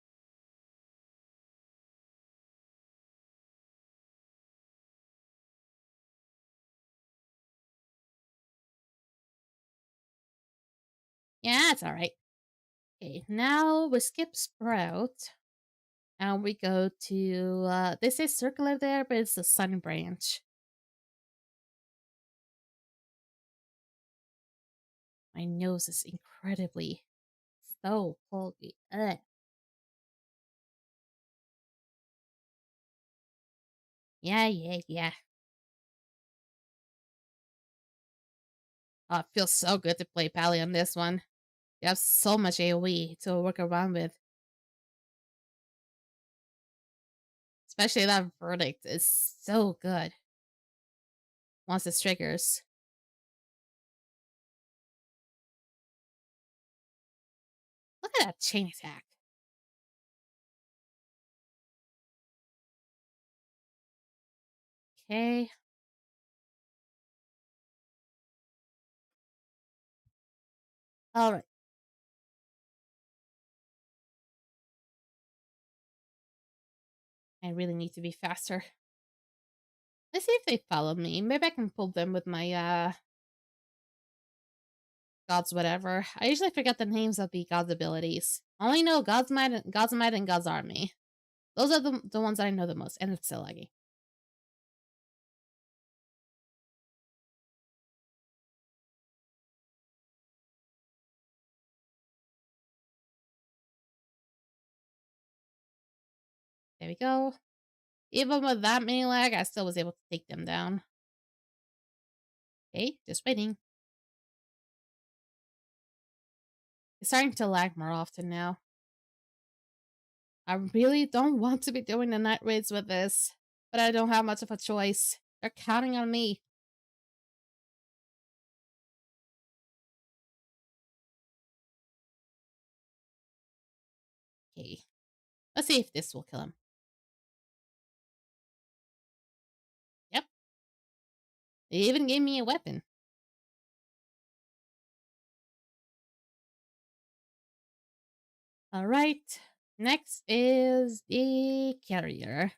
Yeah, it's alright. Okay, now we skip Sprout. And we go to, they say circular there, but it's a sun branch. My nose is incredibly so foggy. Ugh. Yeah. Oh, it feels so good to play Pally on this one. You have so much AoE to work around with. Especially that verdict is so good once it triggers. Look at that chain attack. Okay. All right. I really need to be faster. Let's see if they follow me. Maybe I can pull them with my gods whatever. I usually forget the names of the gods' abilities. I only know God's Might, and God's Army. Those are the ones that I know the most, and it's still laggy. There we go. Even with that many lag, I still was able to take them down. Okay, just waiting. It's starting to lag more often now. I really don't want to be doing the night raids with this, but I don't have much of a choice. They're counting on me. Okay, let's see if this will kill him. Yep, they even gave me a weapon. All right, next is the carrier.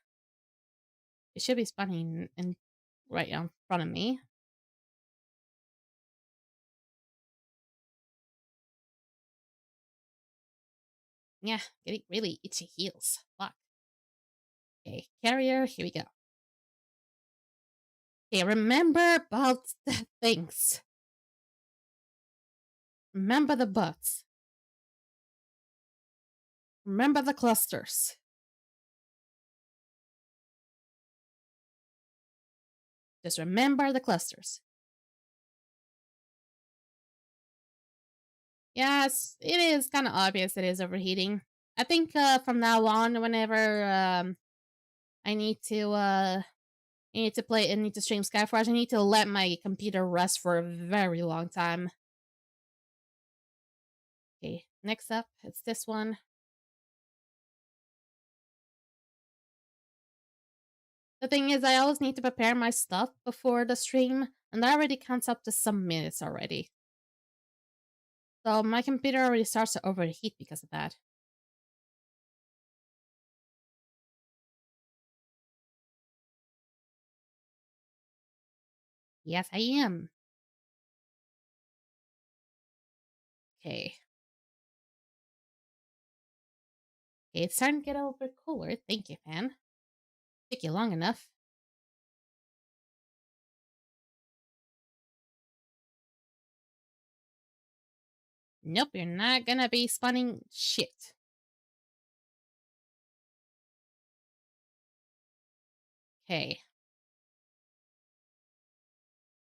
It should be spawning in right in front of me. Yeah, getting really itchy heels. Fuck. Okay, carrier, here we go. Okay, remember about the things. Remember the butts. Remember the clusters. Just remember the clusters. Yes, it is kind of obvious it is overheating. I think from now on, whenever I need to stream Skyforge, I need to let my computer rest for a very long time. Okay, next up, it's this one. The thing is, I always need to prepare my stuff before the stream, and that already counts up to some minutes already. So my computer already starts to overheat because of that. Yes, I am. Okay. Okay, it's starting to get a little bit cooler. Thank you, fan. Took you long enough. Nope, you're not gonna be spawning shit. Okay.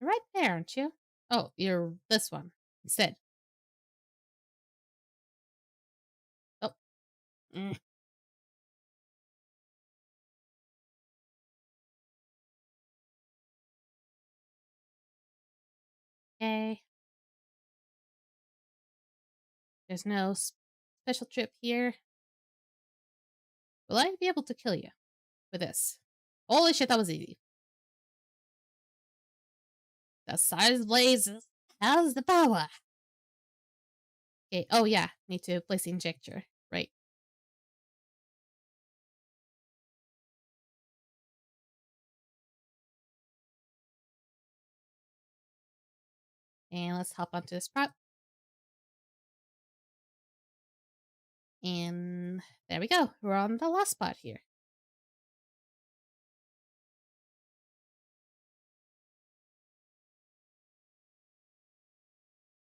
You're right there, aren't you? Oh, you're this one instead. Oh. Mm. Okay. There's no special trip here. Will I be able to kill you with this? Holy shit, that was easy. The size blaze has the power. Okay, oh yeah, need to place the injector. Right. And let's hop onto this prop. And there we go. We're on the last spot here.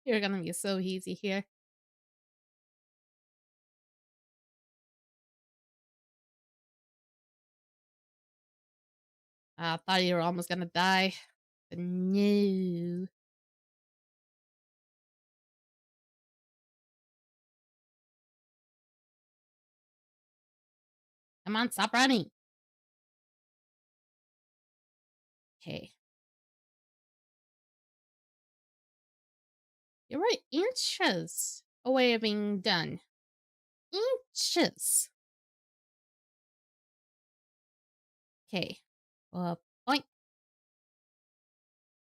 You're gonna be so easy here. I thought you were almost gonna die. But no. Come on, stop running. Okay. You were inches away of being done. Inches. Okay. Point.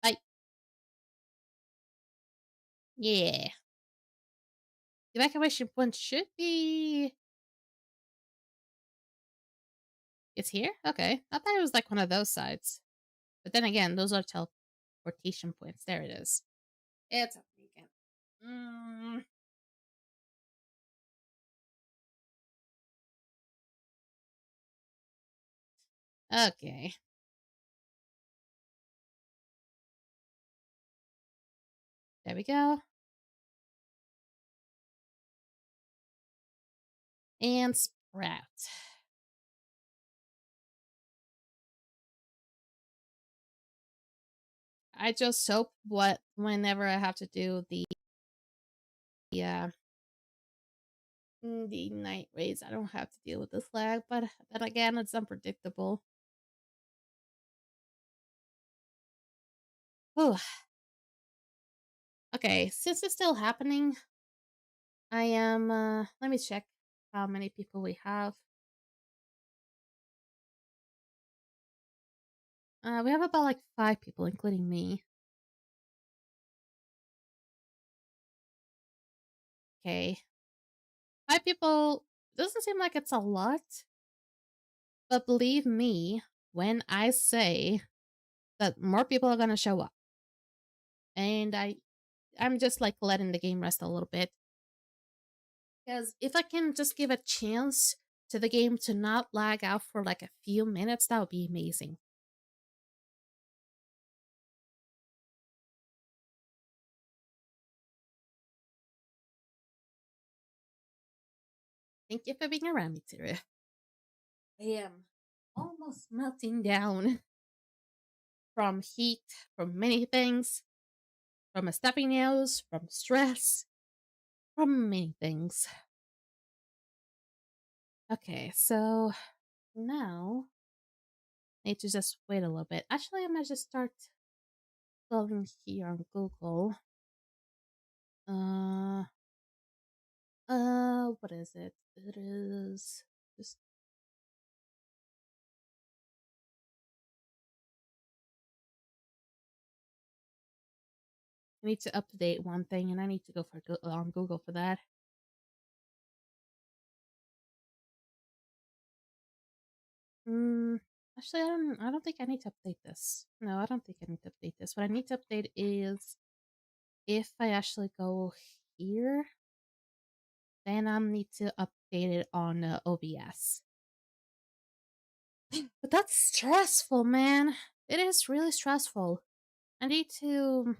Bye. Yeah. The evacuation point should be. It's here? Okay. I thought it was like one of those sides. But then again, those are teleportation points. There it is. It's a beacon. Okay. There we go. And sprout. I just hope whenever I have to do uh, the night raids, I don't have to deal with this lag, but then again, it's unpredictable. Whew. Okay, since it's still happening, I am, let me check how many people we have. We have about like 5 people, including me. Okay. 5 people doesn't seem like it's a lot, but believe me when I say that more people are gonna show up. And I'm just like letting the game rest a little bit. Because if I can just give a chance to the game to not lag out for like a few minutes, that would be amazing. Thank you for being around me today. I am almost melting down from heat, from many things, from a stuffy nose, from stress, from many things. Okay, so now I need to just wait a little bit. Actually, I'm gonna just start going here on Google. What is it? It is just. I need to update one thing, and I need to go for on Google for that. Actually, I don't think I need to update this. No, I don't think I need to update this. What I need to update is if I actually go here, then I need to update it on OBS. But that's stressful, man. It is really stressful. I need to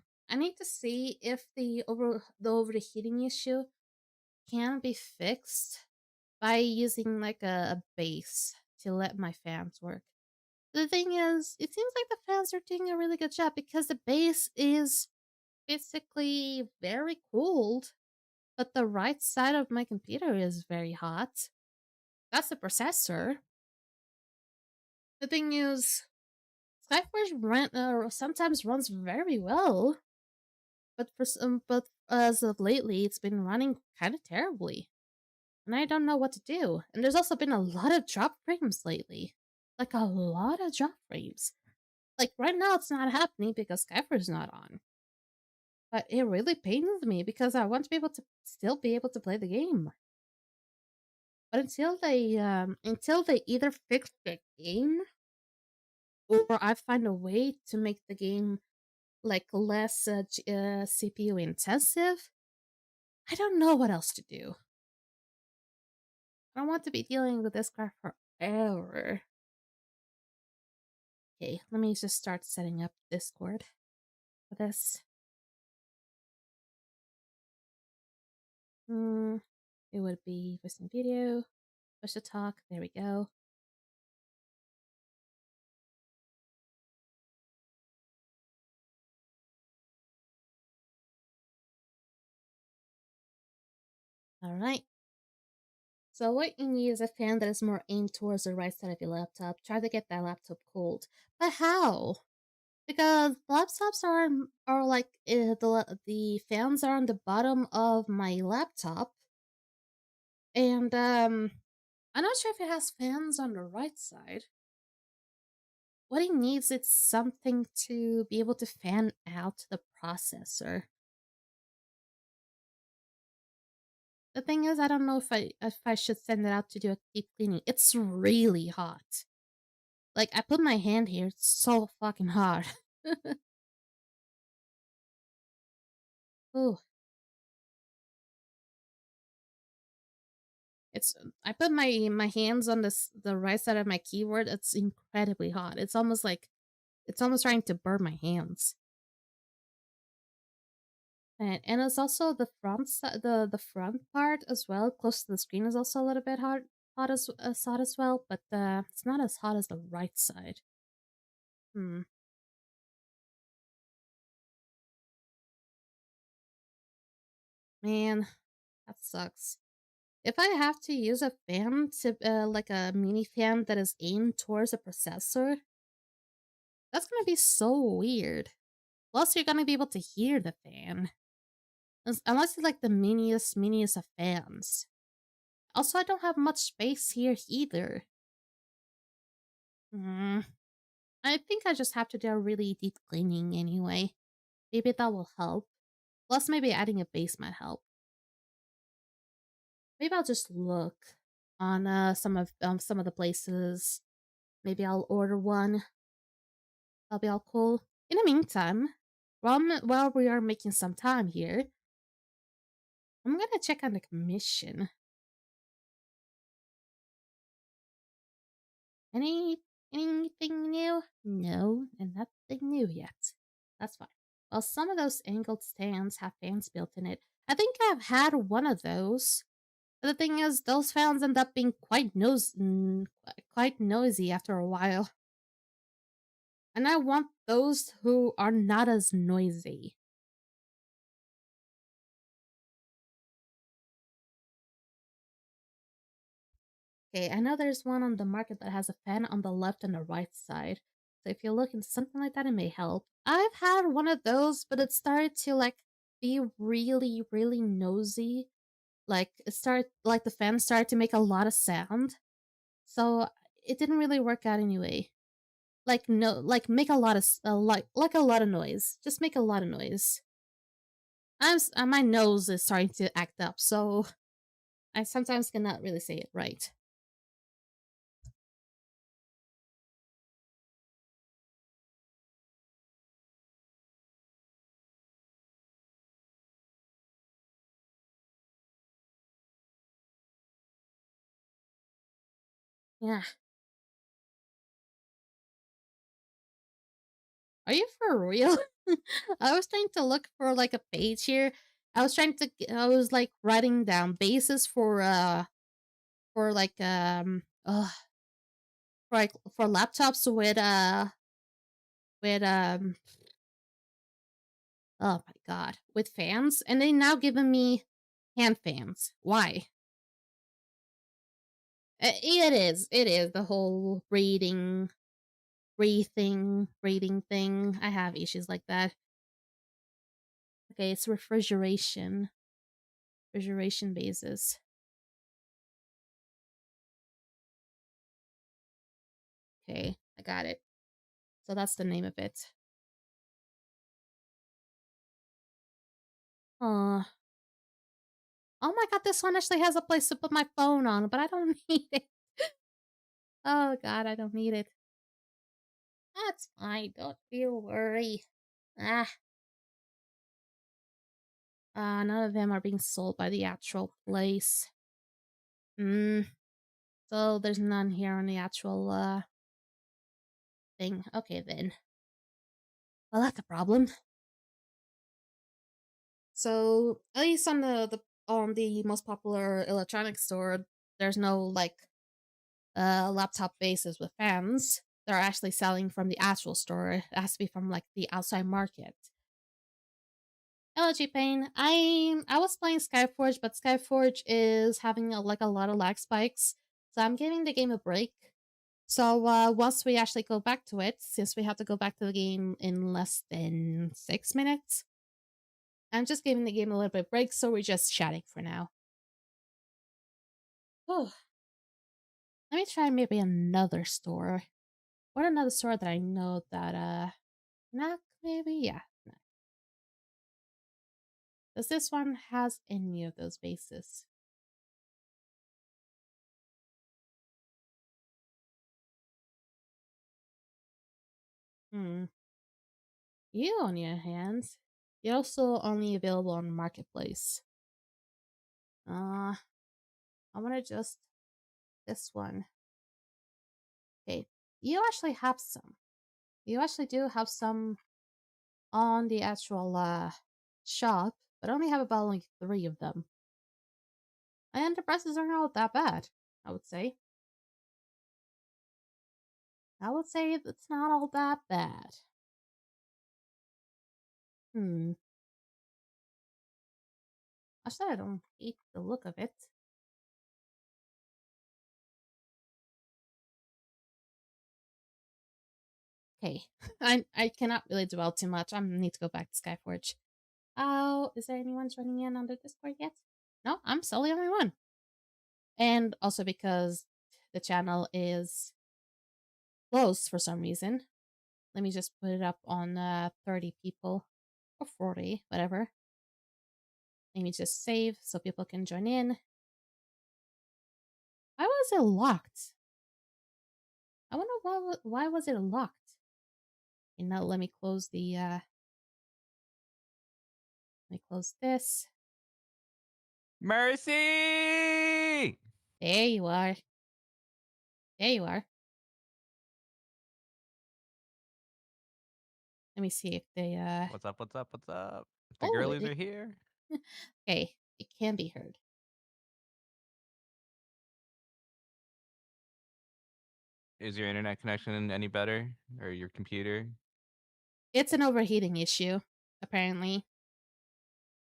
see if the overheating issue can be fixed by using like a base to let my fans work. The thing is, it seems like the fans are doing a really good job because the base is basically very cold, but the right side of my computer is very hot. That's the processor. The thing is, Skyforge sometimes runs very well, but as of lately, it's been running kind of terribly, and I don't know what to do. And there's also been a lot of drop frames lately, like a lot of drop frames. Like right now, it's not happening because Skyforge is not on, but it really pains me because I want to be able to still be able to play the game. But until they either fix the game or I find a way to make the game like less CPU intensive, I don't know what else to do. I don't want to be dealing with this crap forever. Okay, let me just start setting up Discord for this. It would be listen video, push to talk. There we go. All right. So what you need is a fan that is more aimed towards the right side of your laptop. Try to get that laptop cold. But how? Because laptops are like the fans are on the bottom of my laptop, and I'm not sure if it has fans on the right side. What it needs is something to be able to fan out the processor. The thing is, I don't know if I should send it out to do a deep cleaning. It's really hot. Like I put my hand here, it's so fucking hot. Ooh, it's I put my hands on the right side of my keyboard. It's incredibly hot. It's almost trying to burn my hands. And it's also the front side, the front part as well, close to the screen is also a little bit hot as well, but it's not as hot as the right side. Hmm. Man, that sucks. If I have to use a fan to like a mini fan that is aimed towards a processor, that's gonna be so weird. Plus, you're gonna be able to hear the fan. Unless it's like the miniest of fans. Also, I don't have much space here either. Hmm. I think I just have to do a really deep cleaning anyway. Maybe that will help. Plus, maybe adding a base might help. Maybe I'll just look on some of the places. Maybe I'll order one. That'll be all cool. In the meantime, while we are making some time here, I'm gonna check on the commission. Any anything new? No, and nothing new yet. That's fine. Well, some of those angled stands have fans built in it. I think I've had one of those. But the thing is, those fans end up being quite noisy after a while. And I want those who are not as noisy. Okay, I know there's one on the market that has a fan on the left and the right side. So if you look into something like that, it may help. I've had one of those, but it started to like be really nosy. Like the fan started to make a lot of sound. So it didn't really work out anyway. Like no, like make a lot of like a lot of noise. Just make a lot of noise. My nose is starting to act up, so I sometimes cannot really say it right. Yeah. Are you for real? I was trying to look for like a page here. I was like writing down bases for like for laptops with oh my god, with fans, and they now giving me hand fans. Why? It is the whole breathing thing. I have issues like that. Okay, it's refrigeration bases. Okay, I got it. So that's the name of it. Uh, oh my god, this one actually has a place to put my phone on, but I don't need it. Oh god, I don't need it. That's fine, don't you worry. Ah, none of them are being sold by the actual place. Hmm. So there's none here on the actual thing. Okay then. Well, that's a problem. So at least on the most popular electronics store, there's no like laptop bases with fans. They're actually selling from the actual store. It has to be from like the outside market. Hello, G-Pain. I was playing Skyforge, but Skyforge is having a lot of lag spikes, so I'm giving the game a break. So once we actually go back to it, since we have to go back to the game in less than 6 minutes, I'm just giving the game a little bit of break, so we're just chatting for now. Oh, let me try maybe another store. What another store that I know that not maybe yeah. No. Does this one has any of those bases? Hmm. You, on your hands, you're also only available on Marketplace. I want to just this one. Okay, you actually have some. You actually do have some on the actual shop, but I only have about like 3 of them. And the prices are not that bad, I would say. I would say it's not all that bad. Hmm. Actually, I don't hate the look of it. Okay, I cannot really dwell too much. I need to go back to Skyforge. Oh, is there anyone joining in on the Discord yet? No, I'm still the only one. And also because the channel is closed for some reason. Let me just put it up on 30 people or 40, whatever. Let me just save so people can join in. Why was it locked? I wonder why was it locked? And now let me close the let me close this. Mercy! There you are. There you are. Let me see if they What's up? What's up? What's up? The oh girlies are here. okay, it can be heard. Is your internet connection any better, or your computer? It's an overheating issue, apparently.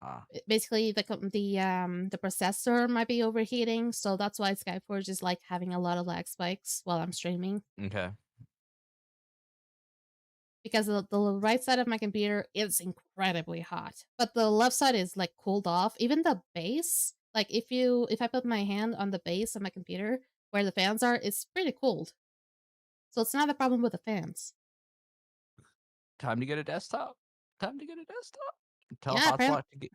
Ah, Basically, the processor might be overheating, so that's why Skyforge is like having a lot of lag spikes while I'm streaming. okay. Because the right side of my computer is incredibly hot, but the left side is like cooled off. Even the base, like if I put my hand on the base of my computer where the fans are, it's pretty cold. So it's not a problem with the fans. Time to get a desktop. Time to get a desktop. Tell Yeah, apparently Hotslot to get.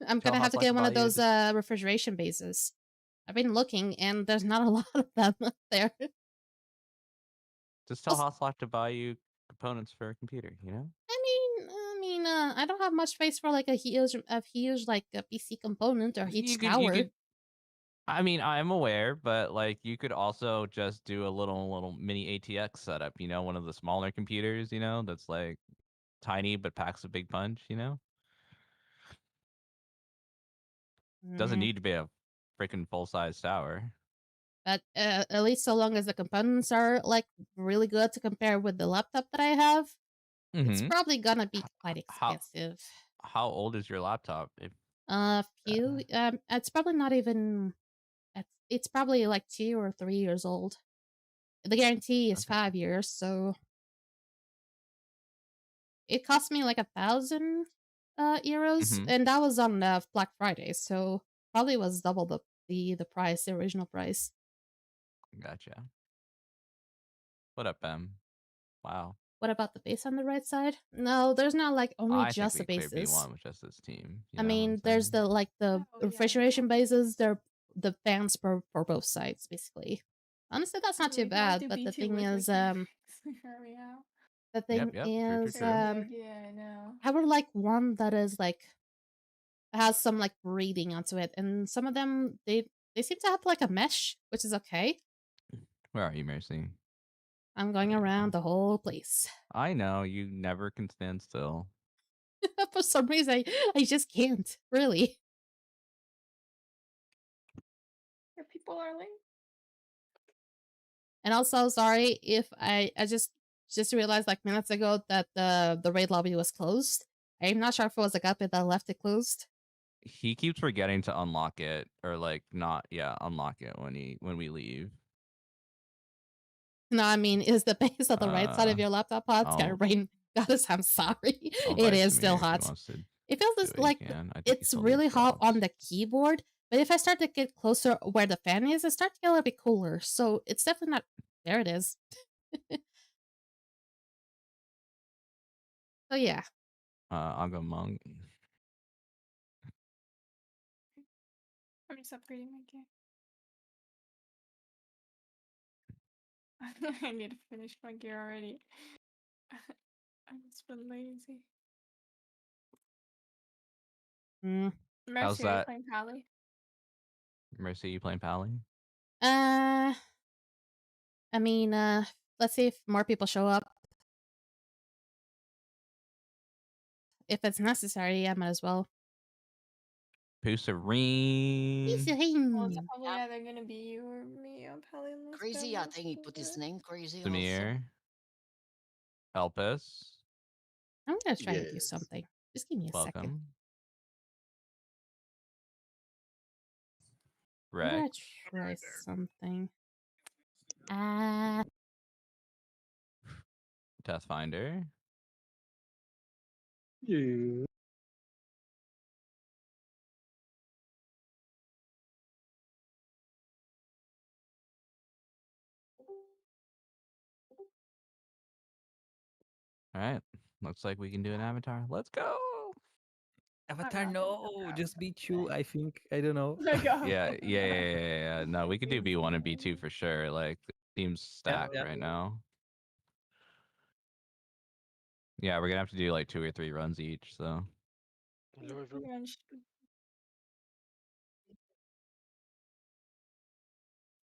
I'm Tell gonna have to Hotslot to get one buy of you. those refrigeration bases. I've been looking, and there's not a lot of them there. Just tell Hotslot to buy you components for a computer. You know. I don't have much space for like a huge like a PC component or You huge could. You tower. could. I mean, I'm aware, but like you could also just do a little mini ATX setup. You know, one of the smaller computers. You know, that's like tiny but packs a big punch. You know. Doesn't Mm. need to be a freaking full size tower. But at least so long as the components are like really good to compare with the laptop that I have, it's Mm-hmm. probably gonna be quite How expensive. how old is your laptop? If It's probably not even. It's probably like 2 or 3 years old. The guarantee is okay. 5 years, so it cost me like 1,000 euros, Mm-hmm. and that was on Black Friday, so probably was double the price, the original price. Gotcha. What up, Em? Wow. What about the base on the right side? No, there's not like only I think just we the clear bases. B1 with just this team. You I know what I'm mean, there's saying? the refrigeration bases. They're the fans for both sides, basically. Honestly, that's not too bad. But the thing is, the thing Yep. True. is, Yeah, I know. I would like one that is like has some like breathing onto it, and some of them they seem to have like a mesh, which is okay. Where are you, Mercy? I'm going There you around are. the whole place. I know you never can stand still. For some reason, I just can't really. Your people are late. And also, sorry if I just realized like minutes ago that the raid lobby was closed. I'm not sure if it was Agape that left it closed. He keeps forgetting to unlock it or like not unlock it when we leave. No, I mean, is the base on the right side of your laptop hot? I'll- Skyrain, goddess, I'm sorry. I'll It invite is still Samir if he hot. wants to It feels do as it, he like can. I think he it's still really needs hot on jobs. the keyboard, but if I start to get closer where the fan is, it starts to get a little bit cooler. So it's definitely not. There it is. So yeah. I'll go monk. I'm just upgrading my gear. I need to finish my gear already. I've just been lazy. Mm. How's Mercy, are you that? playing Pally? Mercy, you playing Pally? I mean, let's see if more people show up. If it's necessary, I might as well. Pusarine. Well, it's probably either gonna be you or me on Pally. Crazy, I think he put his name crazy Samir. also. Elpis. I'm gonna try to do something. Just give me a second. Welcome. I'm Rex. gonna try something. Deathfinder. Yeah. All right. Looks like we can do an avatar. Let's go. Avatar, not no, just B2, I think. I don't know. Yeah. No, we could do B1 and B2 for sure. Like, team's stacked yeah. right now. Yeah, we're gonna have to do like 2 or 3 runs each, so.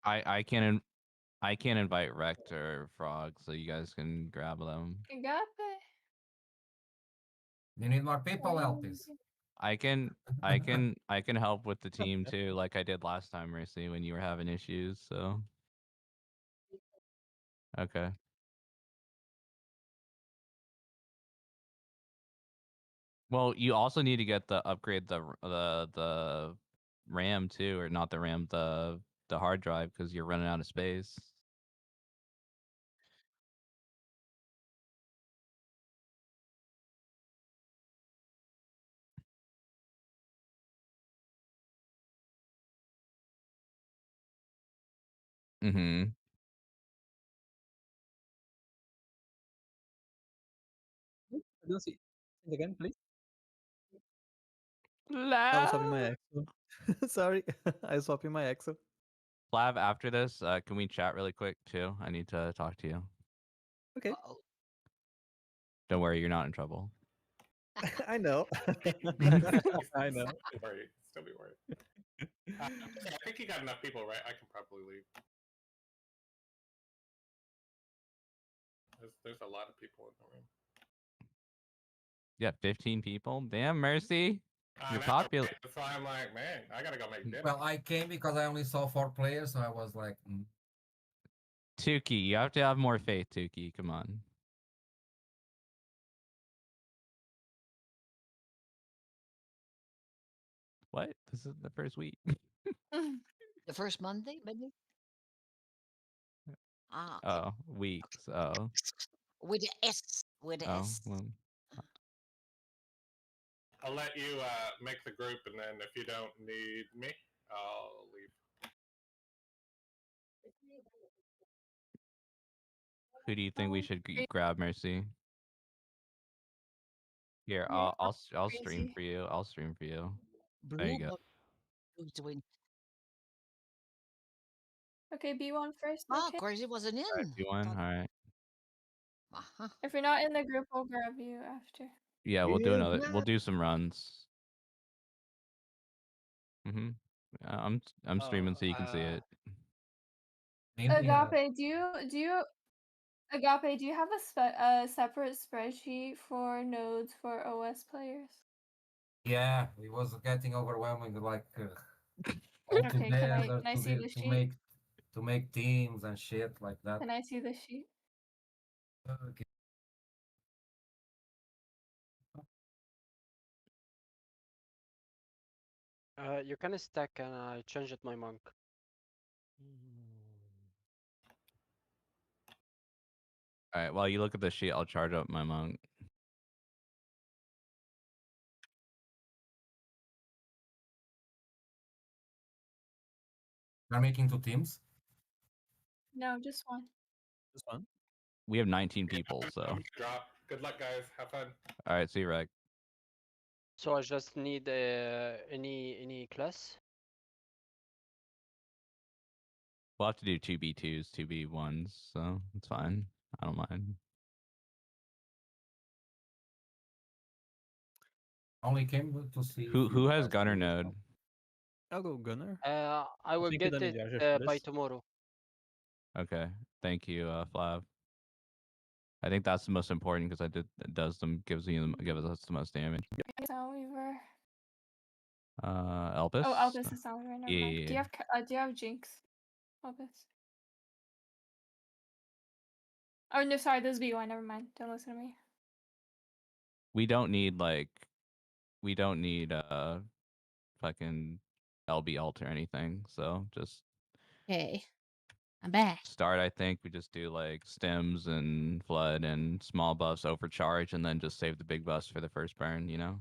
I can't invite Rect or Frog, so you guys can grab them. Agape. You need more people, Elpis. I can help with the team too, like I did last time, Mercy, when you were having issues. So. Okay. Well, you also need to get the upgrade the RAM too, or not the RAM, the hard drive, because you're running out of space. Mm-hmm. I don't see it again, please. I was swapping my Flav, Excel. Sorry, I was swapping my Excel. after this, can we chat really quick too? I need to talk to you. Okay. Don't worry, you're not in trouble. I know. I know. Still be worried. I think you got enough people, right? I can probably leave. There's a lot of people in the room. Yeah, 15 people. Damn, Mercy. You're know, popular. right? That's why I'm like, man, I gotta go make dinner. Well, I came because I only saw 4 players, so I was like, Tuki, you have to have more faith, Tuki. Come on. What? This is the first week. The first Monday, maybe? Oh, weeks. Oh. With the S. With the S. Well. I'll let you make the group, and then if you don't need me, I'll leave. Who do you think we should grab, Mercy? Here, I'll stream for you. I'll stream for you. There you go. Okay, B1 first. Oh, Okay. Crazy wasn't in. B1, all right. If you're not in the group, we'll grab you after. Yeah, we'll do another. We'll do some runs. Mm-hmm. I'm streaming so you can see it. Agape, do you Agape, do you have a separate spreadsheet for nodes for OS players? yeah, it was getting overwhelming. Like all Okay, together can I see the sheet? to make teams and shit like that. Can I see the sheet? Okay. You can stack and I changed my monk. All right. While you look at the sheet, I'll charge up my monk. We're making 2 teams. No, just one. Just one. We have 19 people, so. Drop. Good luck, guys. Have fun. All right. See you, Reg. So I just need any class. We'll have to do 2B2s, 2B1s, so it's fine. I don't mind. Only came to see. Who has gunner node? I'll go Gunner. I will think you get don't need it Yasha for by this. tomorrow. Okay. Thank you, Flav. I think that's the most important because it gives us the most damage. Soundweaver. Elvis. Oh, Elvis is Soundweaver. Never mind. Yeah. Do you have Jinx? Elvis. Oh no, sorry. This is B1. Never mind. Don't listen to me. We don't need fucking LB alt or anything. So just Okay, I'm back. start. I think we just do like stems and flood and small buffs overcharge, and then just save the big buffs for the first burn. You know.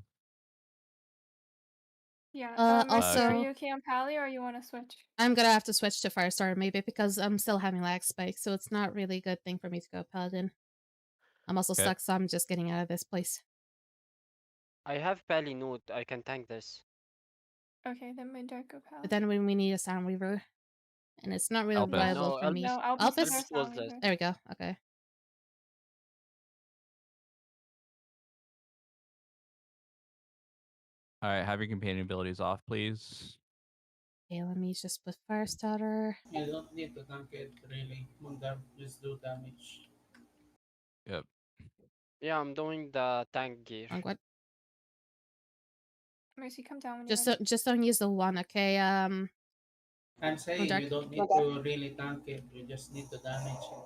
Yeah. Also- are you okay on Pally or you want to switch? I'm gonna have to switch to Firestarter maybe because I'm still having lag spike, so it's not really a good thing for me to go Paladin. I'm also Okay. stuck, so I'm just getting out of this place. I have Pally Node. I can tank this. Okay, then my Dark go Pally. But then when we need a Soundweaver, and it's not really Elvis. viable No, for me. No, Albus Elvis? is our Elvis was this. Soundweaver. There we go. Okay. All right. Have your companion abilities off, please. Okay, let me just put Firestarter. You don't need to tank it really. Mundar, just do damage. Yep. Yeah, I'm doing the tank gear. What? Mercy, come down when Just don't use the one, okay? I'm saying Dark. you don't need to really tank it. You just need to damage it.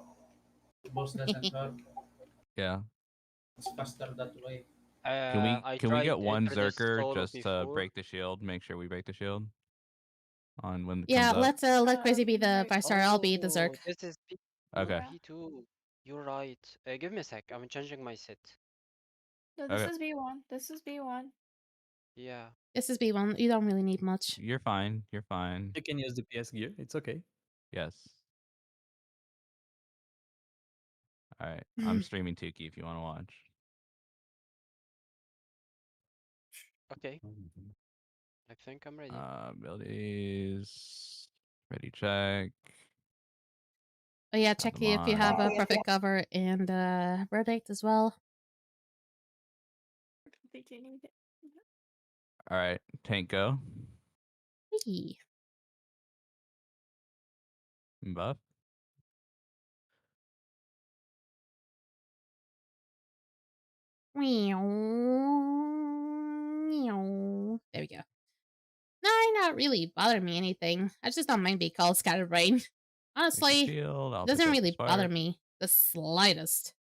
The boss doesn't hurt. Yeah. It's faster that way. Can we get one Introduce Zerker solo just to before. break the shield? Make sure we break the shield on when it Yeah, comes up. let Crazy be the Firestarter. I'll be the Zerk. This is Okay. P2. You're right. Give me a sec. I'm changing my set. No, this Okay. is B1. This is B1. Yeah. This is B1. You don't really need much. You're fine. You're fine. You can use the PS gear. It's okay. Yes. All right. I'm streaming Tuki if you want to watch. Okay. I think I'm ready. Abilities. Ready check. Oh yeah, check them if you on. have a perfect cover and verdict as well. They didn't need it. All right. Tank go. Hey. Buff. There we go. No, not really bother me anything. I just don't mind being called scatterbrain. Honestly, Shield. I'll it pick doesn't up really bother spark. me the slightest.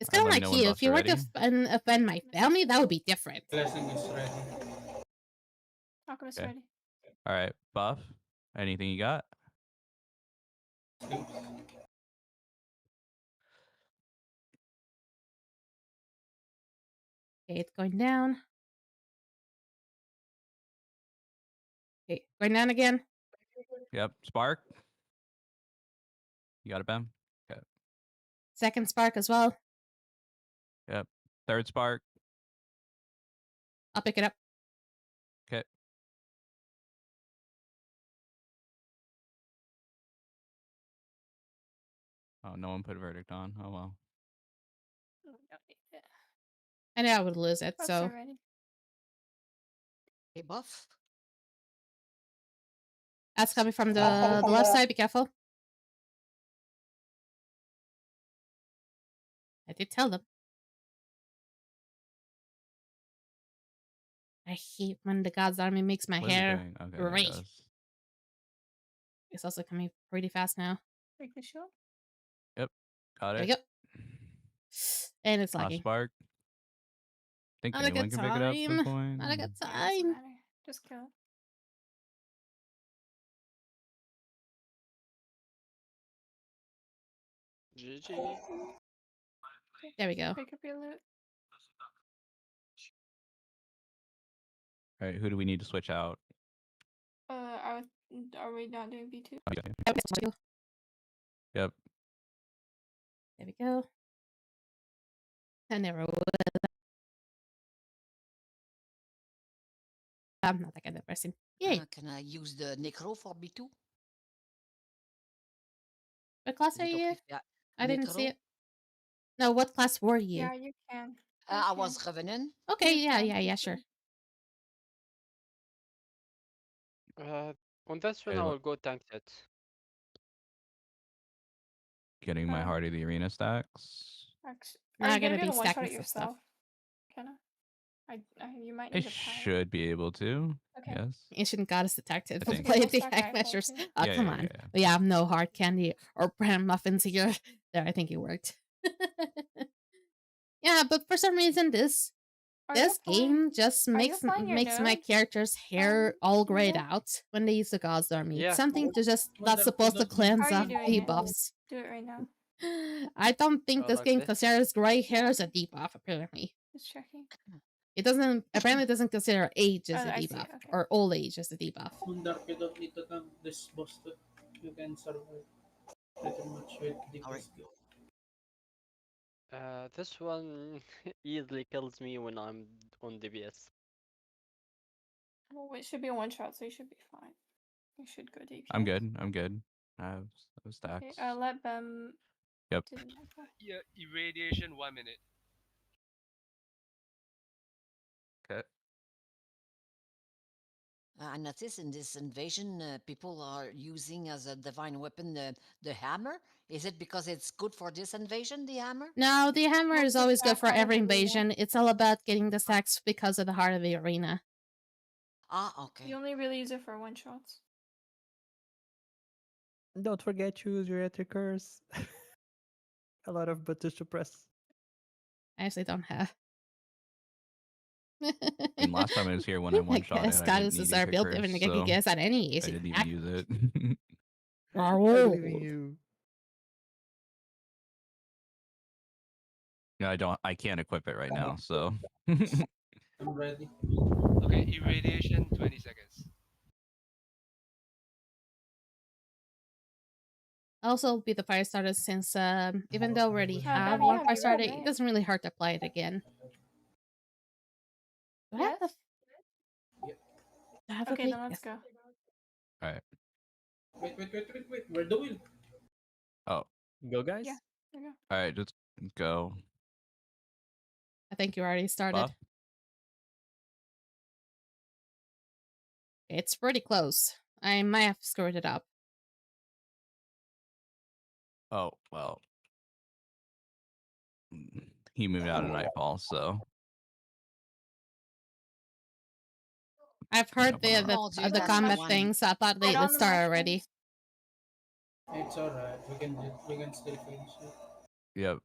It's Alright, kind of let me like know when you. buffs If you are were to ready. offend my family, that would be different. Blessing is ready. Alchemist Okay. ready. All right. Buff. Anything you got? Okay, it's going down. Okay, going down again. Yep. Spark. You got it, Bam? Okay. Second spark as well. Yep. Third spark. I'll pick it up. Okay. Oh, no one put verdict on. Oh well. Oh, don't need it. I knew I would lose it, Buffs so are ready. Hey, Buff. that's coming from the left side. Be careful. I did tell them. I hate when the God's Army makes my What is it hair doing? Okay, there it gray. goes. It's also coming pretty fast now. Break the shield. Yep. Got There it. we go. And it's Last lagging. spark. think Not a anyone good can pick it up at time. this point. Not a good Doesn't time. matter. Just kill it. GG. There we go. Pick up your loot. All right, who do we need to switch out? Are we not doing B2? Oh, yeah. Yep. Yep. There we go. I never would. I'm not that kind of person. Yay. Can I use the Necro for B2? What class Is are it you? okay? Yeah. I didn't see Necro? it. No, what class were you? Yeah, you can. I was Revenant. Okay, You yeah, can, yeah, you yeah, sure. On this one, I Okay, will go tank it. getting my Heart of the Arena stacks. Actually, Now are I'm you gonna gonna be be able to one shot stacking it some stuff. yourself? Kinda. You might I need a pallet. should be able to. Okay. Yes. Ancient goddess detected. I think. Play We'll the stack hack Nightfall measures. too. Oh, Yeah, come yeah, on. yeah, yeah. We have no hard candy or bran muffins here. There, I think it worked. Yeah, but for some reason, this game just makes my nodes? character's hair all grayed Linda? out when they use the God's Army. Yeah. Something to just Well, that's supposed to don't cleanse How are you up doing it? debuffs. Do it right now. I don't think this like game this? considers gray hair as a debuff, apparently. Just checking. It doesn't apparently doesn't consider age as Oh, a I see, debuff okay. or old age as a debuff. Dark, you don't need to tank this boss too. You can survive pretty much with DPS skill. This one easily kills me when I'm on DBS. Well, it should be a one shot, so you should be fine. You should go DPS. I'm good. I'm good. I have stacks. Okay, let Bem Yep. do the Nightfall. Yeah, irradiation 1 minute. Okay. I noticed in this invasion, people are using as a divine weapon the hammer. Is it because it's good for this invasion, the hammer? No, the hammer That's is the always good stack for Heart of every the Arena. invasion. It's all about getting the stacks because of the heart of the arena. Ah, okay. You only really use it for one shots. Don't forget, choose your Ether Curse. A lot of buttons to press. I actually don't have. I mean, last time I was here when I one shot it, I didn't Goddesses need are Ether built Curse, even to so get at any I easy. didn't even use it. I believe in you. No, I can't equip it right now, so. I'm ready. Okay, irradiation 20 seconds. Also, be the fire starter since even though we already have Bem, you one have fire your starter, red, it right? doesn't really hurt to apply it again. Do I have Yes? the- do I have Okay, a then let's yes. go. All right. Wait. Where do we? Oh. Go, guys. Yeah, there you go. All right, just go. I think you already started. Buff. It's pretty close. I might have screwed it up. Oh, well. He moved out of Nightfall, so. I've heard Yeah, the combat things. So I thought they would start already. It's alright. We can still finish it. Yep.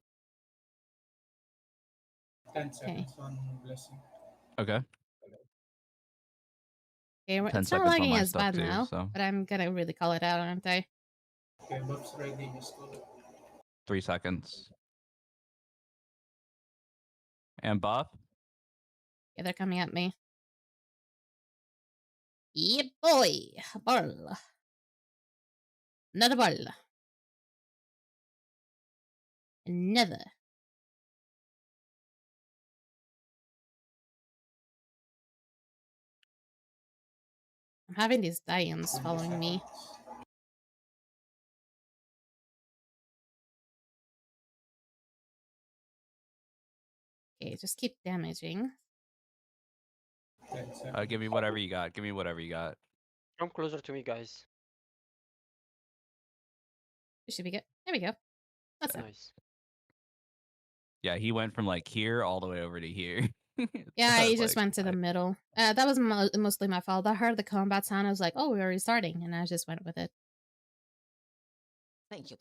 10 seconds on blessing. Okay. Okay, 10 it's not seconds on lagging my as stuff bad too, now, so. but I'm gonna really call it out, aren't I? Okay, buff's ready. Just go. 3 seconds. And buff. Yeah, they're coming at me. Yep, boy. Ball. Another ball. Another. I'm having these Dians following me. Okay, just keep damaging. Give me whatever you got. Give me whatever you got. Come closer to me, guys. It should be good. There we go. That's it. Nice. Yeah, he went from like here all the way over to here. Yeah, So I he was just like, went to the middle. That was mostly my fault. I heard the combat sound. I was like, oh, we're already starting. And I just went with it. Thank you.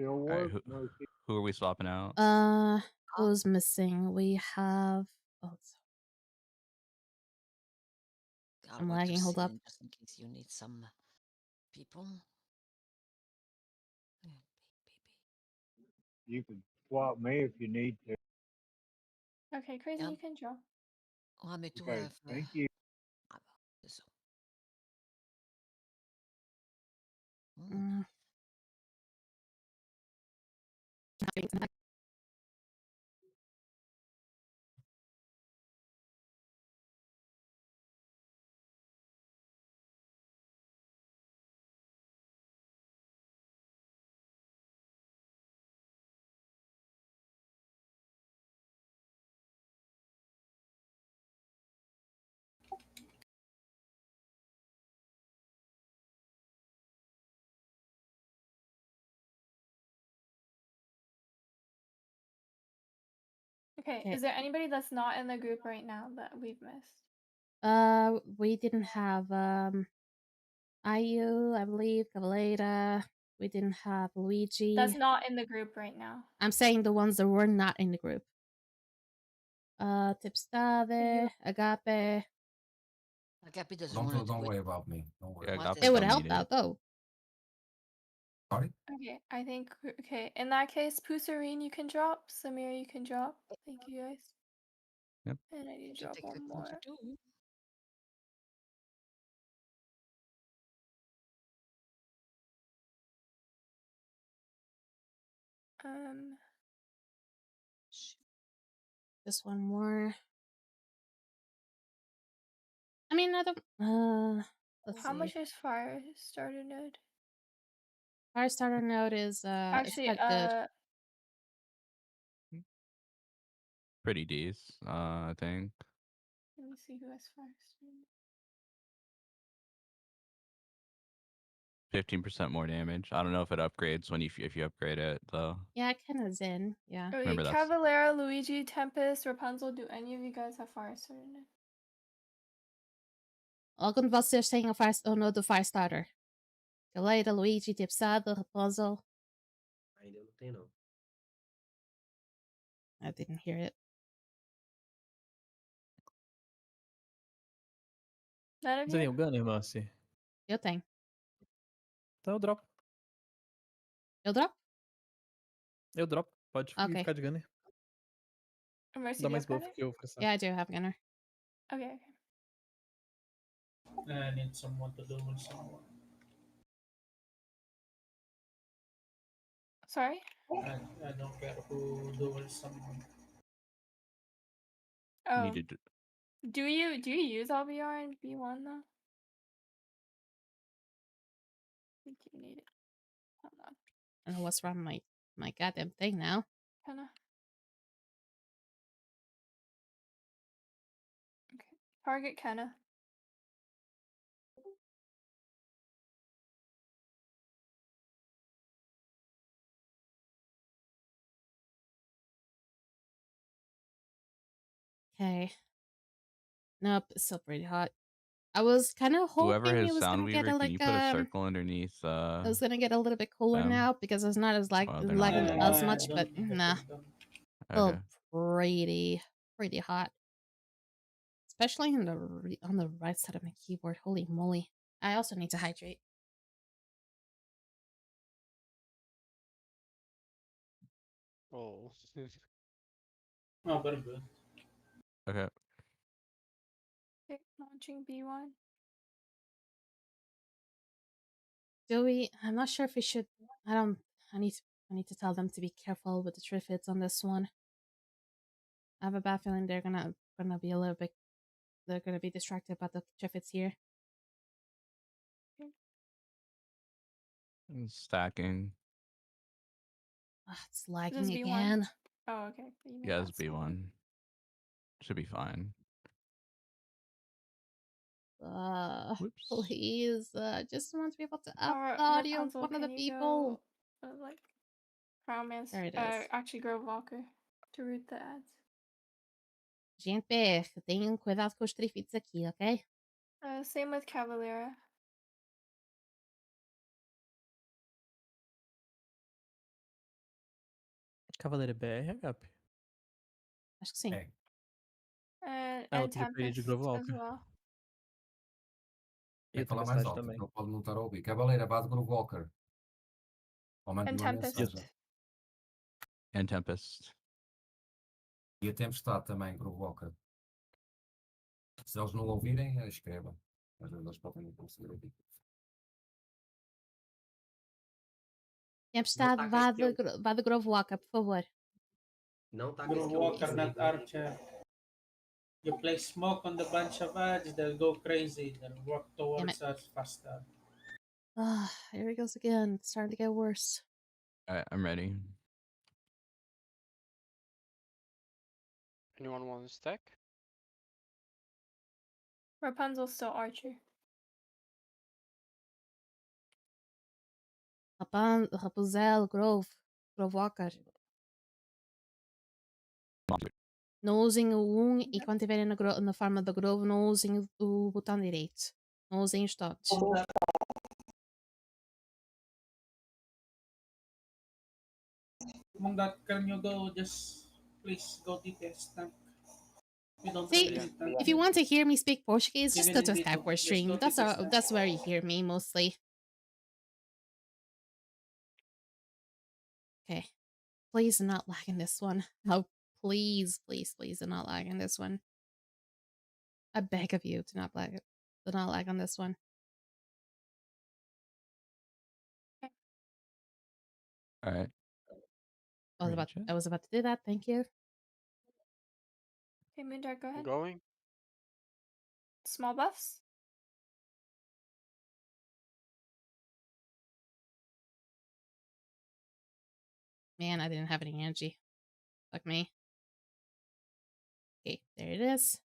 All right, who are we swapping out? Who's missing? We have. Oh, I'll I'm go to lagging. Hold up. Celine just in case you need some people. You can swap me if you need to. Okay, Crazy, Yep. you can draw. Ouais, mais toi, Okay, thank you. Ah bah, c'est ça. Mm. Okay, Okay. is there anybody that's not in the group right now that we've missed? We didn't have IU, I believe, Cavalera. We didn't have Luigi. That's not in the group right now. I'm saying the ones that were not in the group. Tipstave, Agape. Agape doesn't want to Don't do worry it. about me. Don't worry. Yeah, What Agape It is would don't help need out it. though. Sorry? Okay, I think okay. In that case, Pusarine you can drop. Samir you can drop. Thank you guys. Yep. And I need to Je drop take one the more. points too. Just one more. I mean, I don't. Let's How see. much is Fire Starter Node? Fire starter node is it's Actually, quite good. Pretty decent, I think. Let me see who has Fire Starter. 15% more damage. I don't know if it upgrades when if you upgrade it though. Yeah, kind of Zen. Yeah. Okay, Remember that's Cavalera, Luigi, Tempest, Rapunzel. Do any of you guys have Fire Starter Node? Algum de vocês têm o node do Fire starter? Caleira, Luigi, Tipsada, Rapunzel. Ainda não tem, não. I didn't hear it. None of Você tem you? o Gunner, Marcy? Eu tenho. Então eu dropo. Eu drop? Eu dropo. Pode Okay. ficar de Gunner. Mercy, Dá do you mais have buff Gunner? que eu oferecer. Yeah, I do have Gunner. Okay, okay. I need someone to do with someone. Sorry? I don't care who duels someone. Oh. needed to, Do you use LBR in B1 though? I think you need it. Hold on. I don't know what's wrong with my goddamn thing now. Kinda. Okay. Target Kenna. Okay. Nope, it's still pretty hot. I was kind of whoever hoping has it was gonna get Soundweaver, a can you put a circle underneath it was gonna get a little bit cooler them? now because it's not as Well, they're not lagging there. as much, but Don't need nah. to put them. Still Okay. pretty hot. Especially on the right side of my keyboard. Holy moly. I also need to hydrate. Oh. Oh, very good. Okay. Okay, launching B1. Do we? I'm not sure if we should. I need to tell them to be careful with the Triffids on this one. I have a bad feeling they're gonna be a little bit. They're gonna be distracted by the Triffids here. Stacking. It's This lagging is B1. again. Oh, okay. You made Yeah, that it's smaller. B1. Should be fine. Whoops. Please. Just want to be able to up Or the audio of Rapunzel, one of the can you people. go, like, Crown Man, There it is. actually Grove Walker to root the ads. Gente, tenham cuidado com os Triffids aqui, ok? Same with Cavalera. Cavaleiro BR, Agape. Acho que sim. É. And tinha perdido de Tempest Grove as Walker. well. E Tem a que falar mais Tempestade alto, também. porque ele pode não estar a ouvir. Cavaleira, vá de Groove Walker. Ou mande And uma Tempest. mensagem. And Tempest. E a Tempestade também, Groove Walker. Se eles não ouvirem, escrevam. Às vezes eles podem não conseguir ouvir. Tempestade, tá vá aqui, vá de Grove Walker, por favor. Não tá Grove Walker, not Archer. You play smoke on the bunch of ads, they'll go crazy. They'll work towards us faster. Ah, here he goes again. It's starting to get worse. Alright, I'm ready. Anyone want to stack? Rapunzel's still Archer. Rapunzel, Grove Walker. Não usem o 1 e quando estiverem na forma da Grove, não usem o botão direito. Não usem os dots. Among that, can you go just please go DPS tank? You don't See, really need tank. if you want to hear me speak Portuguese, just go Even to in D2, Skyforge just stream. go DPS tank. That's where you hear me mostly. Okay. Please do not lag in this one. Oh, please, please, please do not lag in this one. I beg of you, do not lag on this one. Alright. I was about to do that, thank you. Okay, Moondark, go ahead. Going. Small buffs. Man, I didn't have any energy. Fuck me. Okay, there it is.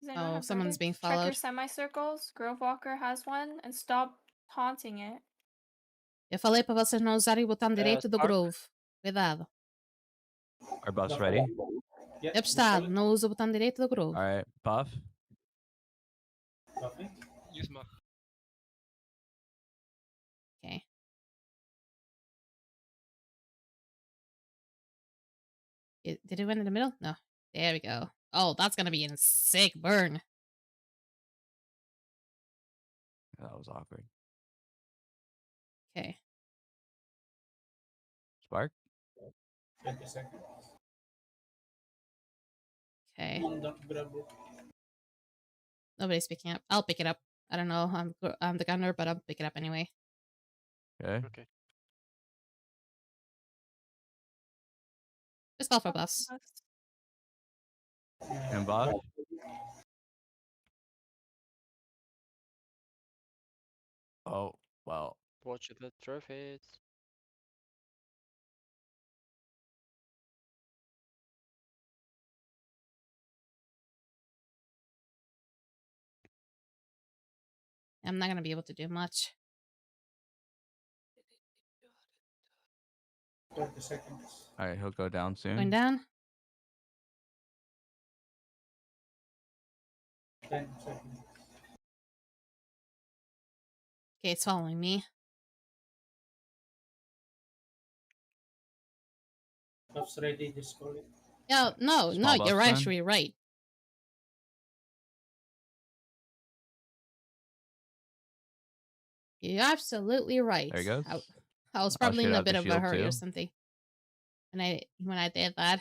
Does anyone have someone's verdict? being Check your followed. semicircles. Grove Walker has one, and stop taunting it. Eu falei para vocês não usarem o botão direito do Spark. Grove. Cuidado. Are buffs ready? Tempestade, não usa o botão direito do Grove. Alright, buff. Use my. Okay. Did it win in the middle? No. There we go. Oh, that's gonna be a sick burn. That was awkward. Okay. Spark? 20 seconds. Okay. Don't grab it. Nobody's picking up. I'll pick it up. I don't know. I'm the gunner, but I'll pick it up anyway. Okay. Okay. Just call for buffs. And buff? Oh, well. Watch the trophies. I'm not gonna be able to do much. 30 seconds. Alright, he'll go down soon. Going down? 10 seconds. Okay, it's following me. Buffs ready, just call it. Yeah, no, Small you're buffs then? actually right. You're absolutely right. There he goes. I was I'll probably shoot in a out the bit of a shield hurry or too. something when I did that.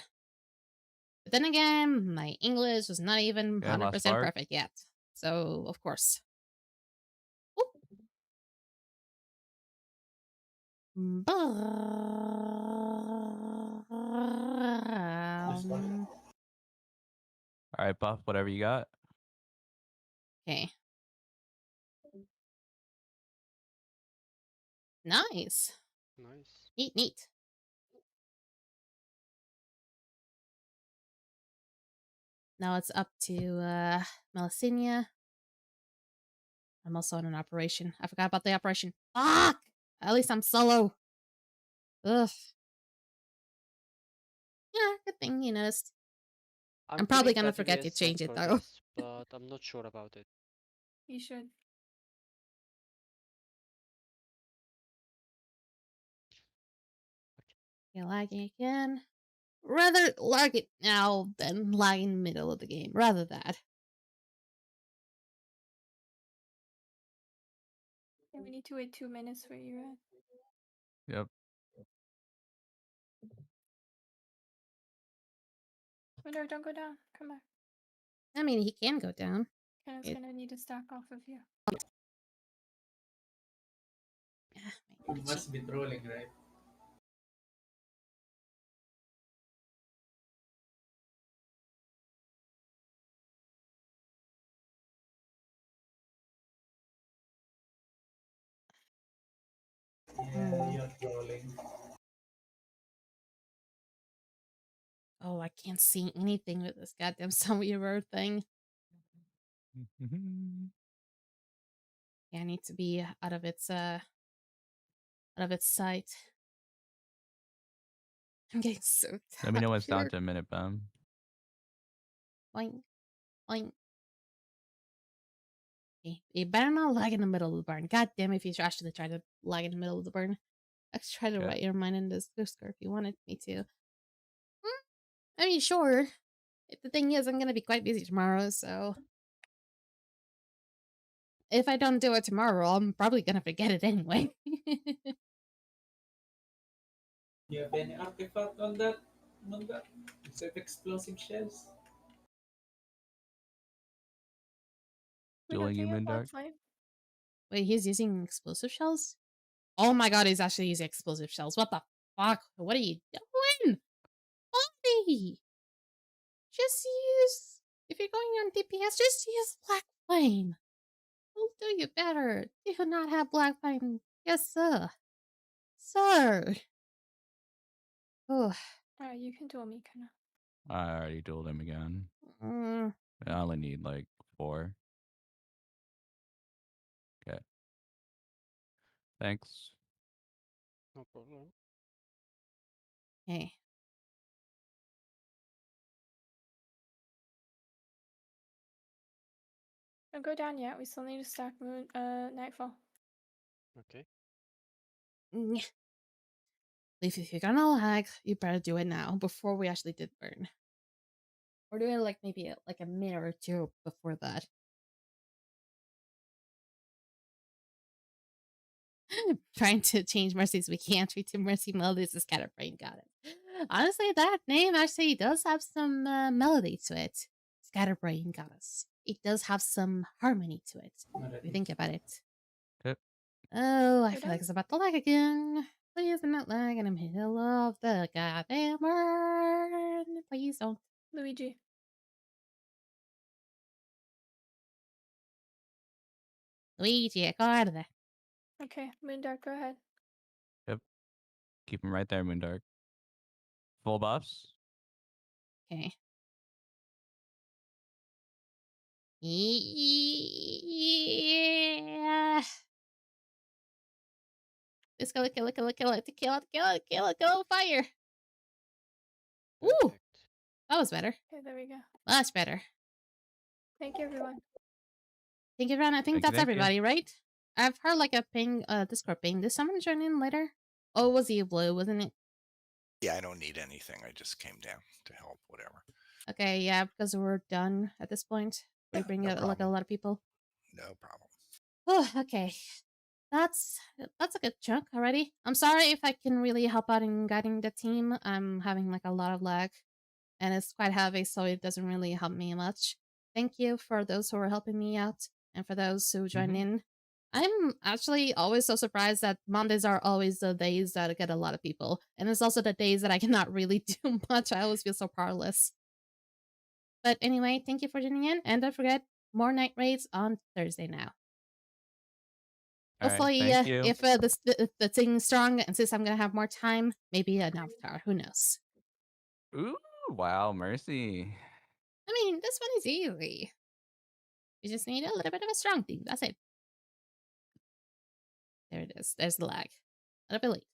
But then again, my English was not even Yeah, last 100% spark. perfect yet. So, of course. Alright, buff, whatever you got. Okay. Nice. Nice. Neat. Now it's up to Melicinia. I'm also on an operation. I forgot about the operation. Fuck! At least I'm solo. Ugh. Yeah, good thing you noticed. I'm probably feeling gonna that forget to DBS change sent it for though. this, but I'm not sure about it. You should. Okay, lagging again. Rather lag it now than lag in the middle of the game. Rather that. Yeah, we need to wait 2 minutes for you, Red. Yep. Wonder, don't go down. Come back. I mean, he can go down. Kenna's It- gonna need to stack off of you. You must be trolling, right? Yeah, you're trolling. Oh, I can't see anything with this goddamn zombie bird thing. Yeah, I need to be out of its sight. I'm getting so tired. Let me know when it's down to a minute, Bum. Boing, boing. Okay, you better not lag in the middle of the barn. God damn, if you actually try to lag in the middle of the barn. I could try to Okay. write your mind in this Discord if you wanted me to. I mean, sure. The thing is, I'm gonna be quite busy tomorrow, so if I don't do it tomorrow, I'm probably gonna forget it anyway. You have any artifact on that, Manga? Except explosive shells? Dueling you, Moondark. Wait, he's using explosive shells? Oh my god, he's actually using explosive shells. What the fuck? What are you doing? Buddy! Just use... If you're going on DPS, just use Black Flame. We'll do you better. Do you not have Black Flame? Yes, sir. Sir! Oh. Alright, you can duel me, Kenna. I already dueled him again. Mm. I only need like 4. Okay. Thanks. No problem. Hey. Don't go down yet. We still need to stack Nightfall. Okay. Nyeh. If you're gonna lag, you better do it now before we actually did burn. We're doing like maybe like a minute or two before that. Trying to change Mercy's we can't treat to Mercy Melodies is Scatterbrain got it. Honestly, that name actually does have some melody to it. Scatterbrain Goddess. It does have some harmony to it. If you think about it. Yep. Oh, I feel like it's about to lag again. Please do not lag in the middle of the goddamn burn. Please don't. Luigi. Luigi, go out of there. Okay, Moondark, go ahead. Yep. Keep him right there, Moondark. Full buffs. Okay. Yeah. Let's go, kill it, fire. Ooh, that was better. Okay, there we go. Much better. Thank you, everyone. Thank you, everyone. I think Thank you, that's thank you. everybody, right? I've heard like a ping, Discord ping. Did someone join in later? Oh, it was you, Blue, wasn't it? Yeah, I don't need anything. I just came down to help, whatever. Okay, yeah, because we're done at this point. We bring No out like a problem. lot of people. No problem. Oh, okay. That's a good chunk already. I'm sorry if I can really help out in guiding the team. I'm having like a lot of lag, and it's quite heavy, so it doesn't really help me much. Thank you for those who are helping me out, and for those who join in. I'm actually always so surprised that Mondays are always the days that get a lot of people, and it's also the days that I cannot really do much. I always feel so powerless. But anyway, thank you for tuning in, and don't forget, more night raids on Thursday now. All right, Hopefully, thank you. if the thing's strong, and since I'm gonna have more time, maybe an avatar. Who knows? Ooh, wow, Mercy. I mean, this one is easy. You just need a little bit of a strong thing. That's it. There it is. There's the lag. A little bit late.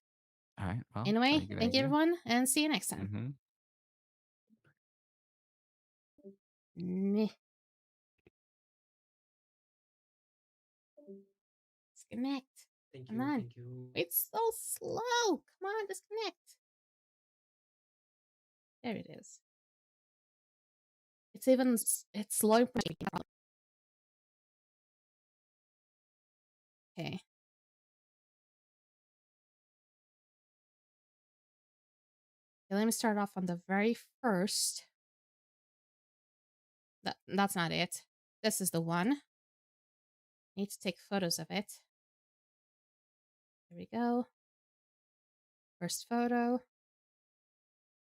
All right, well. Anyway, thank you, everyone, and see you next time. Meh. Disconnect. Thank Come you, on. thank you. It's so slow. Come on, disconnect. There it is. It's even it's slow. Okay. Okay, let me start off on the very first. That's not it. This is the one. Need to take photos of it. There we go. First photo.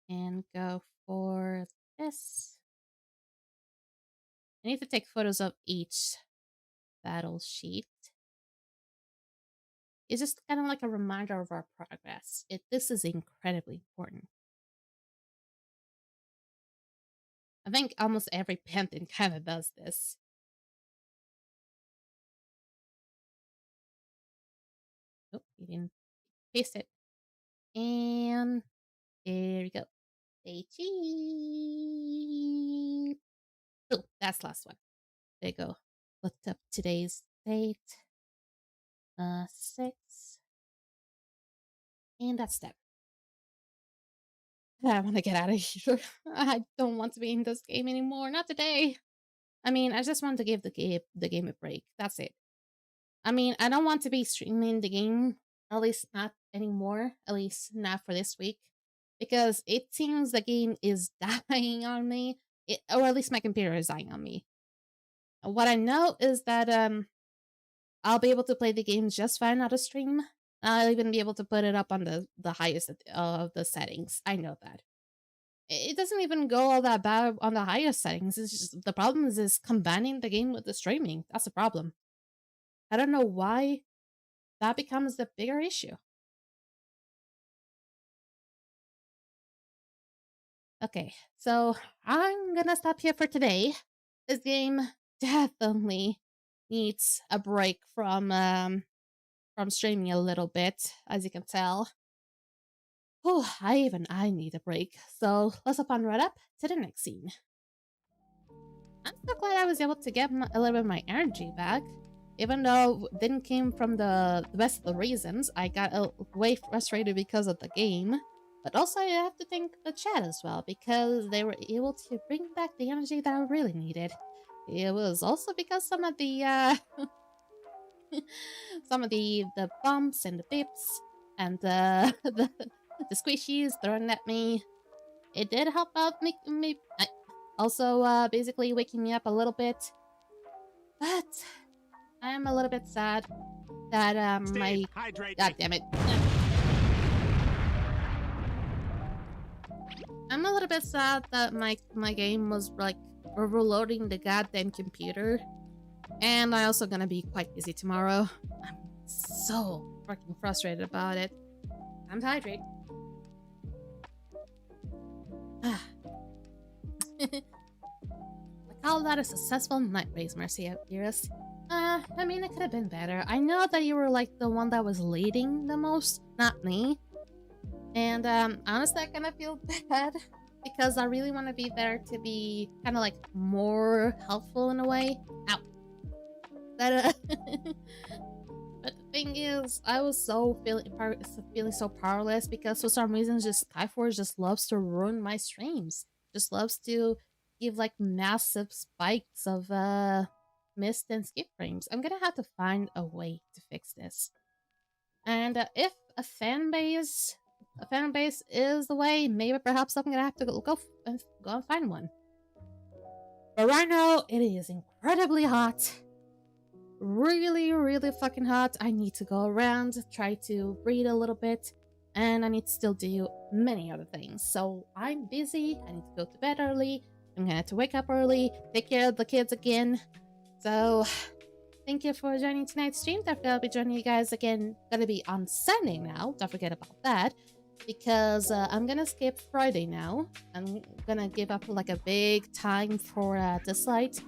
And go for this. I need to take photos of each battle sheet. It's just kind of like a reminder of our progress. This is incredibly important. I think almost every Pantheon kind of does this. Oh, you didn't paste it. And there we go. Stay cheap. Oh, that's the last one. There you go. Looked up today's date. 6. And that's that. I want to get out of here. I don't want to be in this game anymore. Not today. I mean, I just want to give the game a break. That's it. I mean, I don't want to be streaming the game, at least not anymore, at least not for this week, because it seems the game is dying on me, or at least my computer is dying on me. What I know is that I'll be able to play the game just fine out of stream. I'll even be able to put it up on the highest of the settings. I know that. It doesn't even go all that bad on the highest settings. It's just the problem is combining the game with the streaming. That's the problem. I don't know why that becomes the bigger issue. Okay, so I'm gonna stop here for today. This game definitely needs a break from streaming a little bit, as you can tell. Oh, I need a break. So let's hop on right up to the next scene. I'm so glad I was able to get a little bit of my energy back. Even though it didn't came from the best of the reasons, I got way frustrated because of the game. But also I have to thank the chat as well, because they were able to bring back the energy that I really needed. It was also because some of the some of the bumps and the bips and the squishies thrown at me, it did help out me also basically waking me up a little bit. But I'm a little bit sad that God damn it. I'm a little bit sad that my game was like overloading the goddamn computer. And I'm also gonna be quite busy tomorrow. I'm so fucking frustrated about it. I'm hydrate. I call that a successful night race, Mercy Iris. I mean, it could have been better. I know that you were like the one that was leading the most, not me. And honestly, I kind of feel bad because I really want to be there to be kind of like more helpful in a way. Ow. But the thing is, I was so feeling so powerless because for some reason, just Skyforge just loves to ruin my streams. Just loves to give like massive spikes of missed and skip frames. I'm gonna have to find a way to fix this. And if a fan base is the way, maybe perhaps I'm gonna have to go and find one. But right now, it is incredibly hot. Really, really fucking hot. I need to go around, try to breathe a little bit, and I need to still do many other things. So I'm busy. I need to go to bed early. I'm gonna have to wake up early, take care of the kids again. So thank you for joining tonight's stream. Definitely I'll be joining you guys again. Gonna be on Sunday now. Don't forget about that. Because I'm gonna skip Friday now. I'm gonna give up like a big time for this light.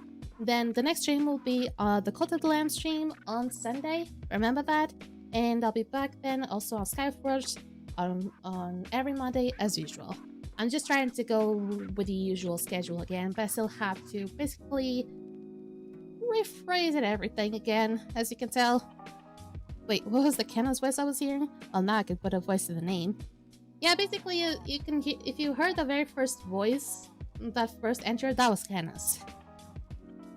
Then the next stream will be the Cult of the Lamb stream on Sunday. Remember that? And I'll be back then also on Skyforge on every Monday as usual. I'm just trying to go with the usual schedule again, but I still have to basically rephrase it everything again, as you can tell. Wait, what was the Kenna's voice I was hearing? Oh, now I can put a voice to the name. Yeah, basically, you can if you heard the very first voice, that first enter, that was Canis.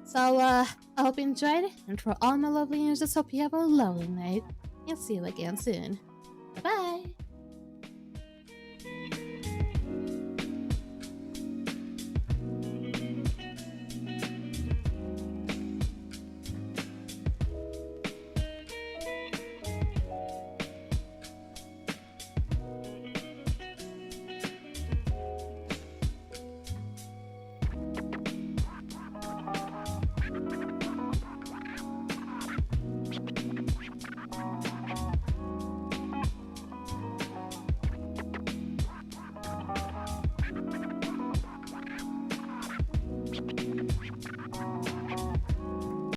So, I hope you enjoyed, and for all my lovely users, hope you have a lovely night, and see you again soon. Bye-bye!